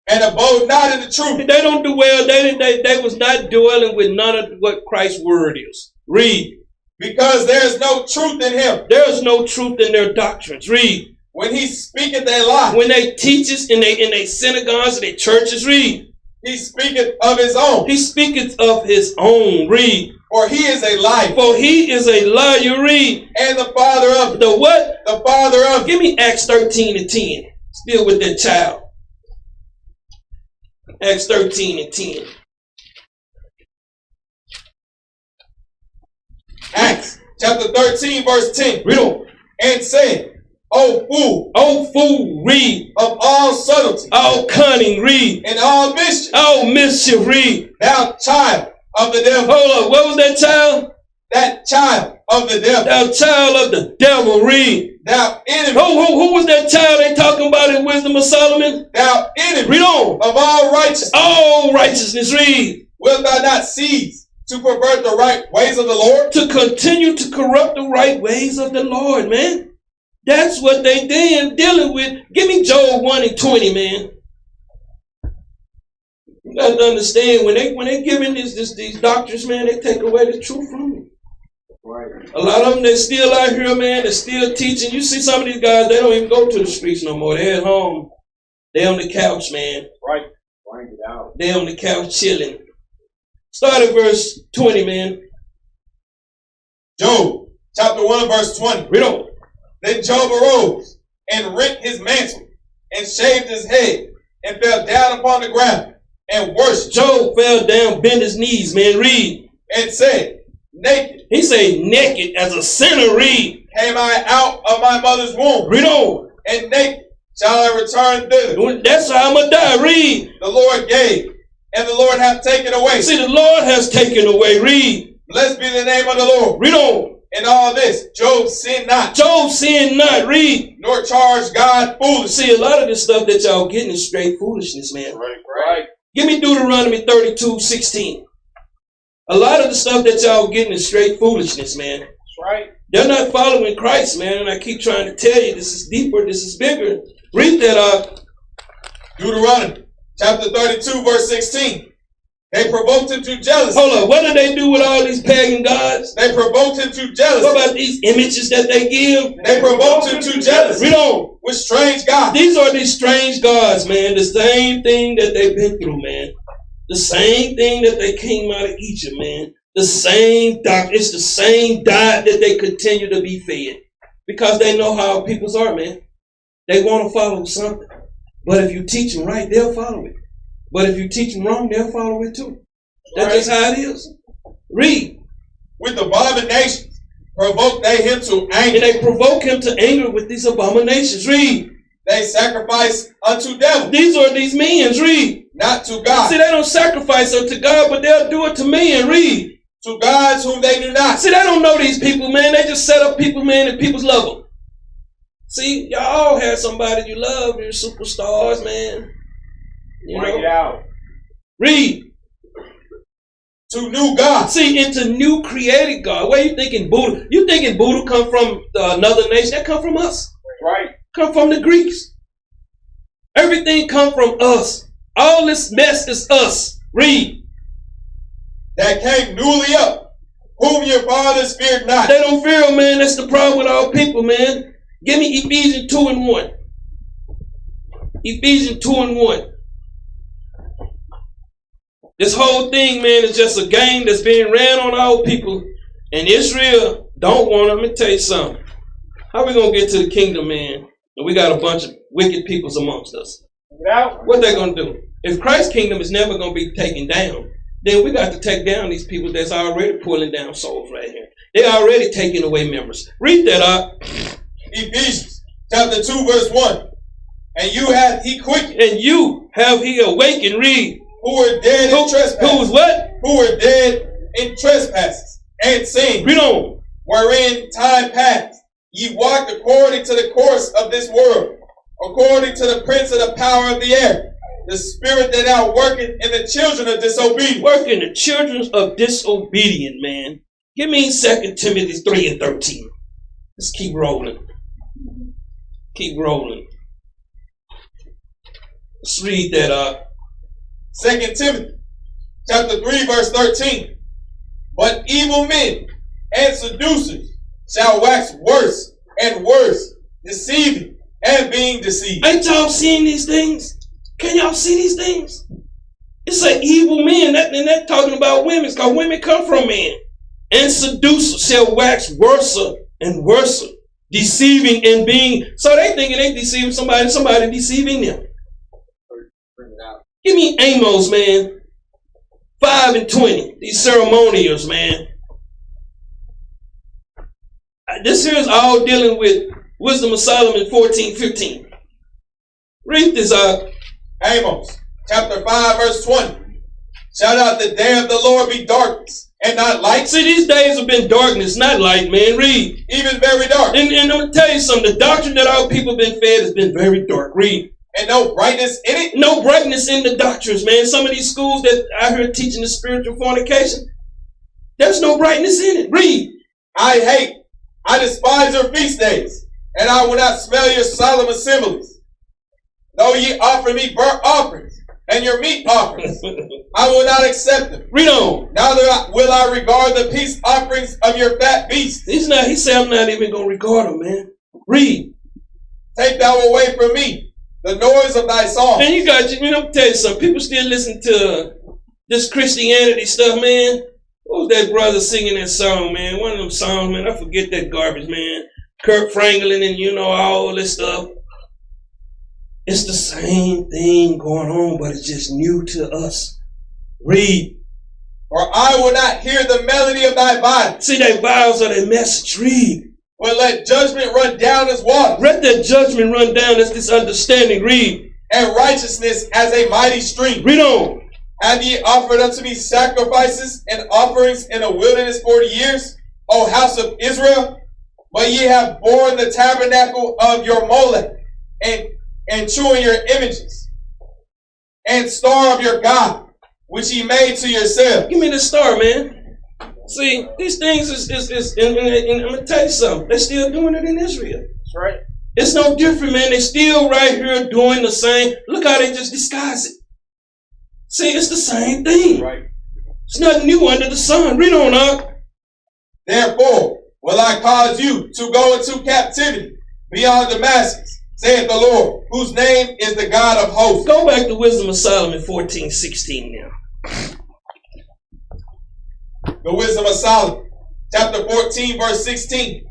And abode not in the truth. They don't do well. They was not dwelling with none of what Christ's word is. Read. Because there is no truth in him. There is no truth in their doctrines. Read. When he speaketh, they lie. When they teach us in their synagogues and their churches, read. He speaketh of his own. He speaketh of his own. Read. For he is a liar. For he is a liar. Read. And the father of the what? The father of. Give me Acts 13 and 10. Still with that child. Acts 13 and 10. Acts chapter 13 verse 10. Read on. And said, O fool, read. Of all subtlety, all cunning, read. And all mischief, read. Thou child of the devil. Hold up, what was that child? That child of the devil. Thou child of the devil, read. Thou enemy. Who was that child they talking about in Wisdom of Solomon? Thou enemy. Read on. Of all righteousness. All righteousness, read. Wilt thou not cease to pervert the right ways of the Lord? To continue to corrupt the right ways of the Lord, man. That's what they dealing with. Give me Job 1 and 20, man. You got to understand, when they giving these doctrines, man, they take away the truth from you. Right. A lot of them, they're still out here, man. They're still teaching. You see some of these guys, they don't even go to the streets no more. They're at home. They're on the couch, man. Right. Bring it out. They're on the couch chilling. Start at verse 20, man. Job chapter 1 verse 20. Read on. Then Job arose and rent his mantle and shaved his head and fell down upon the ground and worshipped. Job fell down, bent his knees, man. Read. And said, naked. He said, naked as a sinner. Read. Came I out of my mother's womb. Read on. And naked shall I return thither. That's how I'm going to die. Read. The Lord gave, and the Lord hath taken away. See, the Lord has taken away. Read. Blessed be the name of the Lord. Read on. In all this, Job sinned not. Job sinned not. Read. Nor charged God foolish. See, a lot of this stuff that y'all getting is straight foolishness, man. Right. Give me Deuteronomy 32:16. A lot of the stuff that y'all getting is straight foolishness, man. That's right. They're not following Christ, man. And I keep trying to tell you, this is deeper, this is bigger. Read that Deuteronomy chapter 32 verse 16. They provoked him to jealousy. Hold on, what do they do with all these pagan gods? They provoked him to jealousy. What about these images that they give? They provoked him to jealousy. Read on. With strange gods. These are these strange gods, man. The same thing that they've been through, man. The same thing that they came out of Egypt, man. The same diet. It's the same diet that they continue to be fed. Because they know how peoples are, man. They want to follow something. But if you teach them right, they'll follow it. But if you teach them wrong, they'll follow it too. That's just how it is. Read. With abominations provoke they him to anger. And they provoke him to anger with these abominations. Read. They sacrifice unto devils. These are these men. Read. Not to God. See, they don't sacrifice unto God, but they'll do it to men. Read. To gods whom they do not. See, they don't know these people, man. They just set up people, man, and people's love them. See, y'all all have somebody you love. You're superstars, man. You Bring know? it out. Read. To new gods. See, into new created God. Where you thinking Buddha? You thinking Buddha come from another nation? That come from us. Right. Come from the Greeks. Everything come from us. All this mess is us. Read. That came newly up, whom your fathers feared not. They don't fear him, man. That's the problem with our people, man. Give me Ephesians 2 and 1. Ephesians 2 and 1. This whole thing, man, is just a game that's being ran on our people. And Israel don't want them. Let me tell you something. How we going to get to the kingdom, man? And we got a bunch of wicked peoples amongst us. Bring it out. What they going to do? If Christ's kingdom is never going to be taken down, then we got to take down these people that's already pulling down souls right here. They're already taking away members. Read that up. Ephesians chapter 2 verse 1. And you hath he quickened. And you have he awakened. Read. Who were dead in trespasses. Who was what? Who were dead in trespasses and sins. Read on. Wherein time past ye walked according to the course of this world, according to the prince of the power of the air, the spirit that now worketh in the children of disobedience. Working the children of disobedient, man. Give me 2 Timothy 3 and 13. Let's keep rolling. Keep rolling. Let's read that. 2 Timothy chapter 3 verse 13. But evil men and seducers shall wax worse and worse, deceiving and being deceived. Ain't y'all seeing these things? Can y'all see these things? It's an evil men, and that's talking about women, because women come from men. And seducers shall wax worse and worse, deceiving and being. So they thinking they deceiving somebody, somebody deceiving them. Give me Amos, man. 5 and 20. These ceremonials, man. This here is all dealing with Wisdom of Solomon 14:15. Read this out. Amos chapter 5 verse 20. Shall not the day of the Lord be darkness and not light? See, these days have been darkness, not light, man. Read. Even very dark. And I'm going to tell you something. The doctrine that our people have been fed has been very dark. Read. And no brightness in it? No brightness in the doctrines, man. Some of these schools that I heard teaching the spiritual fornication, there's no brightness in it. Read. I despise your feast days, and I will not smell your solemn assemblies. Though ye offer me burnt offerings and your meat offerings, I will not accept them. Read on. Neither will I regard the peace offerings of your fat beasts. He said, I'm not even going to regard them, man. Read. Take thou away from me the noise of thy song. And you know, tell you something. People still listen to this Christianity stuff, man. What was that brother singing that song, man? One of them songs, man. I forget that garbage, man. Kurt Franklin and all this stuff. It's the same thing going on, but it's just new to us. Read. For I will not hear the melody of thy violence. See, their vows are their message. Read. But let judgment run down as water. Let that judgment run down as this understanding. Read. And righteousness as a mighty stream. Read on. Have ye offered unto me sacrifices and offerings in the wilderness 40 years, O house of Israel? But ye have borne the tabernacle of your Molech, and chewing your images, and star of your God, which ye made to yourselves. Give me the star, man. See, these things and I'm going to tell you something. They're still doing it in Israel. That's right. It's no different, man. They're still right here doing the same. Look how they just disguise it. See, it's the same thing. Right. It's nothing new under the sun. Read on up. Therefore will I cause you to go into captivity beyond Damascus, saith the Lord, whose name is the God of hosts. Go back to Wisdom of Solomon 14:16 now. The Wisdom of Solomon, chapter 14, verse 16.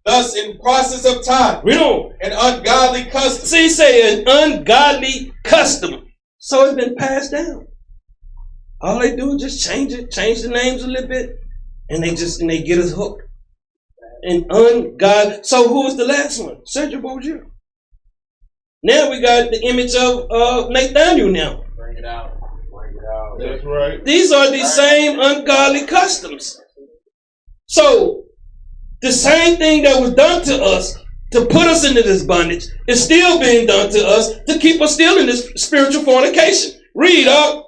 Thus in process of time, Read on. an ungodly custom. See, say an ungodly custom. So it's been passed down. All they do is just change the names a little bit, and they get us hooked. And ungodly. So who was the last one? Sergio Bourdieu. Now we got the image of Nathaniel now. Bring it out. Bring it out. That's right. These are the same ungodly customs. So the same thing that was done to us to put us into this bondage is still being done to us to keep us still in this spiritual fornication. Read up.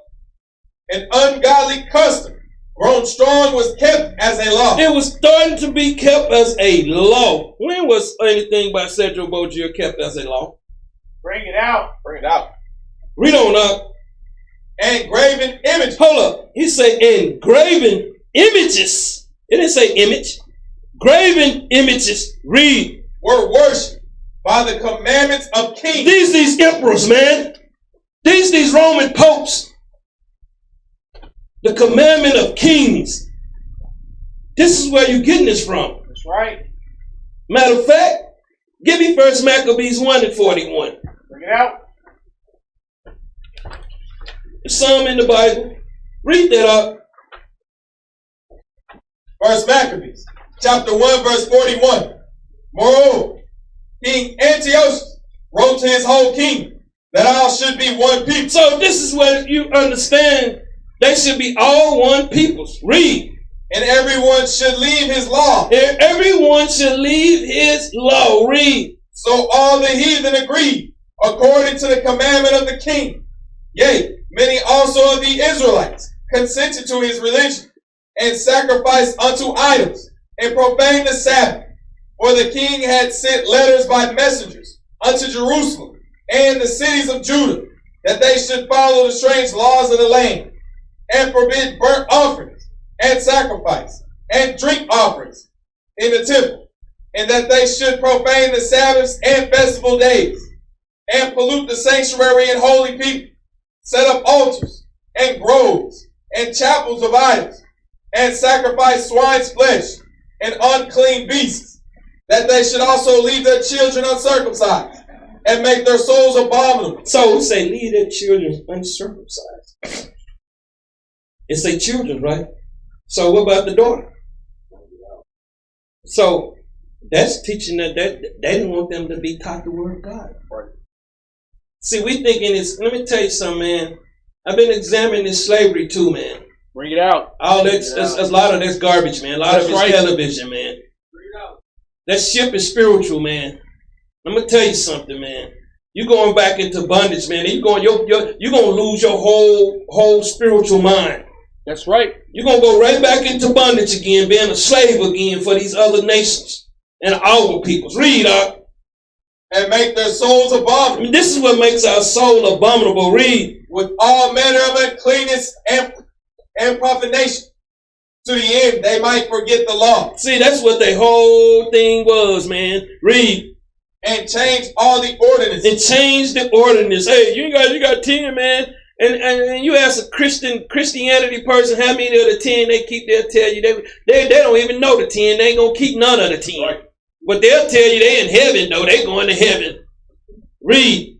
An ungodly custom, grown strong, was kept as a law. It was starting to be kept as a law. When was anything by Sergio Bourdieu kept as a law? Bring it out. Bring it out. Read on up. And graven images. Hold up. He said engraven images. It didn't say image. Graven images. Read. Were worshipped by the commandments of kings. These emperors, man. These Roman popes. The commandment of kings. This is where you're getting this from. That's right. Matter of fact, give me 1 Maccabees 1 and 41. Bring it out. There's some in the Bible. Read that up. 1 Maccabees, chapter 1, verse 41. Moreover, King Antiochus wrote to his whole kingdom that all should be one people. So this is what you understand. They should be all one peoples. Read. And everyone should leave his law. And everyone should leave his law. Read. So all the heathen agreed, according to the commandment of the king, Yea, many also of the Israelites consented to his religion, and sacrificed unto idols, and profaned the Sabbath. For the king had sent letters by messengers unto Jerusalem and the cities of Judah, that they should follow the strange laws of the land, and forbid burnt offerings, and sacrifice, and drink offerings in the temple, and that they should profane the Sabbaths and festival days, and pollute the sanctuary and holy people, set up altars, and groves, and chapels of idols, and sacrifice swine's flesh, and unclean beasts, that they should also leave their children uncircumcised, and make their souls abominable. So say, leave their children uncircumcised. It's their children, right? So what about the daughter? So that's teaching that they didn't want them to be taught the word of God. See, we thinking it's, let me tell you something, man. I've been examining this slavery too, man. Bring it out. All that's a lot of that's garbage, man. A lot of it's television, man. That ship is spiritual, man. I'm gonna tell you something, man. You're going back into bondage, man. You're gonna lose your whole spiritual mind. That's right. You're gonna go right back into bondage again, being a slave again for these other nations and our peoples. Read up. And make their souls abominable. I mean, this is what makes our soul abominable. Read. With all manner of uncleanness and profanation, to the end they might forget the law. See, that's what their whole thing was, man. Read. And change all the ordinances. And change the ordinance. Hey, you got 10, man. And you ask a Christianity person how many of the 10 they keep, they'll tell you they don't even know the 10. They ain't gonna keep none of the 10. Right. But they'll tell you they in heaven, though. They going to heaven. Read.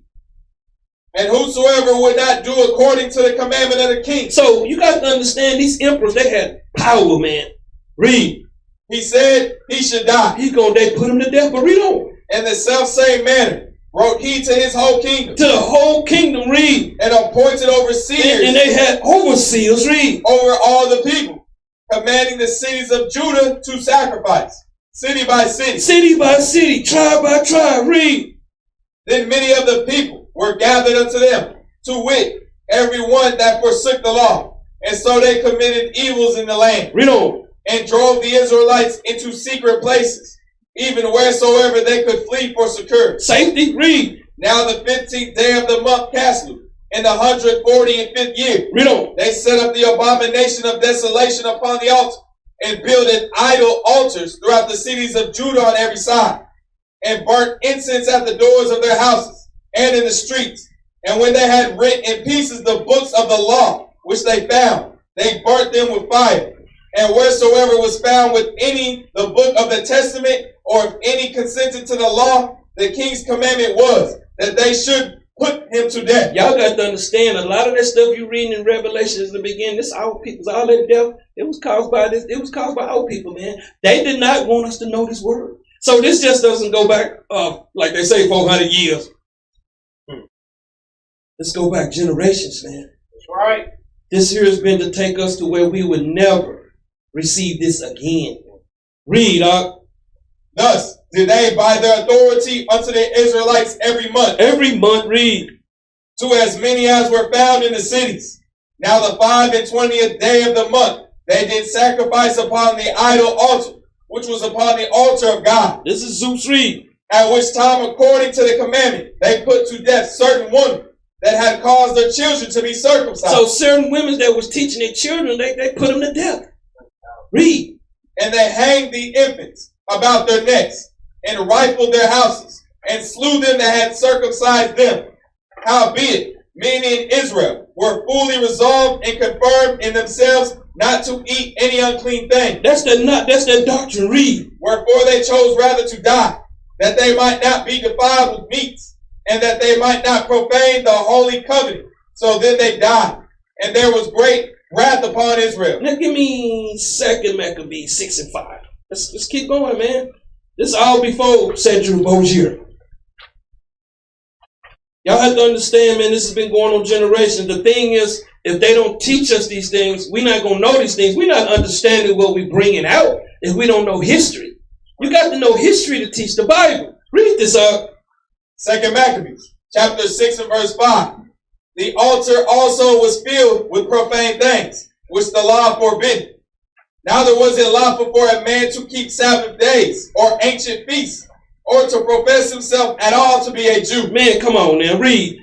And whosoever would not do according to the commandment of the king. So you got to understand, these emperors, they had power, man. Read. He said he should die. They put him to death, but read on. In the self-same manner wrote he to his whole kingdom. To the whole kingdom, read. And appointed overseers. And they had overseers, read. Over all the people, commanding the cities of Judah to sacrifice, city by city. City by city, tribe by tribe, read. Then many of the people were gathered unto them, to wit, every one that forsook the law. And so they committed evils in the land. Read on. And drove the Israelites into secret places, even wheresoever they could flee for security. Safety, read. Now the 15th day of the month Caslu, in the 145th year, read on. They set up the abomination of desolation upon the altar, and builded idol altars throughout the cities of Judah on every side, and burnt incense at the doors of their houses and in the streets. And when they had rent in pieces the books of the law, which they found, they burnt them with fire. And wheresoever was found with any the book of the testament, or if any consented to the law, the king's commandment was that they should put him to death. Y'all got to understand, a lot of that stuff you reading in Revelation is the beginning. This our people's all that death. It was caused by this. It was caused by our people, man. They did not want us to know this word. So this just doesn't go back, like they say, 400 years. Let's go back generations, man. That's right. This here has been to take us to where we would never receive this again. Read, Thus did they by their authority unto the Israelites every month. Every month, read. To as many as were found in the cities. Now the 25th day of the month, they did sacrifice upon the idol altar, which was upon the altar of God. This is Zeus, read. At which time, according to the commandment, they put to death certain women that had caused their children to be circumcised. So certain women that was teaching their children, they put them to death. Read. And they hanged the infants about their necks, and rifled their houses, and slew them that had circumcised them. Howbeit, many in Israel were fully resolved and confirmed in themselves not to eat any unclean thing. That's their doctrine. Read. Wherefore they chose rather to die, that they might not be defiled with meats, and that they might not profane the holy covenant. So then they died, and there was great wrath upon Israel. Now give me 2 Maccabees 6 and 5. Let's keep going, man. This all before Cedric Bozier. Y'all have to understand, man, this has been going on generations. The thing is, if they don't teach us these things, we're not going to know these things. We're not understanding what we're bringing out if we don't know history. You got to know history to teach the Bible. Read this up. 2 Maccabees, chapter 6 and verse 5. The altar also was filled with profane things, which the law forbid. Neither was it lawful for a man to keep Sabbath days or ancient feasts, or to profess himself at all to be a Jew. Man, come on now, read.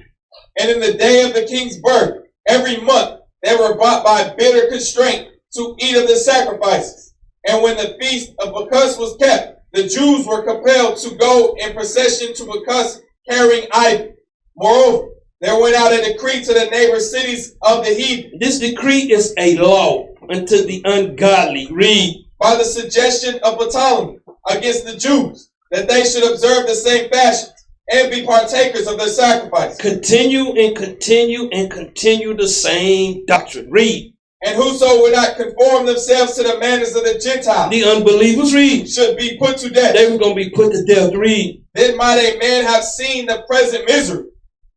And in the day of the king's birth, every month, they were brought by bitter constraint to eat of the sacrifices. And when the feast of Bacchus was kept, the Jews were compelled to go in procession to Bacchus carrying ivy. Moreover, there went out a decree to the neighbor cities of the heathen. This decree is a law unto the ungodly. Read. By the suggestion of Ptolemy against the Jews, that they should observe the same fashions and be partakers of their sacrifice. Continue and continue and continue the same doctrine. Read. And whoso would not conform themselves to the manners of the Gentiles, The unbelievers, read. should be put to death. They were going to be put to death. Read. Then might a man have seen the present misery,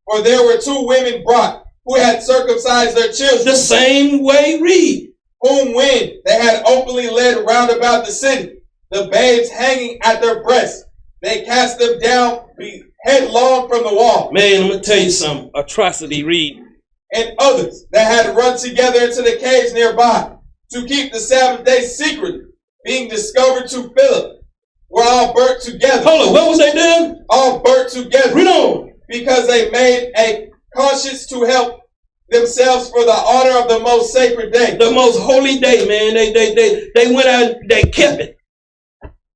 for there were 2 women brought, who had circumcised their children, The same way, read. whom when they had openly led round about the city, the babes hanging at their breasts, they cast them down headlong from the wall. Man, I'm going to tell you something. Atrocity, read. And others that had run together into the caves nearby to keep the Sabbath day secretly, being discovered to Philip, were all burnt together. Hold on, what was they doing? All burnt together. Read on. Because they made a conscience to help themselves for the honor of the most sacred day. The most holy day, man. They went out, they kept it.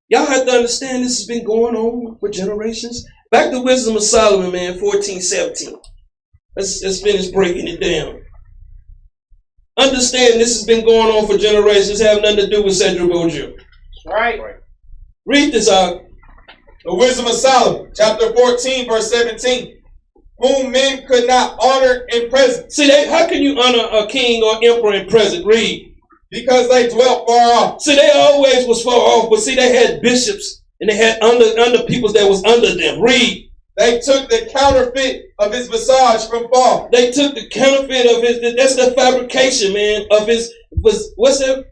Y'all have to understand this has been going on for generations. Back to Wisdom of Solomon, man, 14:17. Let's finish breaking it down. Understand this has been going on for generations, have nothing to do with Cedric Bourdieu. That's right. Read this out. The Wisdom of Solomon, chapter 14, verse 17. Whom men could not honor in presence. See, how can you honor a king or emperor in present? Read. Because they dwelt far off. See, they always was far off, but see, they had bishops and they had under peoples that was under them. Read. They took the counterfeit of his visage from far. They took the counterfeit of his, that's the fabrication, man, of his, what's that?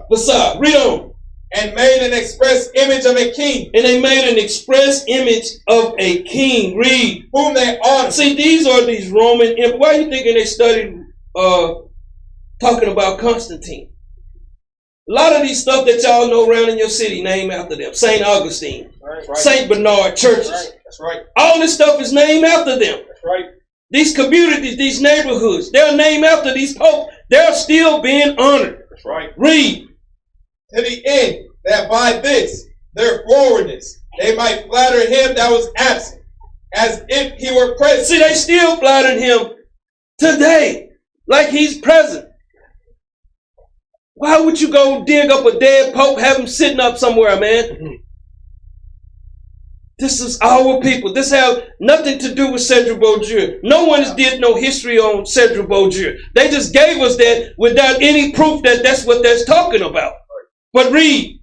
Facade. Read on. And made an express image of a king. And they made an express image of a king. Read. Whom they honored. See, these are these Roman emperors. Why are you thinking they studied talking about Constantine? A lot of these stuff that y'all know around in your city named after them. St. Augustine, Right. St. Bernard churches. That's right. All this stuff is named after them. That's right. These communities, these neighborhoods, they're named after these popes. They're still being honored. That's right. Read. To the end that by this, their forwardness, they might flatter him that was absent, as if he were present. See, they still flattering him today, like he's present. Why would you go dig up a dead pope, have him sitting up somewhere, man? This is our people. This has nothing to do with Cedric Bourdieu. No one did no history on Cedric Bourdieu. They just gave us that without any proof that that's what that's talking about. But read.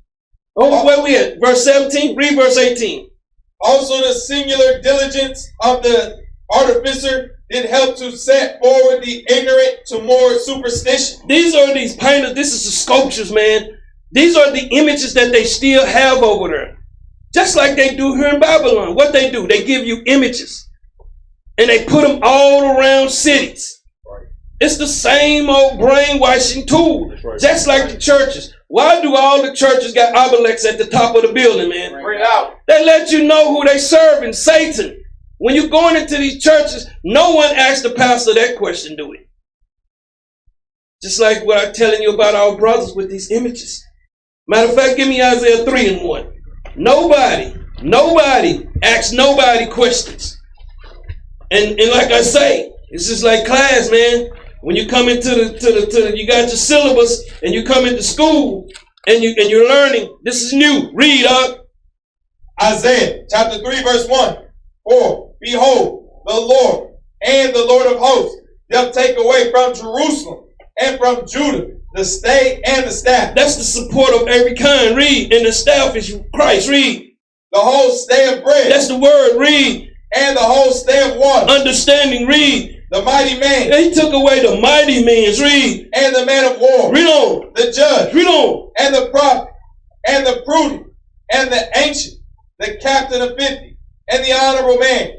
Oh, where we at? Verse 17? Read verse 18. Also the singular diligence of the artificer did help to set forward the ignorant to more superstition. These are these painters. This is the sculptures, man. These are the images that they still have over there. Just like they do here in Babylon. What they do, they give you images. And they put them all around cities. Right. It's the same old brainwashing tool. Right. Just like the churches. Why do all the churches got obelisks at the top of the building, man? Bring it out. They let you know who they serving, Satan. When you're going into these churches, no one asks the pastor that question, do we? Just like what I'm telling you about our brothers with these images. Matter of fact, give me Isaiah 3:1. Nobody asks nobody questions. And like I say, it's just like class, man. When you come into the you got your syllabus and you come into school and you're learning. This is new. Read up. Isaiah chapter 3 verse 1. For behold, the Lord and the Lord of hosts doth take away from Jerusalem and from Judah the stay and the staff. That's the support of every kind. Read. And the staff is Christ. Read. The whole stay of bread. That's the word. Read. And the whole stay of water. Understanding. Read. The mighty man. They took away the mighty men's. Read. And the man of war. Read on. The judge. Read on. And the prophet. And the prudent. And the ancient. The captain of 50. And the honorable man.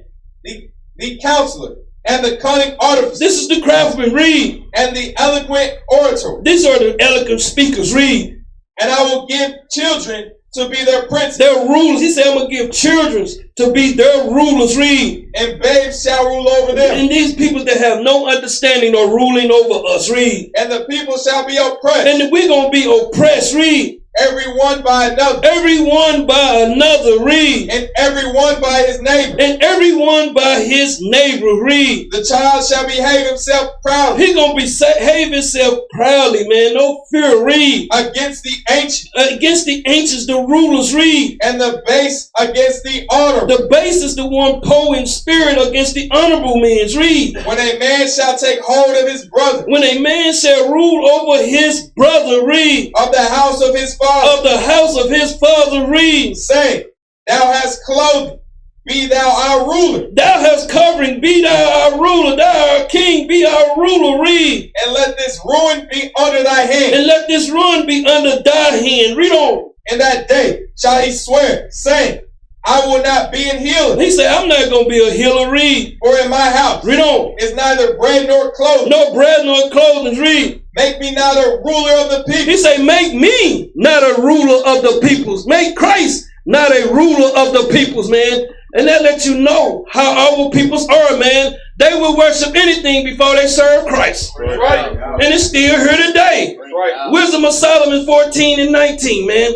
The counselor. and the cunning artificer. This is the craftsman. Read. And the eloquent orator. These are the eloquent speakers. Read. And I will give children to be their princes. Their rulers. He said, I'm going to give children to be their rulers. Read. And babes shall rule over them. And these people that have no understanding are ruling over us. Read. And the people shall be oppressed. And we're going to be oppressed. Read. Every one by another. Every one by another. Read. And every one by his neighbor. And every one by his neighbor. Read. The child shall behave himself proudly. He gonna behave himself proudly, man. No fear. Read. Against the ancient. Against the ancients, the rulers. Read. And the base against the honorable. The base is the one poor in spirit against the honorable men's. Read. When a man shall take hold of his brother. When a man shall rule over his brother. Read. Of the house of his father. Of the house of his father. Read. Saying, thou hast clothing, be thou our ruler. Thou hast covering, be thou our ruler. Thou our king, be our ruler. Read. And let this ruin be under thy hand. And let this ruin be under thy hand. Read on. In that day shall he swear, saying, I will not be in healing. He said, I'm not going to be a healer. Read. For in my house Read on. is neither bread nor clothing. No bread nor clothing. Read. Make me not a ruler of the people. He said, make me not a ruler of the peoples. Make Christ not a ruler of the peoples, man. And that lets you know how our peoples are, man. They will worship anything before they serve Christ. Right. And it's still here today. Right. Wisdom of Solomon 14 and 19, man.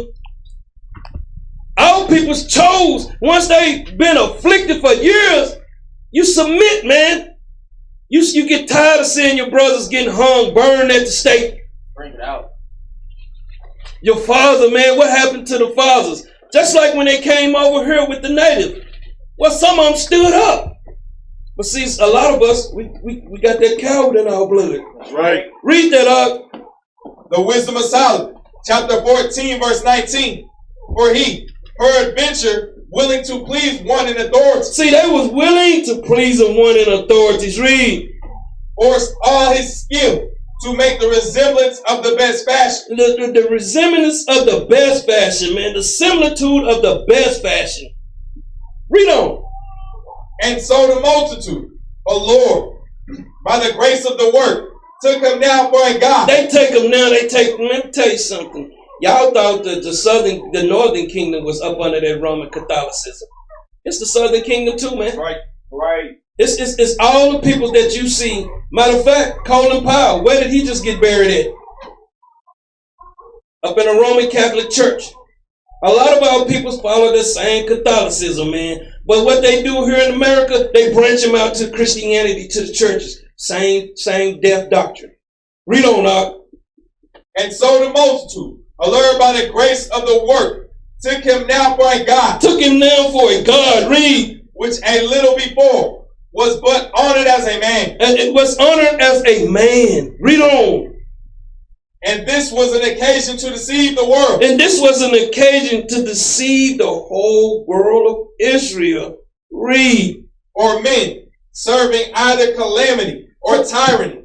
Our peoples chose, once they've been afflicted for years, you submit, man. You get tired of seeing your brothers getting hung, burned at the stake. Bring it out. Your father, man, what happened to the fathers? Just like when they came over here with the native. Well, some of them stood up. But see, a lot of us, we got that coward in our blood. That's right. Read that up. The Wisdom of Solomon, chapter 14, verse 19. For he, peradventure, willing to please one in authority. See, they was willing to please the one in authorities. Read. Forced all his skill to make the resemblance of the best fashion. The resemblance of the best fashion, man. The similitude of the best fashion. Read on. And so the multitude, O Lord, by the grace of the work, took him now for a God. They take him now. Let me tell you something. Y'all thought that the northern kingdom was up under that Roman Catholicism. It's the southern kingdom too, man. Right. Right. It's all the people that you see. Matter of fact, Colin Powell, where did he just get buried at? Up in a Roman Catholic church. A lot of our people follow the same Catholicism, man. But what they do here in America, they branch them out to Christianity, to the churches. Same death doctrine. Read on, Doc. And so the multitude, allured by the grace of the work, took him now for a God. Took him now for a God. Read. Which a little before was but honored as a man. And it was honored as a man. Read on. And this was an occasion to deceive the world. And this was an occasion to deceive the whole world of Israel. Read. Or men serving either calamity or tyranny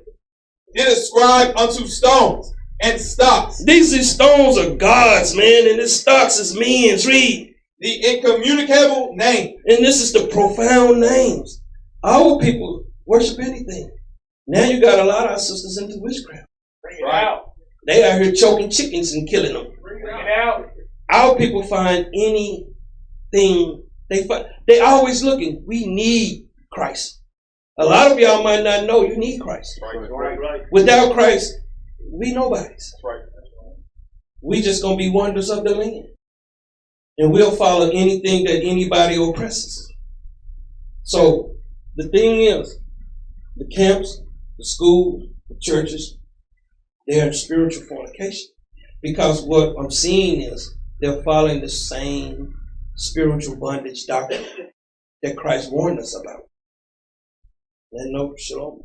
did ascribe unto stones and stocks. These stones are gods, man, and the stocks is men's. Read. The incommunicable name. And this is the profound names. Our people worship anything. Now you got a lot of our sisters into witchcraft. Bring it out. They out here choking chickens and killing them. Bring it out. Our people find anything. They always looking. We need Christ. A lot of y'all might not know you need Christ. Right. Without Christ, we nobodies. That's right. We just gonna be wonders of the land. And we'll follow anything that anybody oppresses. So the thing is, the camps, the schools, the churches, they're in spiritual fornication. Because what I'm seeing is they're following the same spiritual bondage doctrine that Christ warned us about. And no, shalom.